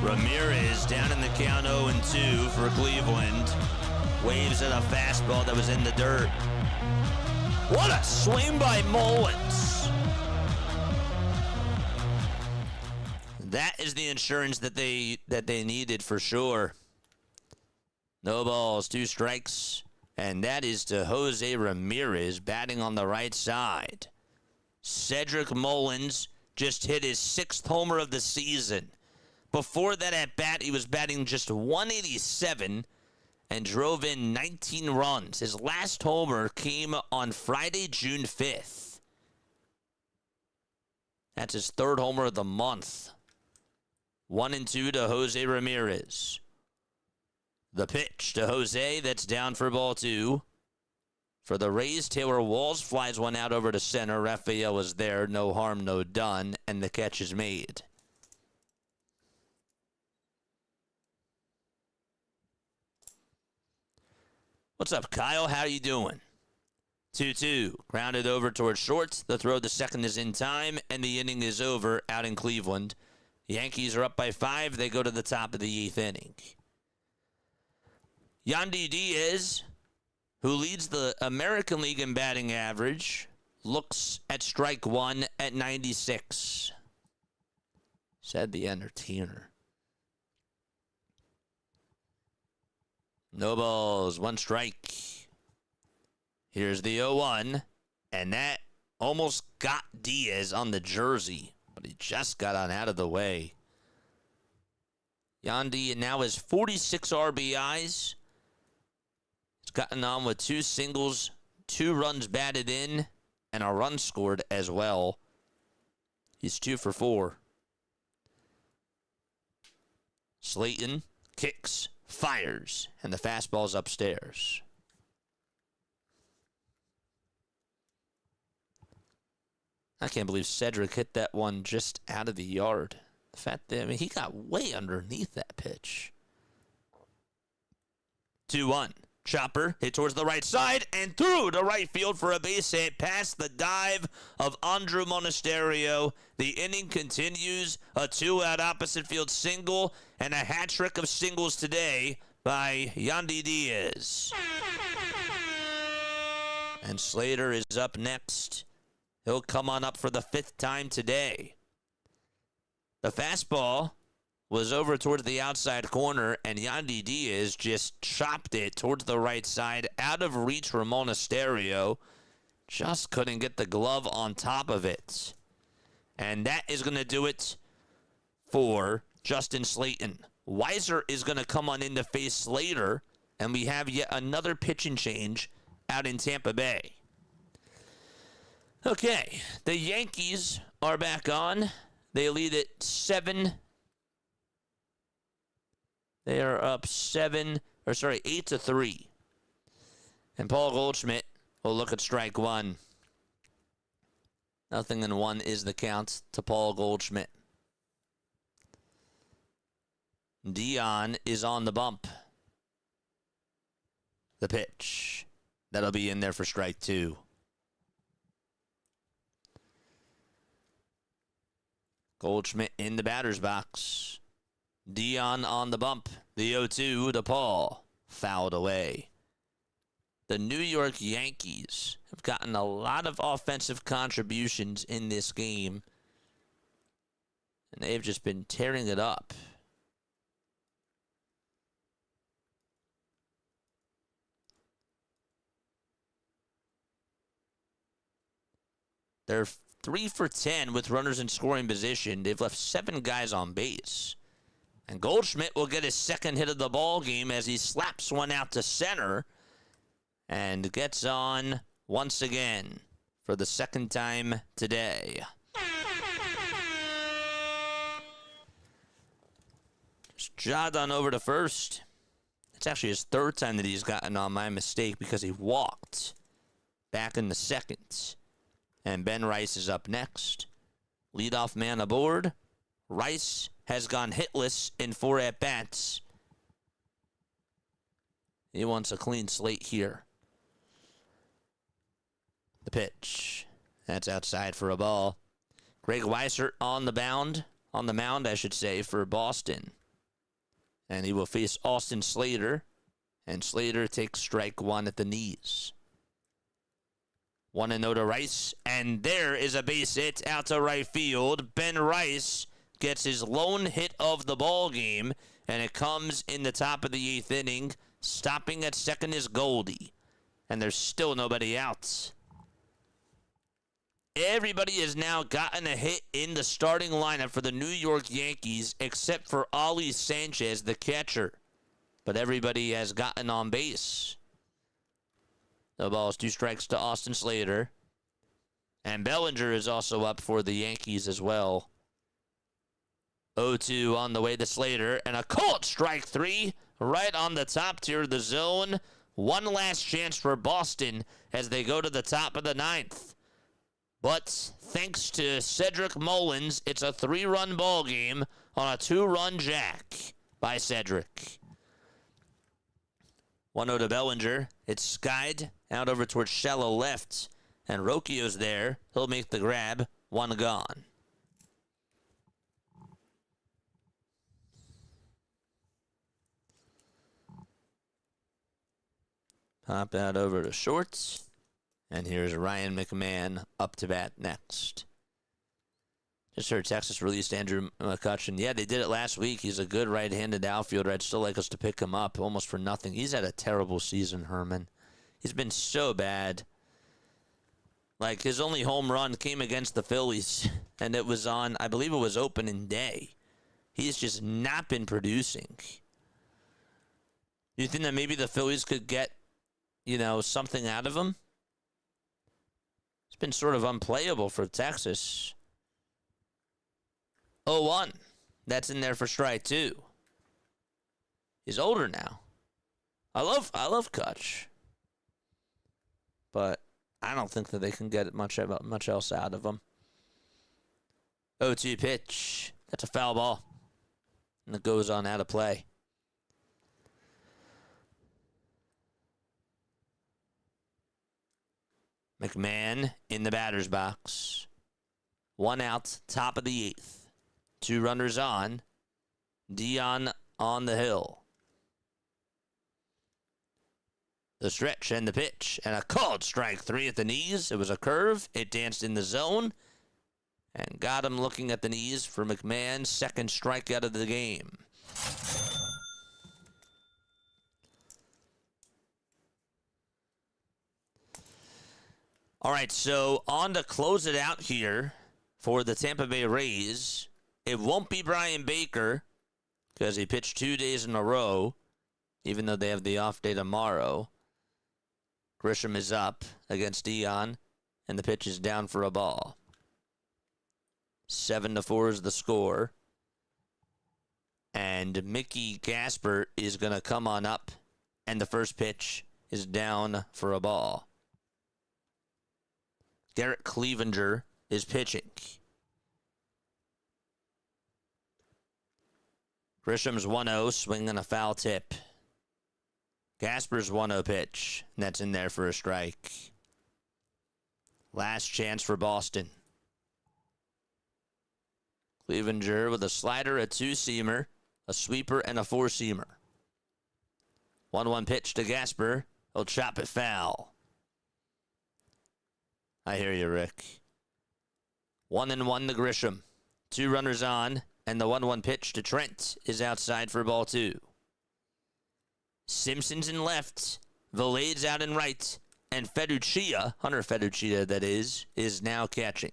Ramirez down in the count 0-2 for Cleveland. Waves at a fastball that was in the dirt. What a swing by Mullins. That is the insurance that they needed for sure. No balls, 2 strikes. And that is to Jose Ramirez batting on the right side. Cedric Mullins just hit his 6th homer of the season. Before that at bat, he was batting just 187 and drove in 19 runs. His last homer came on Friday, June 5th. That's his 3rd homer of the month. 1-2 to Jose Ramirez. The pitch to Jose, that's down for ball 2. For the Rays, Taylor Walls flies one out over to center. Raphael was there, no harm, no done, and the catch is made. What's up, Kyle? How you doing? 2-2. Grounded over towards short. The throw to second is in time, and the inning is over out in Cleveland. Yankees are up by 5. They go to the top of the 8th inning. Yandy Diaz, who leads the American League in batting average, looks at strike 1 at 96. Said the entertainer. No balls, 1 strike. Here's the 0-1, and that almost got Diaz on the jersey, but he just got on out of the way. Yandy now has 46 RBIs. He's gotten on with 2 singles, 2 runs batted in, and a run scored as well. He's 2 for 4. Slayton kicks, fires, and the fastball's upstairs. I can't believe Cedric hit that one just out of the yard. The fact that, he got way underneath that pitch. 2-1. Chopper hit towards the right side and through to right field for a base hit past the dive of Andrew Monasterio. The inning continues. A 2-out opposite field single and a hat trick of singles today by Yandy Diaz. And Slater is up next. He'll come on up for the 5th time today. The fastball was over towards the outside corner, and Yandy Diaz just chopped it towards the right side, out of reach for Monasterio. Just couldn't get the glove on top of it. And that is going to do it for Justin Slayton. Weiser is going to come on in to face Slater, and we have yet another pitching change out in Tampa Bay. Okay, the Yankees are back on. They lead at 7. They are up 8-3. And Paul Goldschmidt will look at strike 1. 0-1 is the count to Paul Goldschmidt. Dion is on the bump. The pitch. That'll be in there for strike 2. Goldschmidt in the batter's box. Dion on the bump. The 0-2 to Paul. Fouled away. The New York Yankees have gotten a lot of offensive contributions in this game, and they've just been tearing it up. They're 3 for 10 with runners in scoring position. They've left 7 guys on base. And Goldschmidt will get his second hit of the ball game as he slaps one out to center and gets on once again for the second time today. Just jogged on over to first. It's actually his third time that he's gotten on my mistake because he walked back in the second. And Ben Rice is up next. Leadoff man aboard. Rice has gone hitless in 4 at-bats. He wants a clean slate here. The pitch. That's outside for a ball. Greg Weissert on the mound, for Boston. And he will face Austin Slater. And Slater takes strike 1 at the knees. 1-0 to Rice. And there is a base hit out to right field. Ben Rice gets his lone hit of the ball game. And it comes in the top of the 8th inning. Stopping at second is Goldie. And there's still nobody out. Everybody has now gotten a hit in the starting lineup for the New York Yankees except for Ali Sanchez, the catcher. But everybody has gotten on base. The ball is 2 strikes to Austin Slater. And Bellinger is also up for the Yankees as well. 0-2 on the way to Slater. And a called strike 3 right on the top tier of the zone. One last chance for Boston as they go to the top of the 9th. But thanks to Cedric Mullins, it's a 3-run ball game on a 2-run jack by Cedric. 1-0 to Bellinger. It's skied out over towards shallow left. And Rocchio's there. He'll make the grab. 1 gone. Pop out over to shorts. And here's Ryan McMahon up to bat next. Just heard Texas released Andrew McCutchen. Yeah, they did it last week. He's a good right-handed outfielder. I'd still like us to pick him up almost for nothing. He's had a terrible season, Herman. He's been so bad. Like, his only home run came against the Phillies, and it was on, I believe it was opening day. He's just not been producing. You think that maybe the Phillies could get, something out of him? It's been sort of unplayable for Texas. 0-1. That's in there for strike 2. He's older now. I love Kutch. But I don't think that they can get much else out of him. 0-2 pitch. That's a foul ball. And it goes on out of play. McMahon in the batter's box. 1 out, top of the 8th. 2 runners on. Dion on the hill. The stretch and the pitch. And a called strike 3 at the knees. It was a curve. It danced in the zone. And got him looking at the knees for McMahon's second strikeout of the game. All right, so on to close it out here for the Tampa Bay Rays. It won't be Brian Baker because he pitched 2 days in a row, even though they have the off day tomorrow. Grisham is up against Dion, and the pitch is down for a ball. 7-4 is the score. And Mickey Gasper is going to come on up, and the first pitch is down for a ball. Derek Clevenger is pitching. Grisham's 1-0, swinging a foul tip. Gasper's 1-0 pitch, and that's in there for a strike. Last chance for Boston. Clevenger with a slider, a 2-seamer, a sweeper, and a 4-seamer. 1-1 pitch to Gasper. He'll chop it foul. I hear you, Rick. 1-1 to Grisham. 2 runners on, and the 1-1 pitch to Trent is outside for ball 2. Simpson's in left. Valade's out in right. And Hunter Feduccia, that is now catching.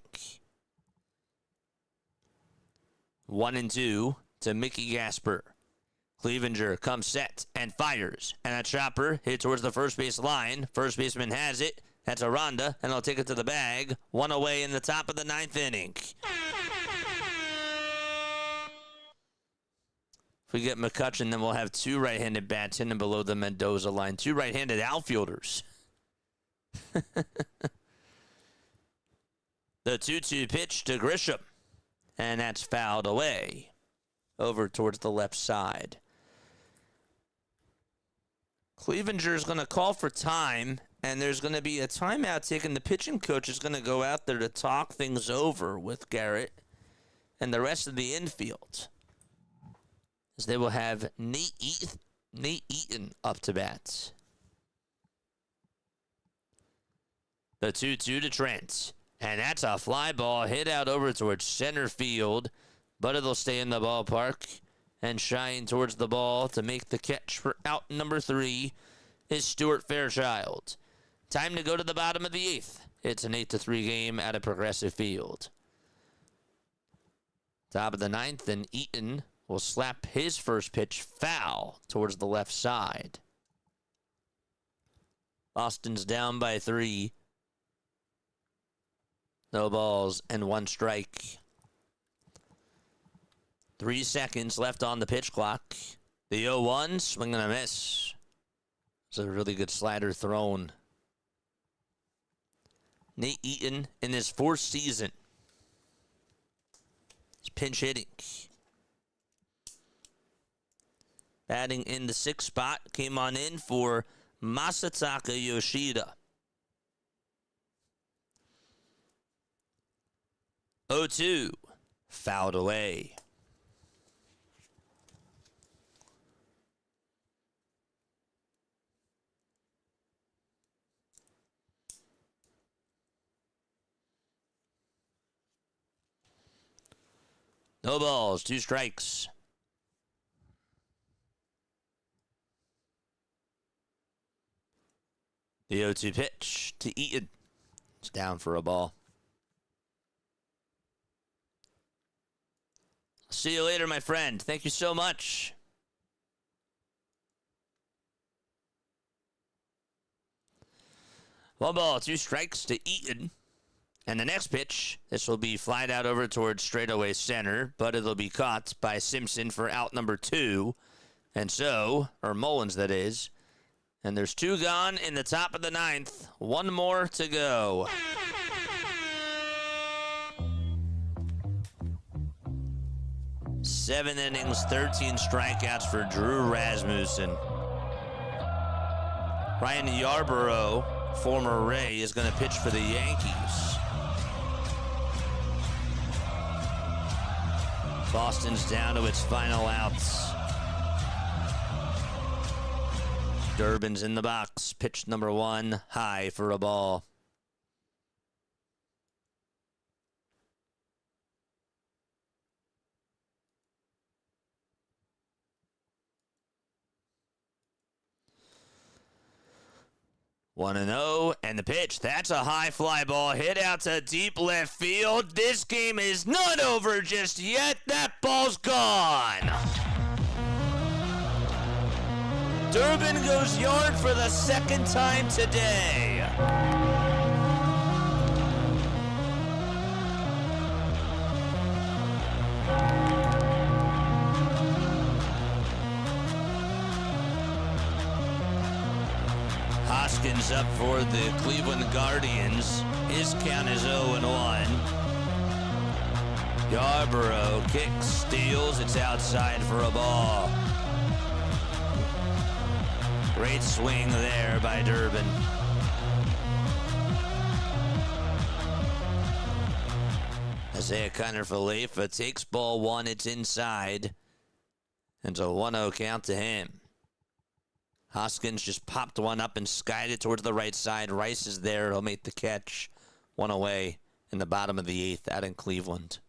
1-2 to Mickey Gasper. Clevenger comes set and fires. And a chopper hit towards the first base line. First baseman has it. That's Aranda, and they'll take it to the bag. One away in the top of the ninth inning. If we get McCutchen, then we'll have two right-handed bats in and below the Mendoza line. Two right-handed outfielders. The 2-2 pitch to Grisham. And that's fouled away over towards the left side. Clevenger's going to call for time, and there's going to be a timeout taken. The pitching coach is going to go out there to talk things over with Garrett and the rest of the infield, as they will have Nate Eaton up to bat. The 2-2 to Trent. And that's a fly ball hit out over towards center field, but it'll stay in the ballpark and shine towards the ball to make the catch for out number 3 is Stuart Fairchild. Time to go to the bottom of the 8th. It's an 8-3 game at a Progressive Field. Top of the 9th, and Eaton will slap his first pitch foul towards the left side. Boston's down by 3. No balls and 1 strike. 3 seconds left on the pitch clock. The 0-1, swing and a miss. It's a really good slider thrown. Nate Eaton in his 4th season. He's pinch hitting. Batting in the 6th spot, came on in for Masataka Yoshida. 0-2, fouled away. No balls, 2 strikes. The 0-2 pitch to Eaton. It's down for a ball. See you later, my friend. Thank you so much. One ball, 2 strikes to Eaton. And the next pitch, this will be flied out over towards straightaway center, but it'll be caught by Simpson for out number 2. And so, or Mullins that is. And there's 2 gone in the top of the 9th. 1 more to go. Seven innings, 13 strikeouts for Drew Rasmussen. Ryan Yarborough, former Ray, is going to pitch for the Yankees. Boston's down to its final outs. Durbin's in the box. Pitch number 1, high for a ball. One and 0, and the pitch. That's a high fly ball hit out to deep left field. This game is not over just yet. That ball's gone. Durbin goes yard for the 2nd time today. Hoskins up for the Cleveland Guardians. His count is 0-1. Yarborough kicks, steals. It's outside for a ball. Great swing there by Durbin. Isaiah Kiner-Falefa takes ball 1. It's inside. And it's a 1-0 count to him. Hoskins just popped one up and skied it towards the right side. Rice is there. He'll make the catch. 1 away in the bottom of the 8th out in Cleveland.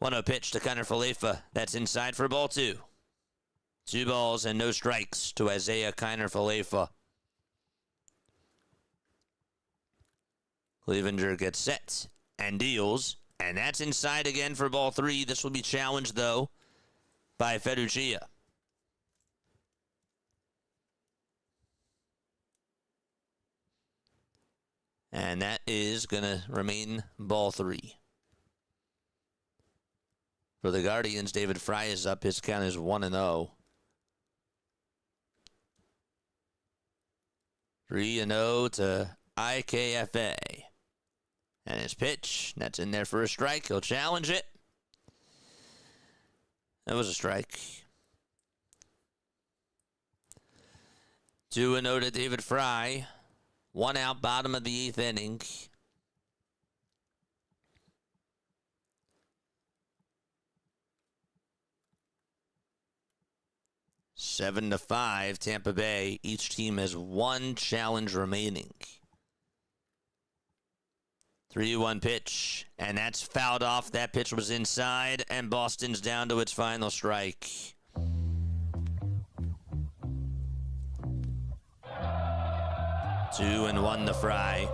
1-0 pitch to Kiner-Falefa. That's inside for ball 2. 2 balls and no strikes to Isaiah Kiner-Falefa. Clevenger gets set and deals, and that's inside again for ball 3. This will be challenged, though, by Ferrugia. And that is going to remain ball 3. For the Guardians, David Fry is up. His count is 1-0. 3-0 to IKFA. And his pitch, that's in there for a strike. He'll challenge it. That was a strike. 2-0 to David Fry. 1 out, bottom of the 8th inning. Seven to 5, Tampa Bay. Each team has 1 challenge remaining. 3-1 pitch, and that's fouled off. That pitch was inside, and Boston's down to its final strike. Two and 1 to Fry.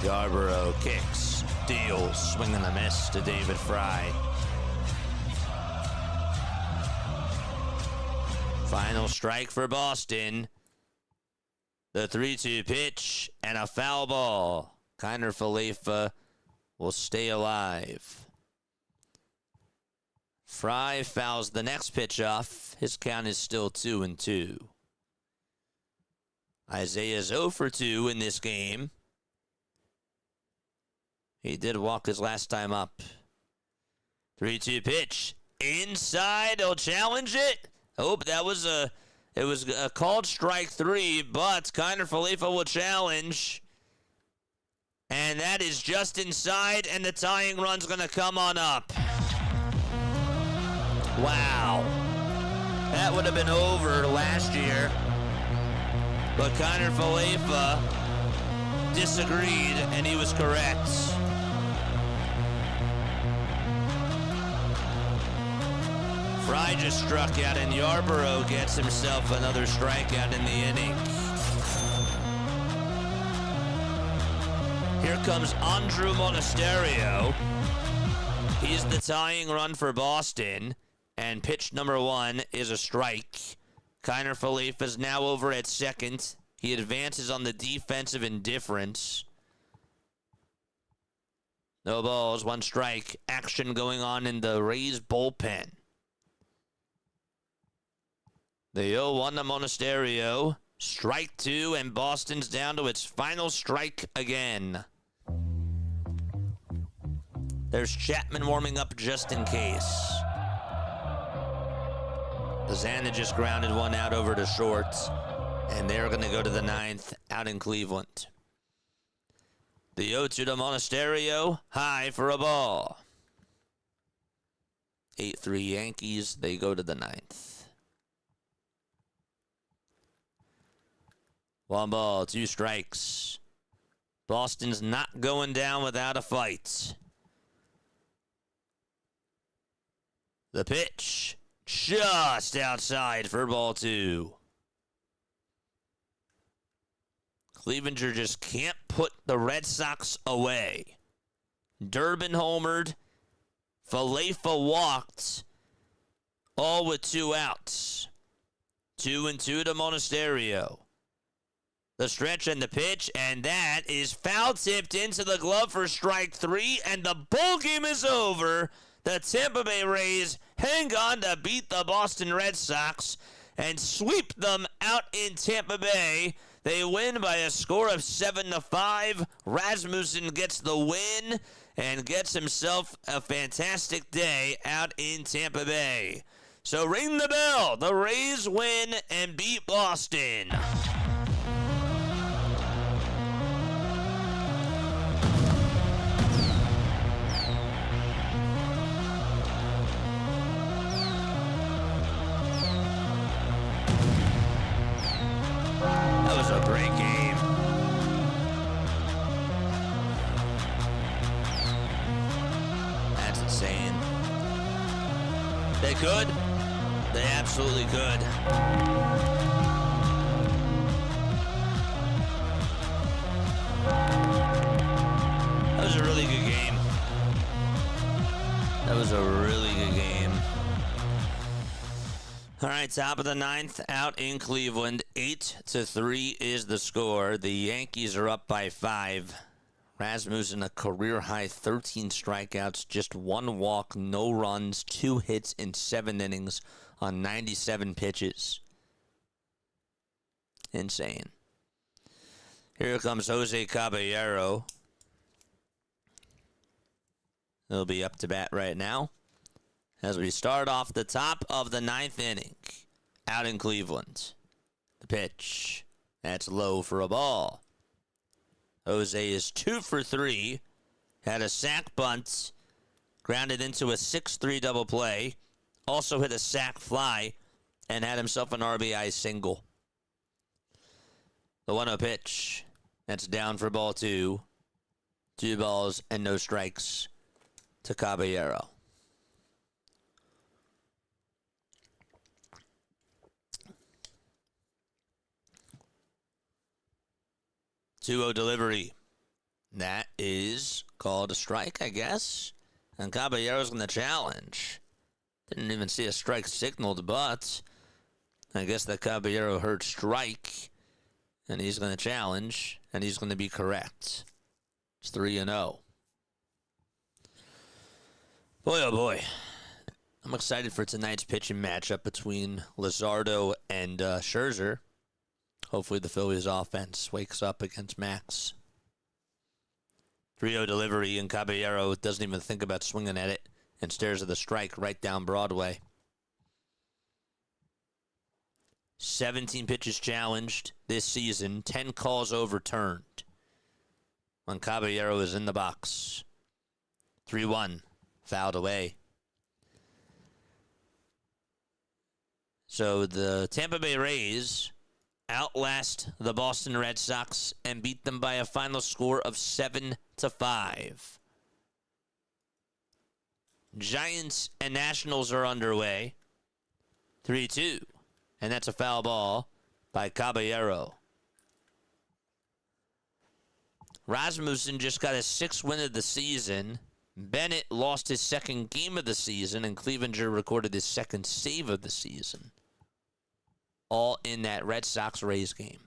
Gibbsboro kicks, deals, swing and a miss to David Fry. Final strike for Boston. The 3-2 pitch and a foul ball. Kiner Falefa will stay alive. Fry fouls the next pitch off. His count is still 2-2. Isaiah's 0 for 2 in this game. He did walk his last time up. 3-2 pitch. Inside. He'll challenge it. Oh, that was a called strike 3, but Kiner Falefa will challenge. And that is just inside, and the tying run's going to come on up. Wow. That would have been over last year. But Kiner Falefa disagreed, and he was correct. Fry just struck out, and Yarborough gets himself another strikeout in the inning. Here comes Andrew Monasterio. He's the tying run for Boston, and pitch number 1 is a strike. Kiner Falefa is now over at second. He advances on the defensive indifference. No balls, 1 strike. Action going on in the Rays bullpen. The 0-1 to Monasterio. Strike 2, and Boston's down to its final strike again. There's Chapman warming up just in case. Lozana just grounded 1 out over to short, and they're going to go to the 9th out in Cleveland. The 0-2 to Monasterio. High for a ball. 8-3 Yankees. They go to the 9th. 1 ball, 2 strikes. Boston's not going down without a fight. The pitch, just outside for ball 2. Clevenger just can't put the Red Sox away. Durbin homered. Falefa walked. All with 2 outs. 2-2 to Monasterio. The stretch and the pitch, and that is foul tipped into the glove for strike 3, and the ball game is over. The Tampa Bay Rays hang on to beat the Boston Red Sox and sweep them out in Tampa Bay. They win by a score of 7-5. Rasmussen gets the win and gets himself a fantastic day out in Tampa Bay. So ring the bell. The Rays win and beat Boston. That was a great game. That's insane. They could. They absolutely could. That was a really good game. That was a really good game. All right, top of the ninth, out in Cleveland. 8-3 is the score. The Yankees are up by 5. Rasmussen, a career-high 13 strikeouts, just 1 walk, no runs, 2 hits in 7 innings on 97 pitches. Insane. Here comes Jose Caballero. He'll be up to bat right now as we start off the top of the 9th inning out in Cleveland. The pitch. That's low for a ball. Jose is 2 for 3. Had a sac bunt. Grounded into a 6-3 double play. Also hit a sac fly and had himself an RBI single. The 1-0 pitch. That's down for ball 2. 2 balls and no strikes to Caballero. Two-0 delivery. That is called a strike, I guess. And Caballero's going to challenge. Didn't even see a strike signaled, but I guess that Caballero heard strike. And he's going to challenge, and he's going to be correct. It's 3-0. Boy, oh boy. I'm excited for tonight's pitching matchup between Luzardo and Scherzer. Hopefully the Phillies offense wakes up against Max. 3-0 delivery, and Caballero doesn't even think about swinging at it and stares at the strike right down Broadway. 17 pitches challenged this season, 10 calls overturned when Caballero is in the box. 3-1, fouled away. So the Tampa Bay Rays outlast the Boston Red Sox and beat them by a final score of 7-5. Giants and Nationals are underway. 3-2. And that's a foul ball by Caballero. Rasmussen just got his 6th win of the season. Bennett lost his 2nd game of the season, and Clevenger recorded his 2nd save of the season. All in that Red Sox-Rays game.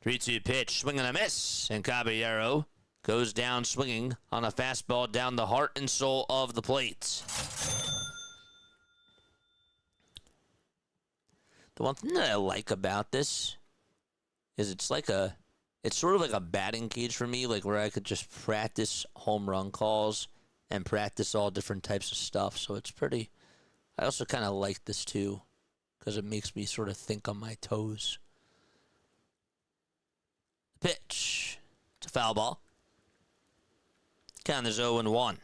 3-2 pitch, swing and a miss, and Caballero goes down swinging on a fastball down the heart and soul of the plate. The one thing that I like about this is it's sort of like a batting cage for me, like where I could just practice home run calls and practice all different types of stuff. So it's pretty, I also kind of like this too, because it makes me sort of think on my toes. Pitch. It's a foul ball. Count is 0-1.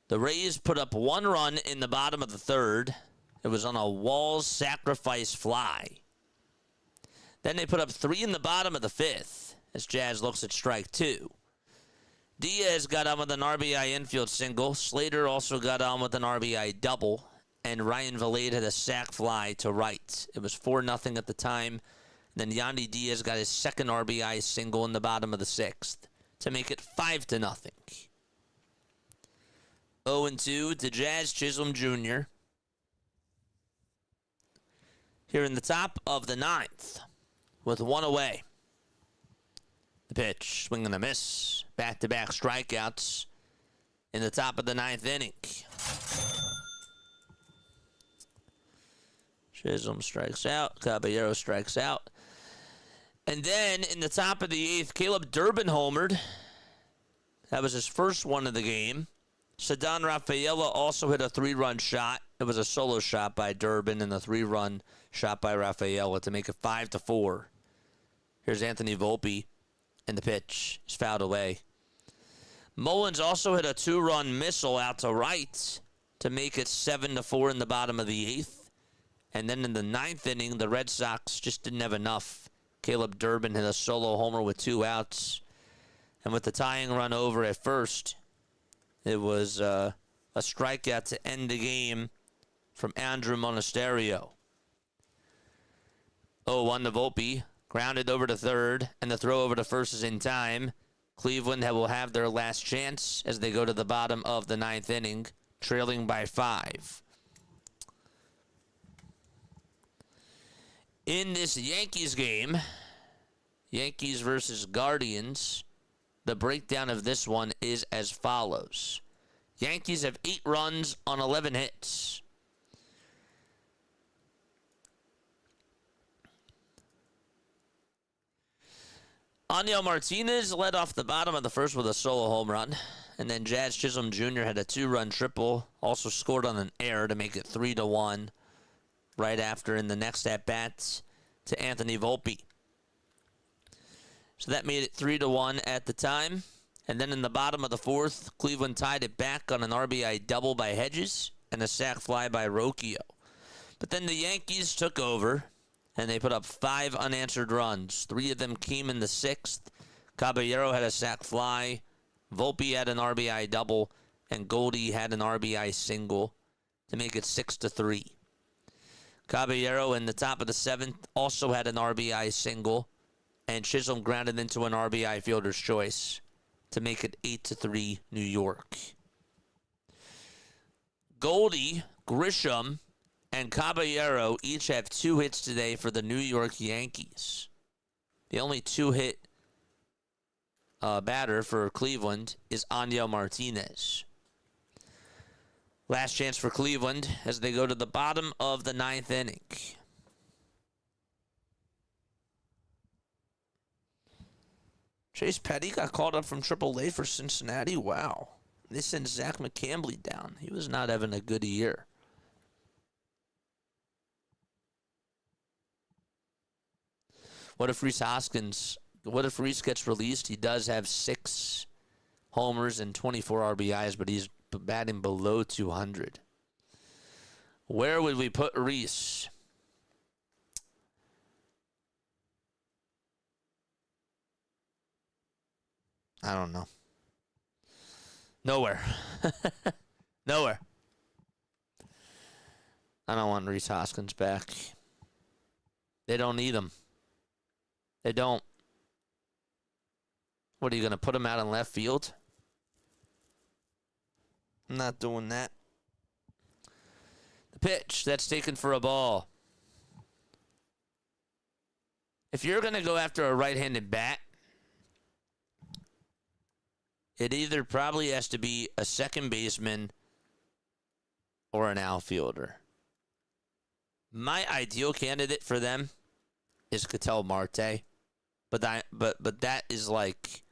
The Rays put up 1 run in the bottom of the 3rd. It was on a Walls sacrifice fly. Then they put up 3 in the bottom of the 5th as Jazz looks at strike 2. Diaz got on with an RBI infield single. Slater also got on with an RBI double. And Ryan Valade had a sac fly to right. It was 4-0 at the time. Then Yandy Diaz got his 2nd RBI single in the bottom of the 6th to make it 5-0. 0-2 to Jazz Chisholm Jr. Here in the top of the 9th with 1 away. The pitch, swing and a miss. Back-to-back strikeouts in the top of the 9th inning. Chisholm strikes out. Caballero strikes out. And then in the top of the 8th, Caleb Durbin homered. That was his first one of the game. Ceddanne Rafaela also hit a 3-run shot. It was a solo shot by Durbin and a 3-run shot by Rafaela to make it 5-4. Here's Anthony Volpe, and the pitch is fouled away. Mullins also hit a 2-run missile out to right to make it 7-4 in the bottom of the 8th. And then in the 9th inning, the Red Sox just didn't have enough Caleb Durbin hit a solo homer with 2 outs. And with the tying run over at first, it was a strikeout to end the game from Andrew Monasterio. 0-1 to Volpe, grounded over to third, and the throw over to first is in time. Cleveland will have their last chance as they go to the bottom of the 9th inning, trailing by 5. In this Yankees game, Yankees versus Guardians, the breakdown of this one is as follows. Yankees have 8 runs on 11 hits. Aniel Martinez led off the bottom of the first with a solo home run. And then Jazz Chisholm Jr. had a 2-run triple. Also scored on an error to make it 3-1. Right after in the next at-bat to Anthony Volpe. So that made it 3-1 at the time. And then in the bottom of the 4th, Cleveland tied it back on an RBI double by Hedges and a sac fly by Rocchio. But then the Yankees took over, and they put up 5 unanswered runs. 3 of them came in the 6th. Caballero had a sac fly. Volpe had an RBI double, and Goldie had an RBI single to make it 6-3. Caballero in the top of the 7th also had an RBI single, and Chisholm grounded into an RBI fielder's choice to make it 8-3 New York. Goldie, Grisham, and Caballero each have 2 hits today for the New York Yankees. The only 2-hit batter for Cleveland is Aniel Martinez. Last chance for Cleveland as they go to the bottom of the 9th inning. Chase Petty got called up from AAA for Cincinnati. Wow. They sent Zach McCambley down. He was not having a good year. What if Rhys gets released? He does have 6 homers and 24 RBIs, but he's batting below 200. Where would we put Rhys? I don't know. Nowhere. Nowhere. I don't want Rhys Hoskins back. They don't need him. They don't. What, are you going to put him out in left field? I'm not doing that. The pitch, that's taken for a ball. If you're going to go after a right-handed bat, it either probably has to be a second baseman or an outfielder. My ideal candidate for them is Ketel Marte, but that is like,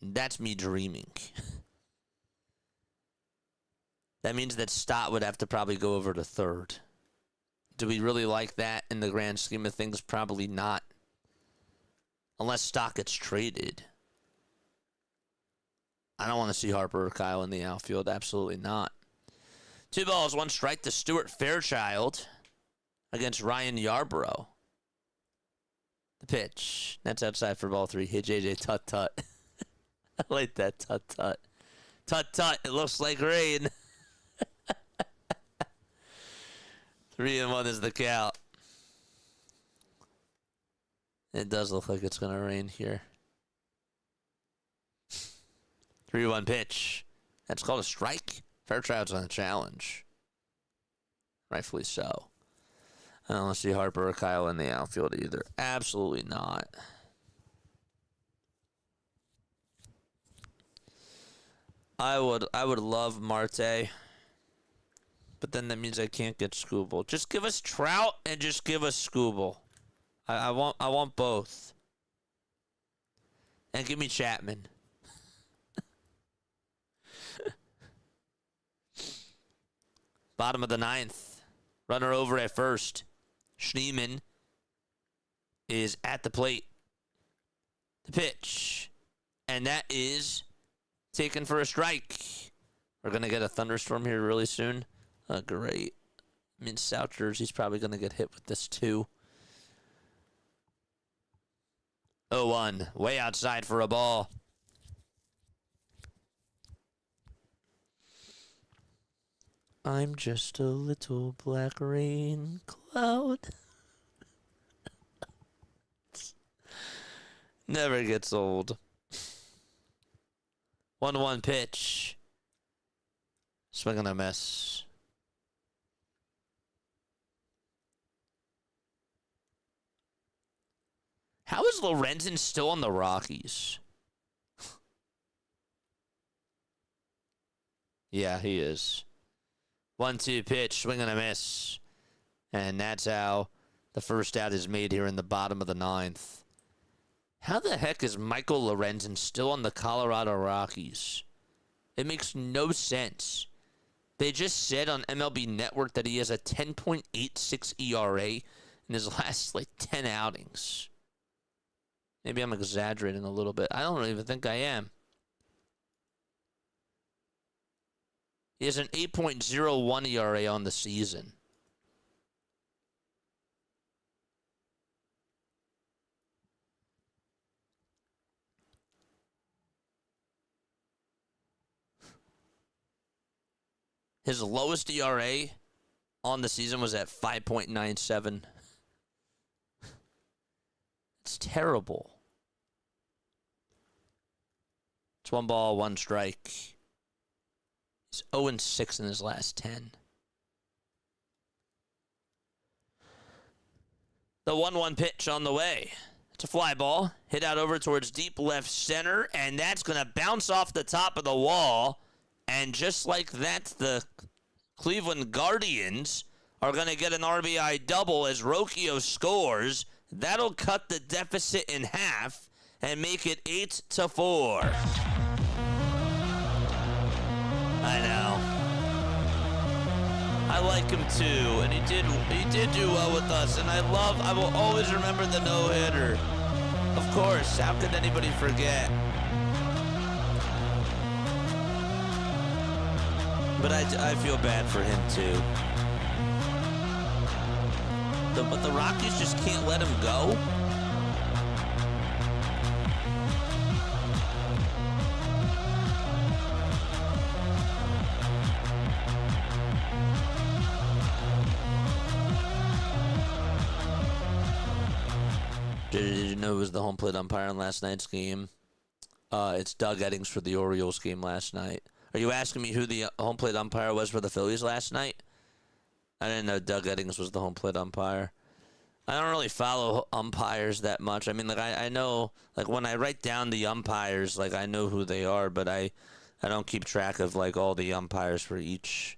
that's me dreaming. That means that Stott would have to probably go over to third. Do we really like that in the grand scheme of things? Probably not. Unless Stott gets traded. I don't want to see Harper or Kyle in the outfield. Absolutely not. 2 balls, 1 strike to Stuart Fairchild against Ryan Yarbrough. The pitch. That's outside for ball 3. Hey, JJ, tut-tut. I like that, tut-tut. Tut-tut, it looks like rain. 3-1 is the count. It does look like it's going to rain here. 3-1 pitch. That's called a strike. Fairchild's on a challenge. Rightfully so. I don't want to see Harper or Kyle in the outfield either. Absolutely not. I would love Marte. But then that means I can't get Skubal. Just give us Trout and just give us Skubal. I want both. And give me Chapman. Bottom of the 9th. Runner over at first. Schneemann is at the plate. The pitch. And that is taken for a strike. We're going to get a thunderstorm here really soon. Great. I mean, South Jersey's probably going to get hit with this too. 0-1. Way outside for a ball. I'm just a little black rain cloud. Never gets old. 1-1 pitch. Swing and a miss. How is Lorenzen still on the Rockies? Yeah, he is. 1-2 pitch, swing and a miss. And that's how the first out is made here in the bottom of the ninth. How the heck is Michael Lorenzen still on the Colorado Rockies? It makes no sense. They just said on MLB Network that he has a 10.86 ERA in his last, 10 outings. Maybe I'm exaggerating a little bit. I don't even think I am. He has an 8.01 ERA on the season. His lowest ERA on the season was at 5.97. It's terrible. It's 1 ball, 1 strike. He's 0-6 in his last 10. The 1-1 pitch on the way. It's a fly ball. Hit out over towards deep left center, and that's going to bounce off the top of the wall. And just like that, the Cleveland Guardians are going to get an RBI double as Rocchio scores. That'll cut the deficit in half and make it 8-4. I know. I like him too, and he did do well with us, and I will always remember the no-hitter. Of course, how could anybody forget? But I feel bad for him too. But the Rockies just can't let him go. Did you know it was the home plate umpire in last night's game? It's Doug Eddings for the Orioles game last night. Are you asking me who the home plate umpire was for the Phillies last night? I didn't know Doug Eddings was the home plate umpire. I don't really follow umpires that much. I mean, I know, when I write down the umpires, I know who they are, but I don't keep track of, all the umpires for each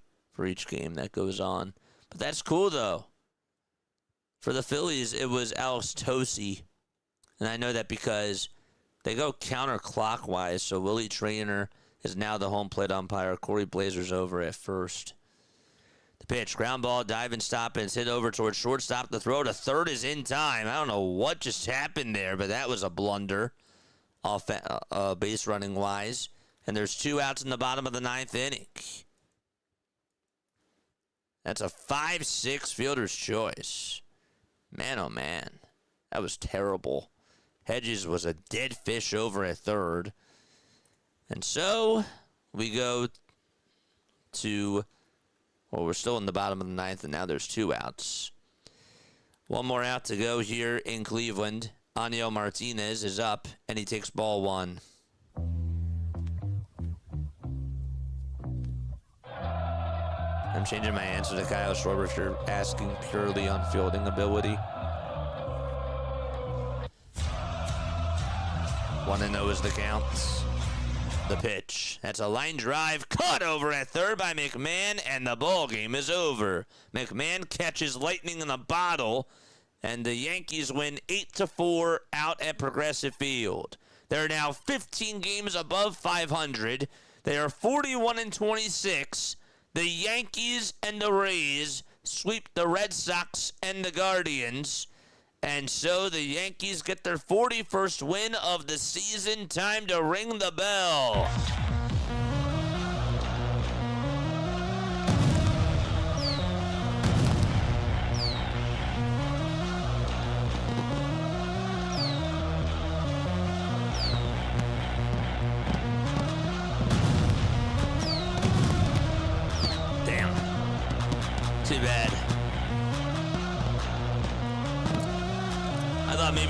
game that goes on. But that's cool, though. For the Phillies, it was Alex Tosi. And I know that because they go counterclockwise, so Willie Traynor is now the home plate umpire. Corey Blazer's over at first. The pitch, ground ball, dive and stop, and it's hit over towards shortstop. The throw to third is in time. I don't know what just happened there, but that was a blunder, base running wise. And there's 2 outs in the bottom of the 9th inning. That's a 5-6 fielder's choice. Man, oh man, that was terrible. Hedges was a dead fish over at third. And so we go to, we're still in the bottom of the 9th, and now there's 2 outs. 1 more out to go here in Cleveland. Aniel Martinez is up, and he takes ball 1. I'm changing my answer to Kyle Schwarber if you're asking purely on fielding ability. 1-0 is the count. The pitch. That's a line drive cut over at third by McMahon, and the ball game is over. McMahon catches lightning in a bottle, and the Yankees win 8-4 out at Progressive Field. They're now 15 games above 500. They are 41-26. The Yankees and the Rays sweep the Red Sox and the Guardians. And so the Yankees get their 41st win of the season. Time to ring the bell.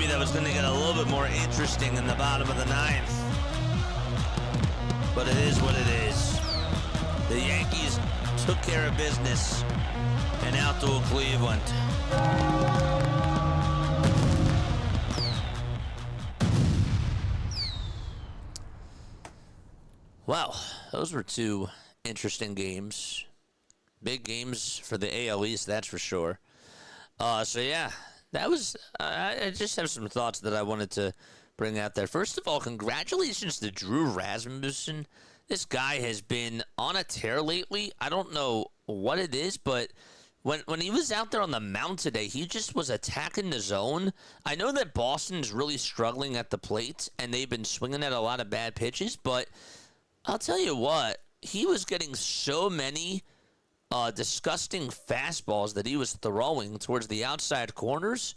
maybe that was going to get a little bit more interesting in the bottom of the ninth. But it is what it is. The Yankees took care of business and outdueled Cleveland. Well, those were two interesting games. Big games for the AL East, that's for sure. So yeah, that was. I just have some thoughts that I wanted to bring out there. First of all, congratulations to Drew Rasmussen. This guy has been on a tear lately. I don't know what it is, but when he was out there on the mound today, he just was attacking the zone. I know that Boston's really struggling at the plate, and they've been swinging at a lot of bad pitches, but I'll tell you what, he was getting so many disgusting fastballs that he was throwing towards the outside corners,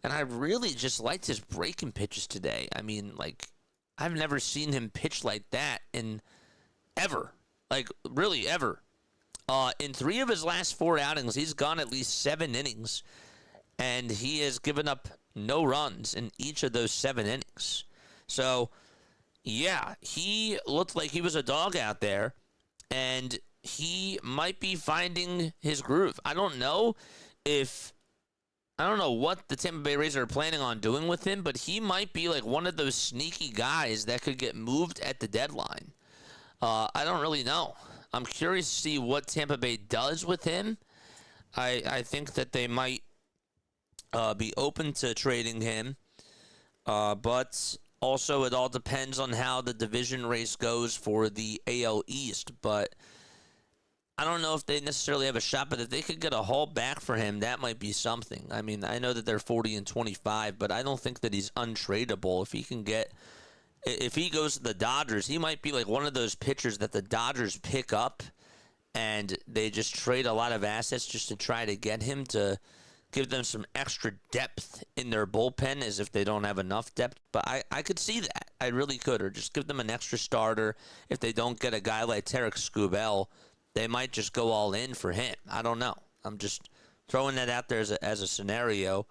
and I really just liked his breaking pitches today. I mean, like, I've never seen him pitch like that in ever. Like, really, ever. In 3 of his last 4 outings, he's gone at least 7 innings, and he has given up no runs in each of those 7 innings. So, yeah, he looked like he was a dog out there, and he might be finding his groove. I don't know what the Tampa Bay Rays are planning on doing with him, but he might be like one of those sneaky guys that could get moved at the deadline. I don't really know. I'm curious to see what Tampa Bay does with him. I think that they might be open to trading him, but also it all depends on how the division race goes for the AL East. But I don't know if they necessarily have a shot, but if they could get a haul back for him, that might be something. I mean, I know that they're 40-25, but I don't think that he's untradeable. If he goes to the Dodgers, he might be like one of those pitchers that the Dodgers pick up and they just trade a lot of assets just to try to get him to give them some extra depth in their bullpen as if they don't have enough depth. But I could see that. I really could. Or just give them an extra starter. If they don't get a guy like Tarek Skubal, they might just go all in for him. I don't know. I'm just throwing that out there as a scenario.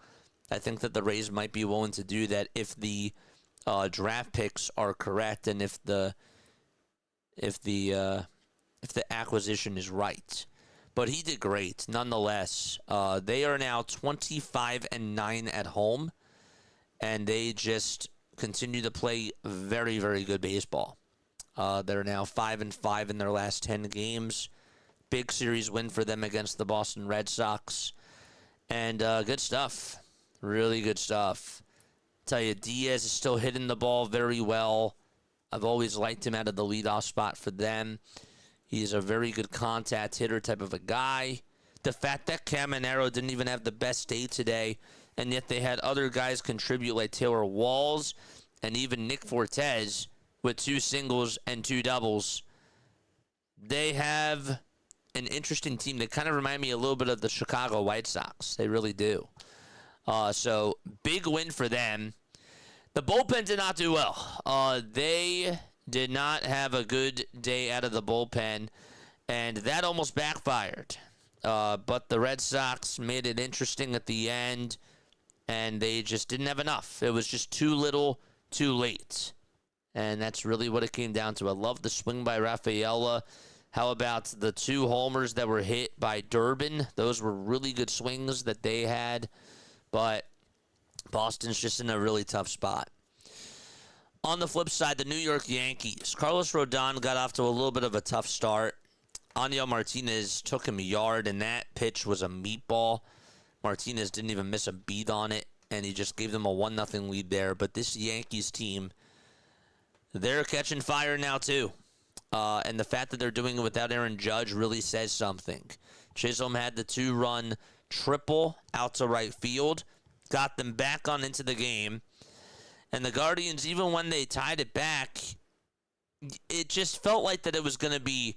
I think that the Rays might be willing to do that if the draft picks are correct and if the acquisition is right. But he did great nonetheless. They are now 25-9 at home, and they just continue to play very, very good baseball. They're now 5-5 in their last 10 games. Big series win for them against the Boston Red Sox. And good stuff. Really good stuff. Tell you, Diaz is still hitting the ball very well. I've always liked him out of the leadoff spot for them. He's a very good contact hitter type of a guy. The fact that Caminero didn't even have the best day today, and yet they had other guys contribute like Taylor Walls and even Nick Fortes with 2 singles and 2 doubles. They have an interesting team. They kind of remind me a little bit of the Chicago White Sox. They really do. So, big win for them. The bullpen did not do well. They did not have a good day out of the bullpen, and that almost backfired. But the Red Sox made it interesting at the end, and they just didn't have enough. It was just too little, too late. And that's really what it came down to. I love the swing by Rafaela. How about the 2 homers that were hit by Durbin? Those were really good swings that they had. But Boston's just in a really tough spot. On the flip side, the New York Yankees. Carlos Rodon got off to a little bit of a tough start. Aniel Martinez took him a yard, and that pitch was a meatball. Martinez didn't even miss a beat on it, and he just gave them a 1-0 lead there. But this Yankees team, they're catching fire now too. And the fact that they're doing it without Aaron Judge really says something. Chisholm had the 2-run triple out to right field, got them back on into the game. And the Guardians, even when they tied it back, it just felt like that it was going to be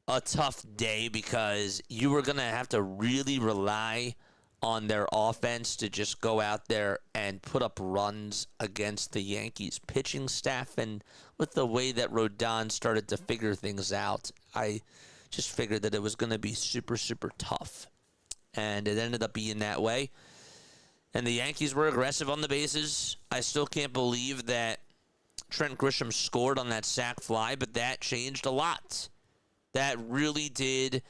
a tough day because you were going to have to really rely on their offense to just go out there and put up runs against the Yankees pitching staff. And with the way that Rodon started to figure things out, I just figured that it was going to be super, super tough. And it ended up being that way. And the Yankees were aggressive on the bases. I still can't believe that Trent Grisham scored on that sac fly, but that changed a lot. That really did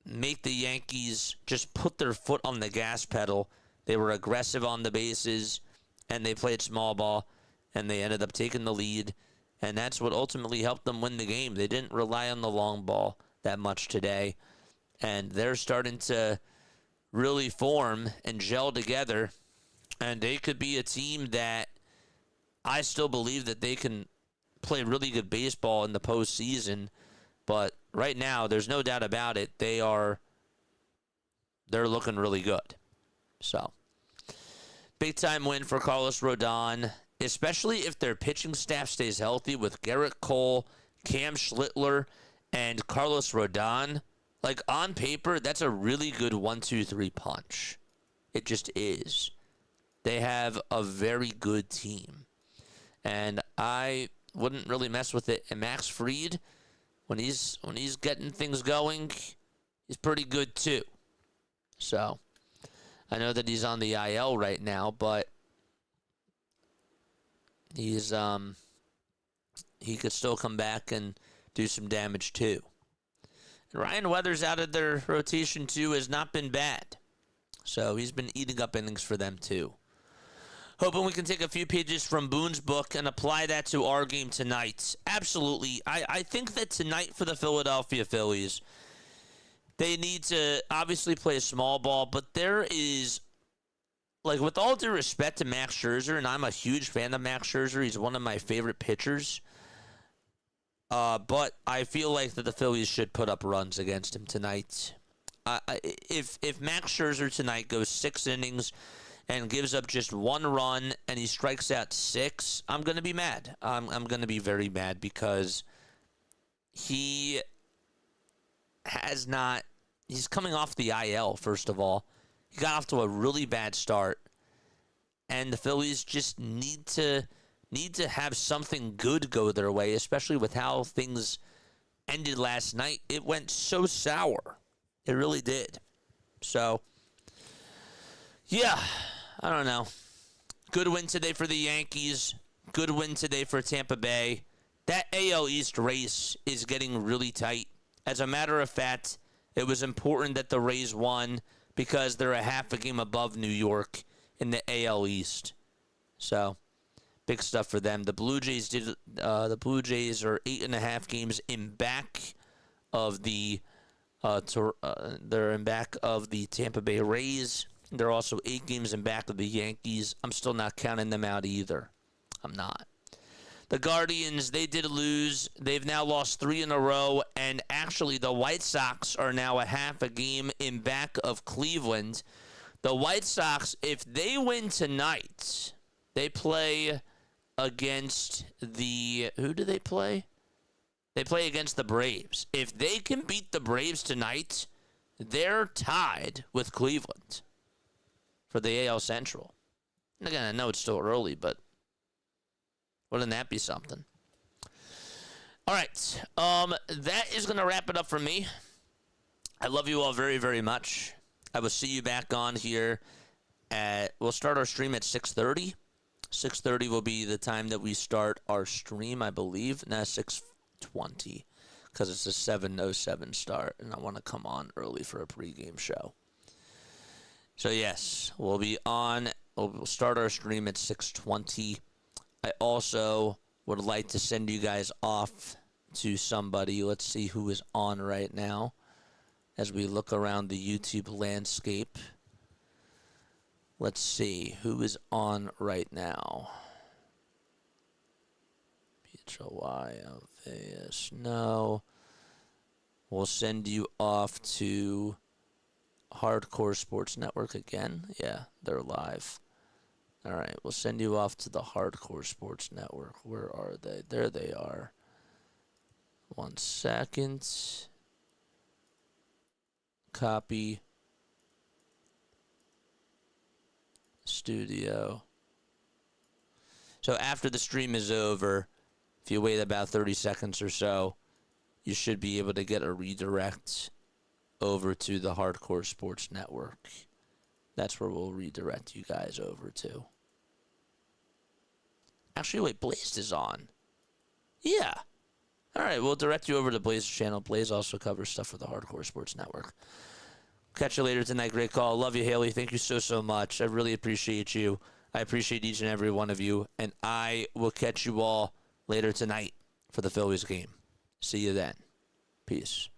make the Yankees just put their foot on the gas pedal. They were aggressive on the bases, and they played small ball, and they ended up taking the lead. And that's what ultimately helped them win the game. They didn't rely on the long ball that much today. And they're starting to really form and gel together. And they could be a team that I still believe that they can play really good baseball in the postseason. But right now, there's no doubt about it. They're looking really good. So, big time win for Carlos Rodon, especially if their pitching staff stays healthy with Garrett Cole, Cam Schlittler, and Carlos Rodon. Like, on paper, that's a really good 1-2-3 punch. It just is. They have a very good team. And I wouldn't really mess with it. And Max Fried, when he's getting things going, he's pretty good too. So, I know that he's on the IL right now, but he could still come back and do some damage too. And Ryan Weathers out of their rotation too has not been bad. So he's been eating up innings for them too. Hoping we can take a few pages from Boone's book and apply that to our game tonight. Absolutely. I think that tonight for the Philadelphia Phillies, they need to obviously play a small ball, but there is, like, with all due respect to Max Scherzer, and I'm a huge fan of Max Scherzer, he's one of my favorite pitchers, but I feel like that the Phillies should put up runs against him tonight. If Max Scherzer tonight goes 6 innings and gives up just 1 run and he strikes out 6, I'm going to be mad. I'm going to be very mad because he's coming off the IL, first of all. He got off to a really bad start, and the Phillies just need to have something good go their way, especially with how things ended last night. It went so sour. It really did. So, yeah, I don't know. Good win today for the Yankees. Good win today for Tampa Bay. That AL East race is getting really tight. As a matter of fact, it was important that the Rays won because they're a half a game above New York in the AL East. So, big stuff for them. The Blue Jays are 8.5 games in back of the they're in back of the Tampa Bay Rays. They're also 8 games in back of the Yankees. I'm still not counting them out either. I'm not. The Guardians, they did lose. They've now lost 3 in a row. And actually, the White Sox are now a half a game in back of Cleveland. The White Sox, if they win tonight, they play against the... Who do they play? They play against the Braves. If they can beat the Braves tonight, they're tied with Cleveland for the AL Central. And again, I know it's still early, but wouldn't that be something? All right. That is going to wrap it up for me. I love you all very, very much. I will see you back on here we'll start our stream at 6:30. 6:30 will be the time that we start our stream, I believe. Now 6:20 because it's a 7:07 start, and I want to come on early for a pregame show. So, yes, we'll start our stream at 6:20. I also would like to send you guys off to somebody. Let's see who is on right now as we look around the YouTube landscape. Let's see who is on right now. P-H-O-Y, Alveus, no. We'll send you off to Hardcore Sports Network again. Yeah, they're live. All right, we'll send you off to the Hardcore Sports Network. Where are they? There they are. 1 second. Copy. Studio. So after the stream is over, if you wait about 30 seconds or so, you should be able to get a redirect over to the Hardcore Sports Network. That's where we'll redirect you guys over to. Actually, wait, Blazed is on. Yeah. All right, we'll direct you over to Blaze's channel. Blaze also covers stuff for the Hardcore Sports Network. Catch you later tonight. Great call. Love you, Haley. Thank you so much. I really appreciate you. I appreciate each and every one of you. And I will catch you all later tonight for the Phillies game. See you then. Peace.